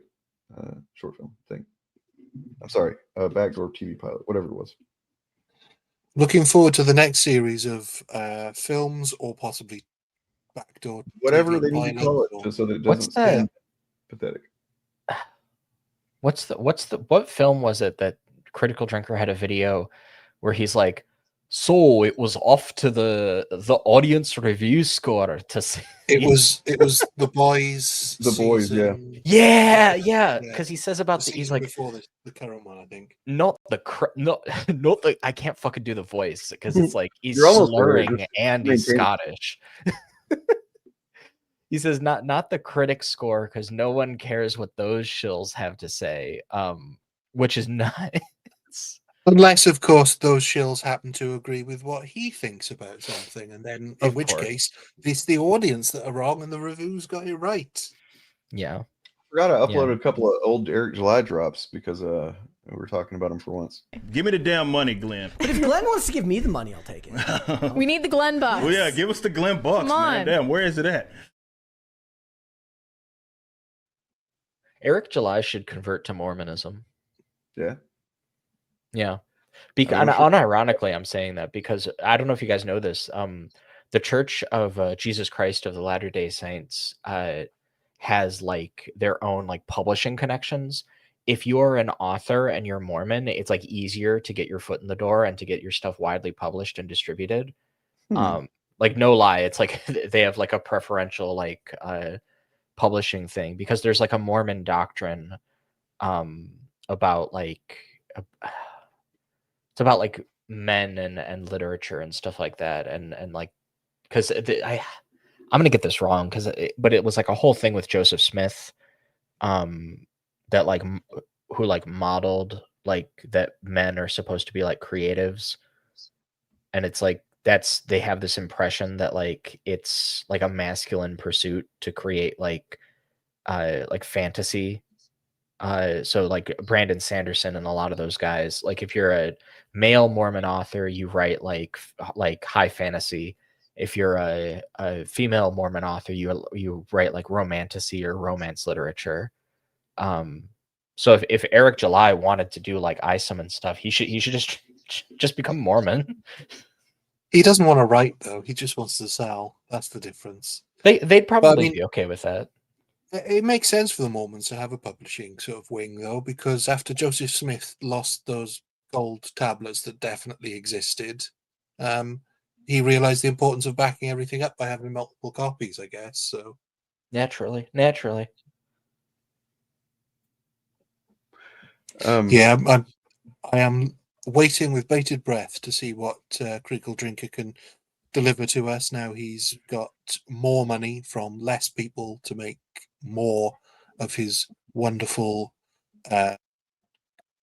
short film thing. I'm sorry, Backdoor TV Pilot, whatever it was. Looking forward to the next series of films, or possibly Backdoor whatever TV they need to call it, just so that it doesn't sound pathetic. What film was it that Critical Drinker had a video where he's like, so it was off to the audience review score to see. It was The Boys. The Boys, yeah. Yeah, because he says about he's like before the current one, I think. Not the I can't fucking do the voice because it's like he's You're almost slurring there. and he's Scottish. He says not the critic score because no one cares what those shills have to say, which is nuts. Unless, of course, those shills happen to agree with what he thinks about something, and then in which case it's the audience that are wrong and the reviews got it right. Yeah. Forgot I uploaded a couple of old Eric July drops because we were talking about them for once. Give me the damn money, Glenn. But if Glenn wants to give me the money, I'll take it. We need the Glenn bucks. Well, yeah, give us the Glenn bucks, Come man. on. Damn, where is it at? Eric July should convert to Mormonism. Yeah. Yeah. Unironically, I'm saying that because I don't know if you guys know this. The Church of Jesus Christ of the Latter-day Saints has like their own like publishing connections. If you're an author and you're Mormon, it's like easier to get your foot in the door and to get your stuff widely published and distributed. Like no lie, it's like they have like a preferential like publishing thing because there's like a Mormon doctrine about like it's about like men and literature and stuff like that and like because I'm gonna get this wrong but it was like a whole thing with Joseph Smith that like who like modeled like that men are supposed to be like creatives, and it's like they have this impression that like it's like a masculine pursuit to create like fantasy. So like Brandon Sanderson and a lot of those guys, like if you're a male Mormon author, you write like high fantasy. If you're a female Mormon author, you write like romantasy or romance literature. So if Eric July wanted to do like ISOM and stuff, he should just become Mormon. He doesn't want to write though. He just wants to sell. That's the difference. They'd probably be okay with that. It makes sense for the Mormons to have a publishing sort of wing though, because after Joseph Smith lost those gold tablets that definitely existed, he realized the importance of backing everything up by having multiple copies, I guess. So naturally. Yeah, I am waiting with bated breath to see what Critical Drinker can deliver to us. Now he's got more money from less people to make more of his wonderful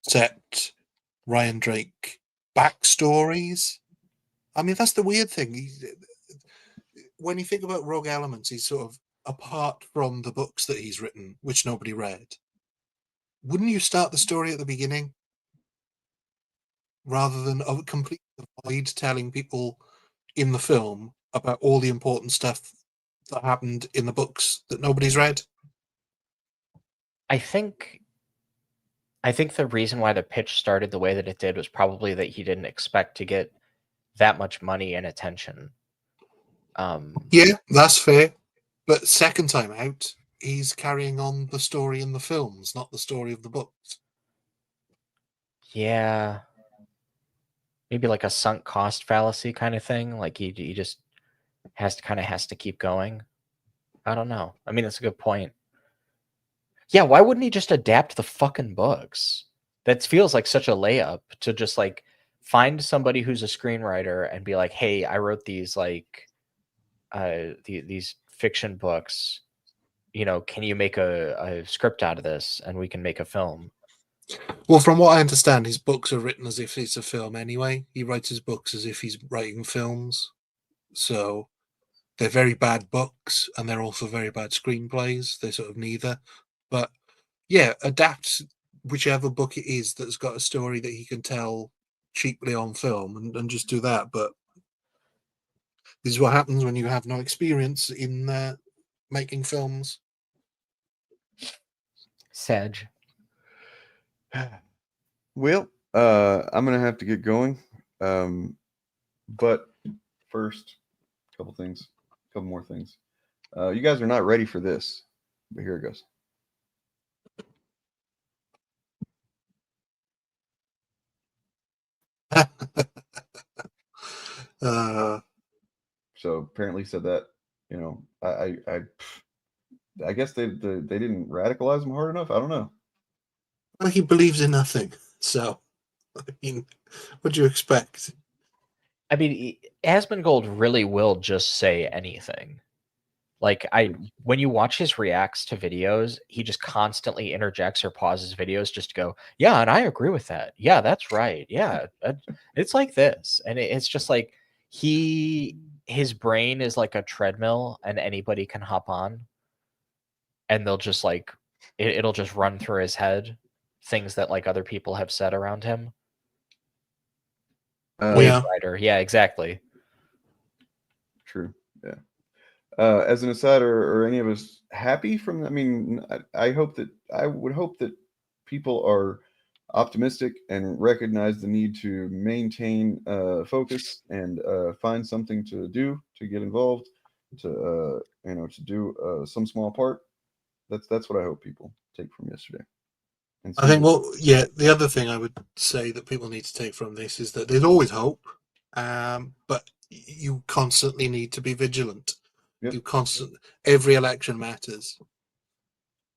set Ryan Drake backstories. I mean, that's the weird thing. When you think about Rogue Elements, he's sort of apart from the books that he's written, which nobody read. Wouldn't you start the story at the beginning rather than completely avoid telling people in the film about all the important stuff that happened in the books that nobody's read? I think the reason why the pitch started the way that it did was probably that he didn't expect to get that much money and attention. Yeah, that's fair. But second time out, he's carrying on the story in the films, not the story of the books. Yeah. Maybe like a sunk cost fallacy kind of thing. Like he just has to keep going. I don't know. I mean, that's a good point. Yeah, why wouldn't he just adapt the fucking books? That feels like such a layup to just like find somebody who's a screenwriter and be like, "Hey, I wrote these like these fiction books. You know, can you make a script out of this and we can make a film?" Well, from what I understand, his books are written as if it's a film anyway. He writes his books as if he's writing films. So they're very bad books and they're also very bad screenplays. They're sort of neither. But yeah, adapt whichever book it is that's got a story that he can tell cheaply on film and just do that. But this is what happens when you have no experience in making films. Sag. Well, I'm gonna have to get going. But first, a couple more things. You guys are not ready for this, but here it goes. So apparently said that, you know, I guess they didn't radicalize him hard enough. I don't know. Well, he believes in nothing. So, I mean, what do you expect? I mean, Asmongold really will just say anything. Like when you watch his reacts to videos, he just constantly interjects or pauses videos just to go, "Yeah, and I agree with that. Yeah, that's right. Yeah, it's like this," and it's just like his brain is like a treadmill, and anybody can hop on, and they'll just like it'll just run through his head things that like other people have said around him. Wave Rider, yeah, exactly. True. Yeah. As an aside, are any of us happy from? I mean, I would hope that people are optimistic and recognize the need to maintain focus and find something to do, to get involved, to to do some small part. That's what I hope people take from yesterday. And I think, well, yeah, the other thing I would say that people need to take from this is that there's always hope, but you constantly need to be vigilant. Yep. Every election matters.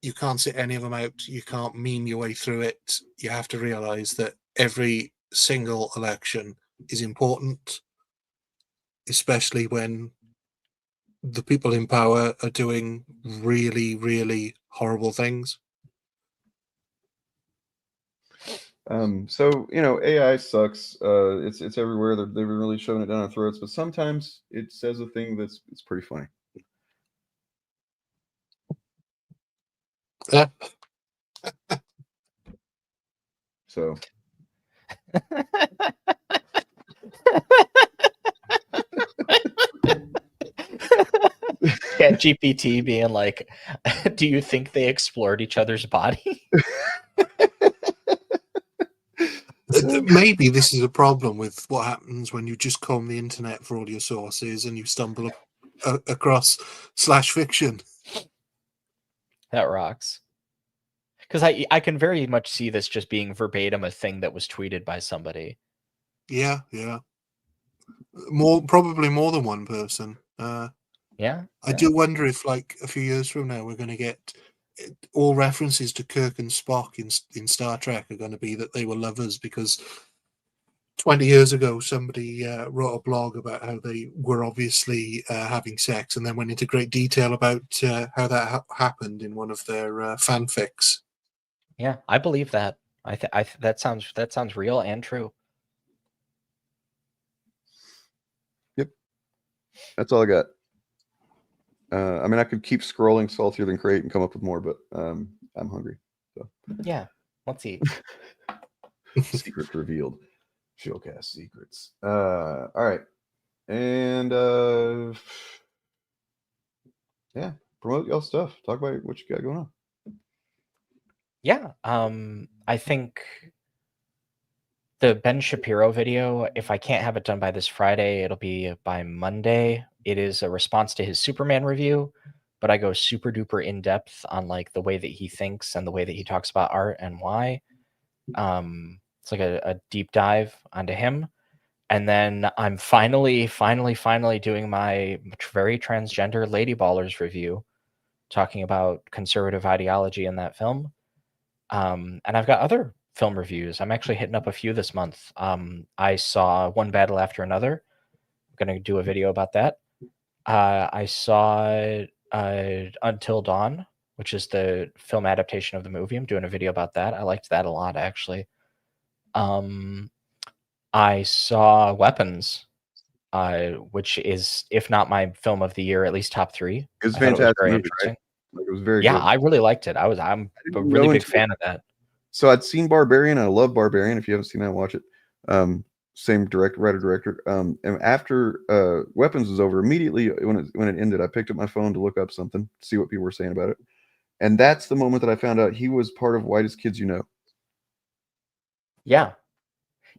You can't sit any of them out. You can't meme your way through it. You have to realize that every single election is important, especially when the people in power are doing really, really horrible things. So AI sucks. It's everywhere. They've been really shoving it down our throats, but sometimes it says a thing it's pretty funny. So Yeah, GPT being like, "Do you think they explored each other's body?" Maybe this is a problem with what happens when you just comb the internet for all your sources and you stumble across /fiction. That rocks. Because I can very much see this just being verbatim a thing that was tweeted by somebody. Yeah. Probably more than one person. Yeah. I do wonder if, like, a few years from now, we're going to get all references to Kirk and Spock in Star Trek are going to be that they were lovers because 20 years ago somebody wrote a blog about how they were obviously having sex and then went into great detail about how that happened in one of their fanfics. Yeah, I believe that. That sounds real and true. Yep. That's all I got. I mean, I could keep scrolling saltier than crate and come up with more, but I'm hungry. So yeah, let's eat. Secret revealed. Shillcast secrets. All right, and yeah, promote y'all stuff. Talk about what you got going on. Yeah, I think the Ben Shapiro video, if I can't have it done by this Friday, it'll be by Monday. It is a response to his Superman review, but I go super duper in depth on like the way that he thinks and the way that he talks about art and why. It's like a deep dive onto him. And then I'm finally doing my very transgender Lady Ballers review, talking about conservative ideology in that film. And I've got other film reviews. I'm actually hitting up a few this month. I saw One Battle After Another. I'm going to do a video about that. I saw Until Dawn, which is the film adaptation of the movie. I'm doing a video about that. I liked that a lot, actually. I saw Weapons, which is, if not my film of the year, at least top 3. It was I thought it was fantastic very movie, interesting. right? Like, it was very Yeah, good. I really liked it. I'm a really big fan of that. So I'd seen Barbarian. I love Barbarian. If you haven't seen that, watch it. Same writer-director. And after Weapons was over, immediately when it ended, I picked up my phone to look up something, see what people were saying about it. And that's the moment that I found out he was part of Whitest Kids You Know. Yeah.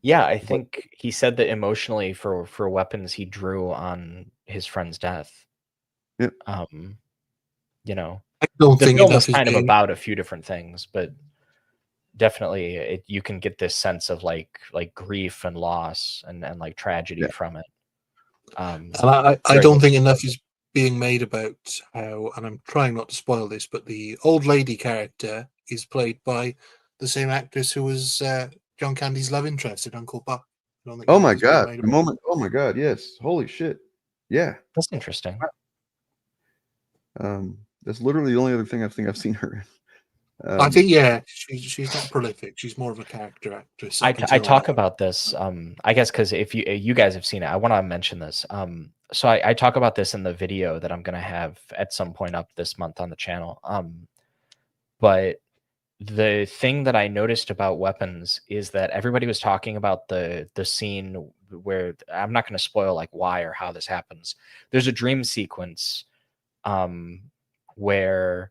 Yeah, I think he said that emotionally for Weapons, he drew on his friend's death. Yep. You know, I don't the think film enough is is kind of being- about a few different things, but definitely you can get this sense of like grief and loss and like tragedy from it. And I don't think enough is being made about how, and I'm trying not to spoil this, but the old lady character is played by the same actress who was John Candy's love interest in Uncle Buck. I don't think Oh my enough is being god! made The about moment. Oh my god! Yes. Holy shit! Yeah. That's interesting. That's literally the only other thing I think I've seen her in. I think she's not prolific. She's more of a character actress. I up until talk now. about this. I guess because if you guys have seen it, I want to mention this. So I talk about this in the video that I'm going to have at some point up this month on the channel. But the thing that I noticed about Weapons is that everybody was talking about the scene where, I'm not going to spoil like why or how this happens. There's a dream sequence where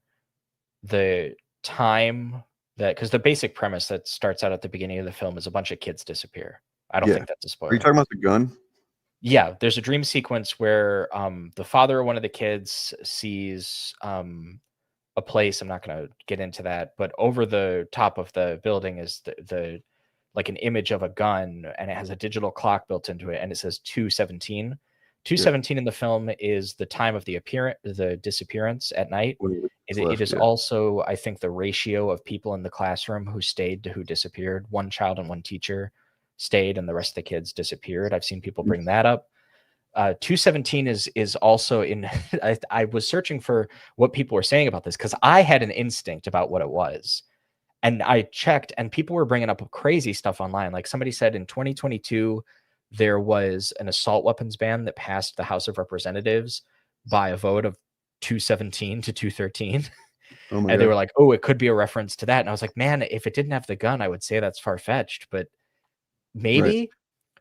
the time that, because the basic premise that starts out at the beginning of the film is a bunch of kids disappear. I don't think that's a spoiler. Are you talking about the gun? Yeah, there's a dream sequence where the father of one of the kids sees a place. I'm not going to get into that, but over the top of the building is the like an image of a gun, and it has a digital clock built into it, and it says 2:17. 2:17 in the film is the time of the disappearance at night. It is also, I think, the ratio of people in the classroom who stayed to who disappeared. One child and one teacher stayed, and the rest of the kids disappeared. I've seen people bring that up. 2:17 is also in. I was searching for what people were saying about this because I had an instinct about what it was, and I checked, and people were bringing up crazy stuff online. Like somebody said in 2022, there was an assault weapons ban that passed the House of Representatives by a vote of 217 to 213. Oh my And they God. were like, "Oh, it could be a reference to that." And I was like, "Man, if it didn't have the gun, I would say that's far fetched, but maybe." Right.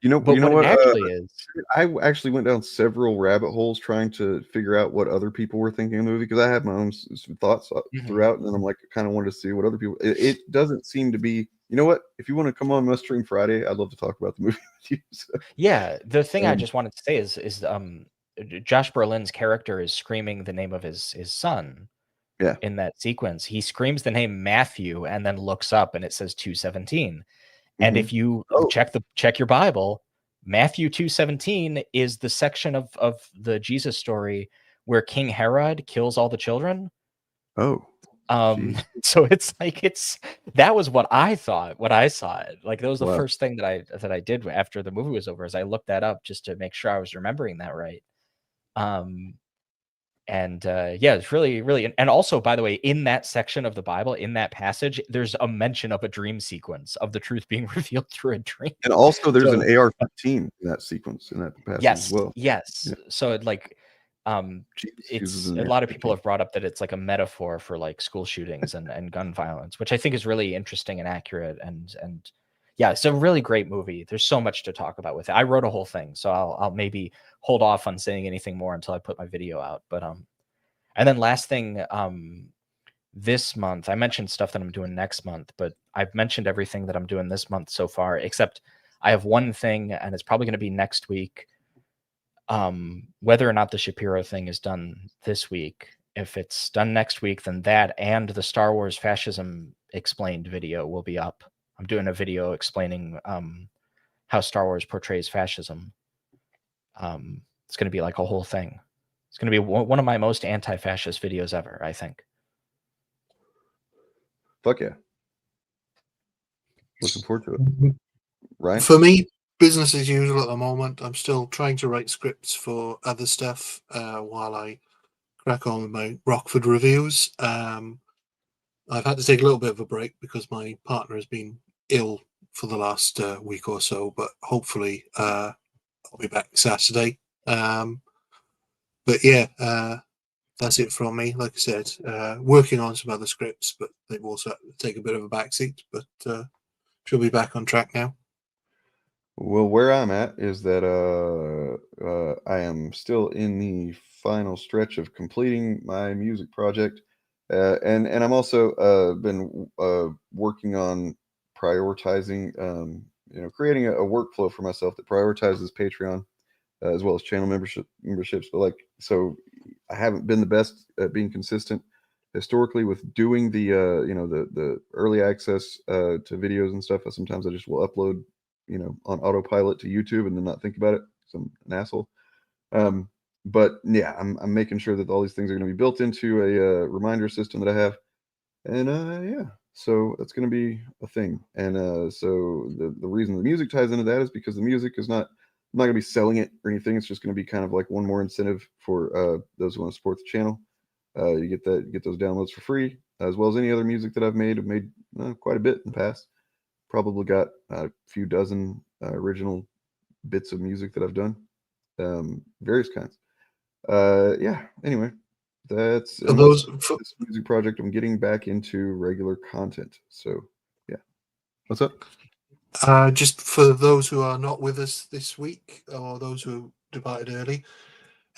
You know But what it actually is. I actually went down several rabbit holes trying to figure out what other people were thinking of the movie because I had my own thoughts throughout, and then I'm like, kind of wanted to see what other people. It doesn't seem to be. You know what? If you want to come on Must Stream Friday, I'd love to talk about the movie with you. So. Yeah, the thing I just wanted to say is Josh Brolin's character is screaming the name of his son. Yeah. In that sequence, he screams the name Matthew and then looks up and it says 2:17. And if you check your Bible, Matthew 2:17 is the section of the Jesus story where King Herod kills all the children. Oh. So it's like that was what I thought when I saw it. Like that was the Wow. first thing that I did after the movie was over, is I looked that up just to make sure I was remembering that right. Yeah, it's really, and also, by the way, in that section of the Bible, in that passage, there's a mention of a dream sequence of the truth being revealed through a dream. And also, there's an AR-15 in that sequence in that passage yes, as well. Yes. Yeah. So it like, it's a lot of people have brought up that it's like a metaphor for like school shootings and gun violence, which I think is really interesting and accurate. And yeah, it's a really great movie. There's so much to talk about with it. I wrote a whole thing, so I'll maybe hold off on saying anything more until I put my video out. But and then last thing, this month. I mentioned stuff that I'm doing next month, but I've mentioned everything that I'm doing this month so far, except I have one thing, and it's probably going to be next week. Whether or not the Shapiro thing is done this week, if it's done next week, then that and the Star Wars fascism explained video will be up. I'm doing a video explaining how Star Wars portrays fascism. It's going to be like a whole thing. It's going to be one of my most anti-fascist videos ever, I think. Fuck yeah. Looking forward to it. Right. For me, business as usual at the moment. I'm still trying to write scripts for other stuff while I crack on with my Rockford reviews. I've had to take a little bit of a break because my partner has been ill for the last week or so, but hopefully I'll be back Saturday. But yeah, that's it from me. Like I said, working on some other scripts, but they've also had to take a bit of a backseat, but she'll be back on track now. Well, where I'm at is that I am still in the final stretch of completing my music project, and I'm also been working on prioritizing, creating a workflow for myself that prioritizes Patreon as well as channel memberships. But so I haven't been the best at being consistent historically with doing the the early access to videos and stuff. Sometimes I just will upload on autopilot to YouTube and then not think about it. So I'm an asshole. But yeah, I'm making sure that all these things are going to be built into a reminder system that I have. And yeah, so that's going to be a thing. And so the reason the music ties into that is because the music is I'm not going to be selling it or anything. It's just going to be kind of like one more incentive for those who want to support the channel. You get those downloads for free, as well as any other music that I've made. I've made quite a bit in the past. Probably got a few dozen original bits of music that I've done, various kinds. Yeah. Anyway, that's this music project. I'm getting back into regular content. So yeah. What's up? Just for those who are not with us this week, or those who departed early,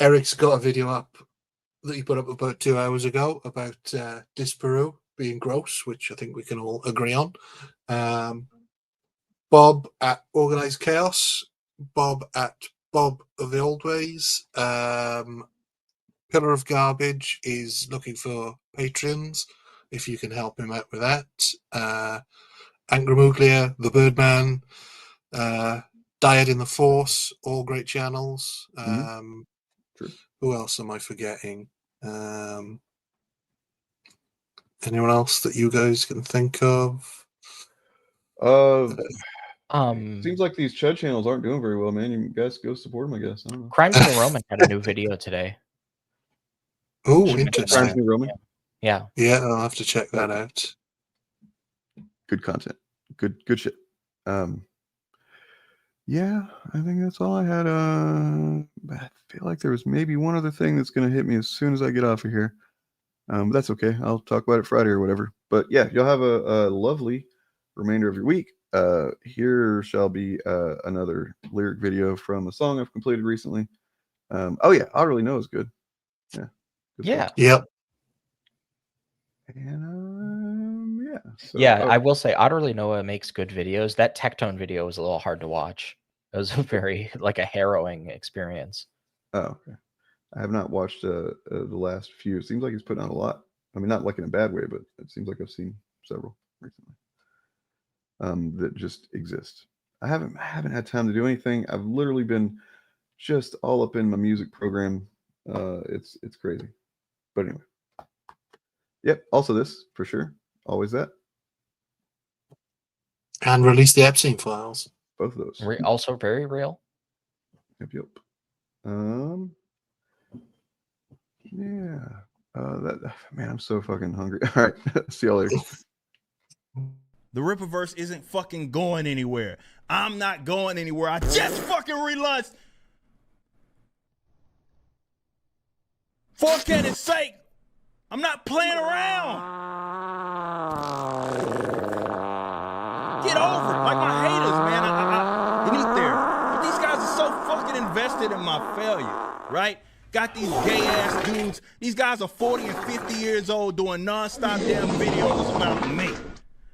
Eric's got a video up that he put up about 2 hours ago about Disparu being gross, which I think we can all agree on. Bob at Organized Chaos, Bob at Bob of the Old Ways, Pillar of Garbage is looking for patrons, if you can help him out with that. Angramuglia, The Birdman, Diet in the Force, all great channels. Who else am I forgetting? Anyone else that you guys can think of? Seems like these Chud channels aren't doing very well, man. You guys go support them, I guess. I don't know. Crimes of the Roman had a new video today. Oh, interesting. Crimes of the Roman? Yeah. Yeah, I'll have to check that out. Good content. Good shit. Yeah, I think that's all I had. I feel like there was maybe one other thing that's going to hit me as soon as I get off of here. But that's okay. I'll talk about it Friday or whatever. But yeah, you'll have a lovely remainder of your week. Here shall be another lyric video from a song I've completed recently. Oh yeah, I Really Know is good. Yeah. Good Yeah. Yep. And yeah. So, Yeah, I will say Otterly Noah makes good videos. That Tectone video was a little hard to watch. It was a very a harrowing experience. Oh, okay. I have not watched the last few. It seems like he's putting out a lot. I mean, not like in a bad way, but it seems like I've seen several recently that just exist. I haven't had time to do anything. I've literally been just all up in my music program. It's crazy. But anyway. Yep. Also this for sure. Always that. And release the Epstein files. Both of those. Also very real. Yep. Yeah. Man, I'm so fucking hungry. All right. See y'all later. The Rippaverse isn't fucking going anywhere. I'm not going anywhere. I just fucking relaunched. For goodness sake, I'm not playing around. Get over it. Like my haters, man. I get there. But these guys are so fucking invested in my failure, right? got these gay ass dudes. These guys are 40 and 50 years old doing nonstop damn videos about me.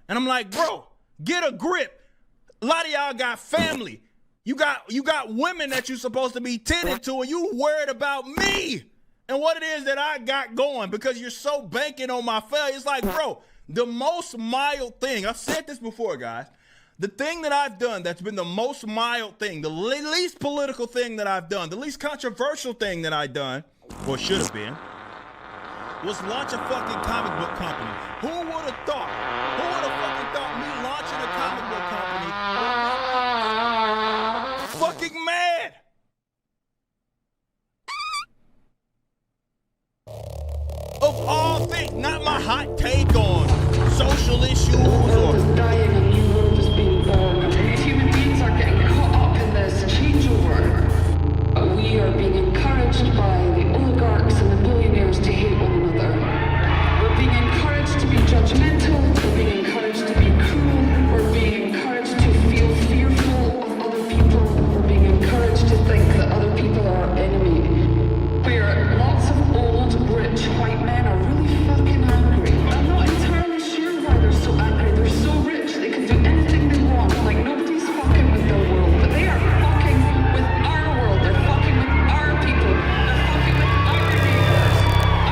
And I'm like, bro, get a grip. A lot of y'all got family. You got women that you're supposed to be tending to, and you worried about me and what it is that I got going because you're so banking on my failure. It's like, bro, the most mild thing, I've said this before, guys, the thing that I've done that's been the most mild thing, the least political thing that I've done, the least controversial thing that I've done, or should have been, was launch a fucking comic book company. Who would have thought? Who would have fucking thought me launching a comic book company? Fucking mad. Of all things, not my hot take on social issues or dying, a new world is being born. These human beings are getting caught up in this changeover. We are being encouraged by the oligarchs and the billionaires to hate one another. We're being encouraged to be judgmental. We're being encouraged to be cruel. We're being encouraged to feel fearful of other people. We're being encouraged to think that other people are our enemy. Where lots of old, rich, white men are really fucking angry. I'm not entirely sure why they're so angry. They're so rich, they can do anything they want. Like, nobody's fucking with their world. But they are fucking with our world. They're fucking with our people. They're fucking with our neighbors,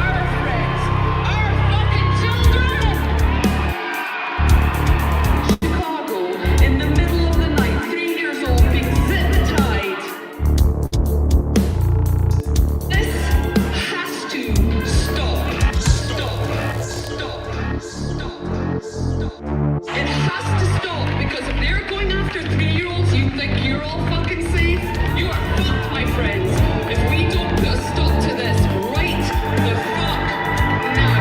our friends, our fucking children! Chicago, in the middle of the night, 3 years old, being zip-tied. This has to stop. It has to stop, because if they're going after 3-year-olds, you think you're all fucking safe? You are fucked, my friends. If we don't put a stop to this right the fuck now.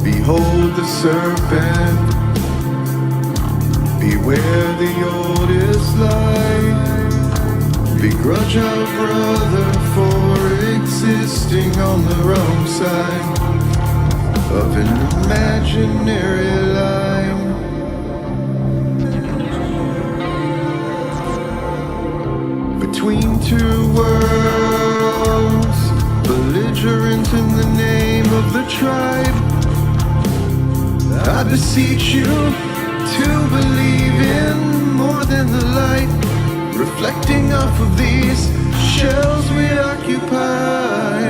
Behold the serpent, beware the oldest lie. Begrudge our brother for existing on the wrong side of an imaginary line. Between two worlds, belligerent in the name of the tribe, I beseech you to believe in more than the light reflecting off of these shells we occupy.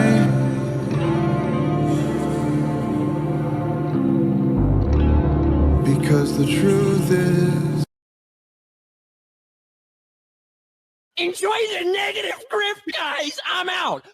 Because the truth is, enjoy the negative grift, guys. I'm out.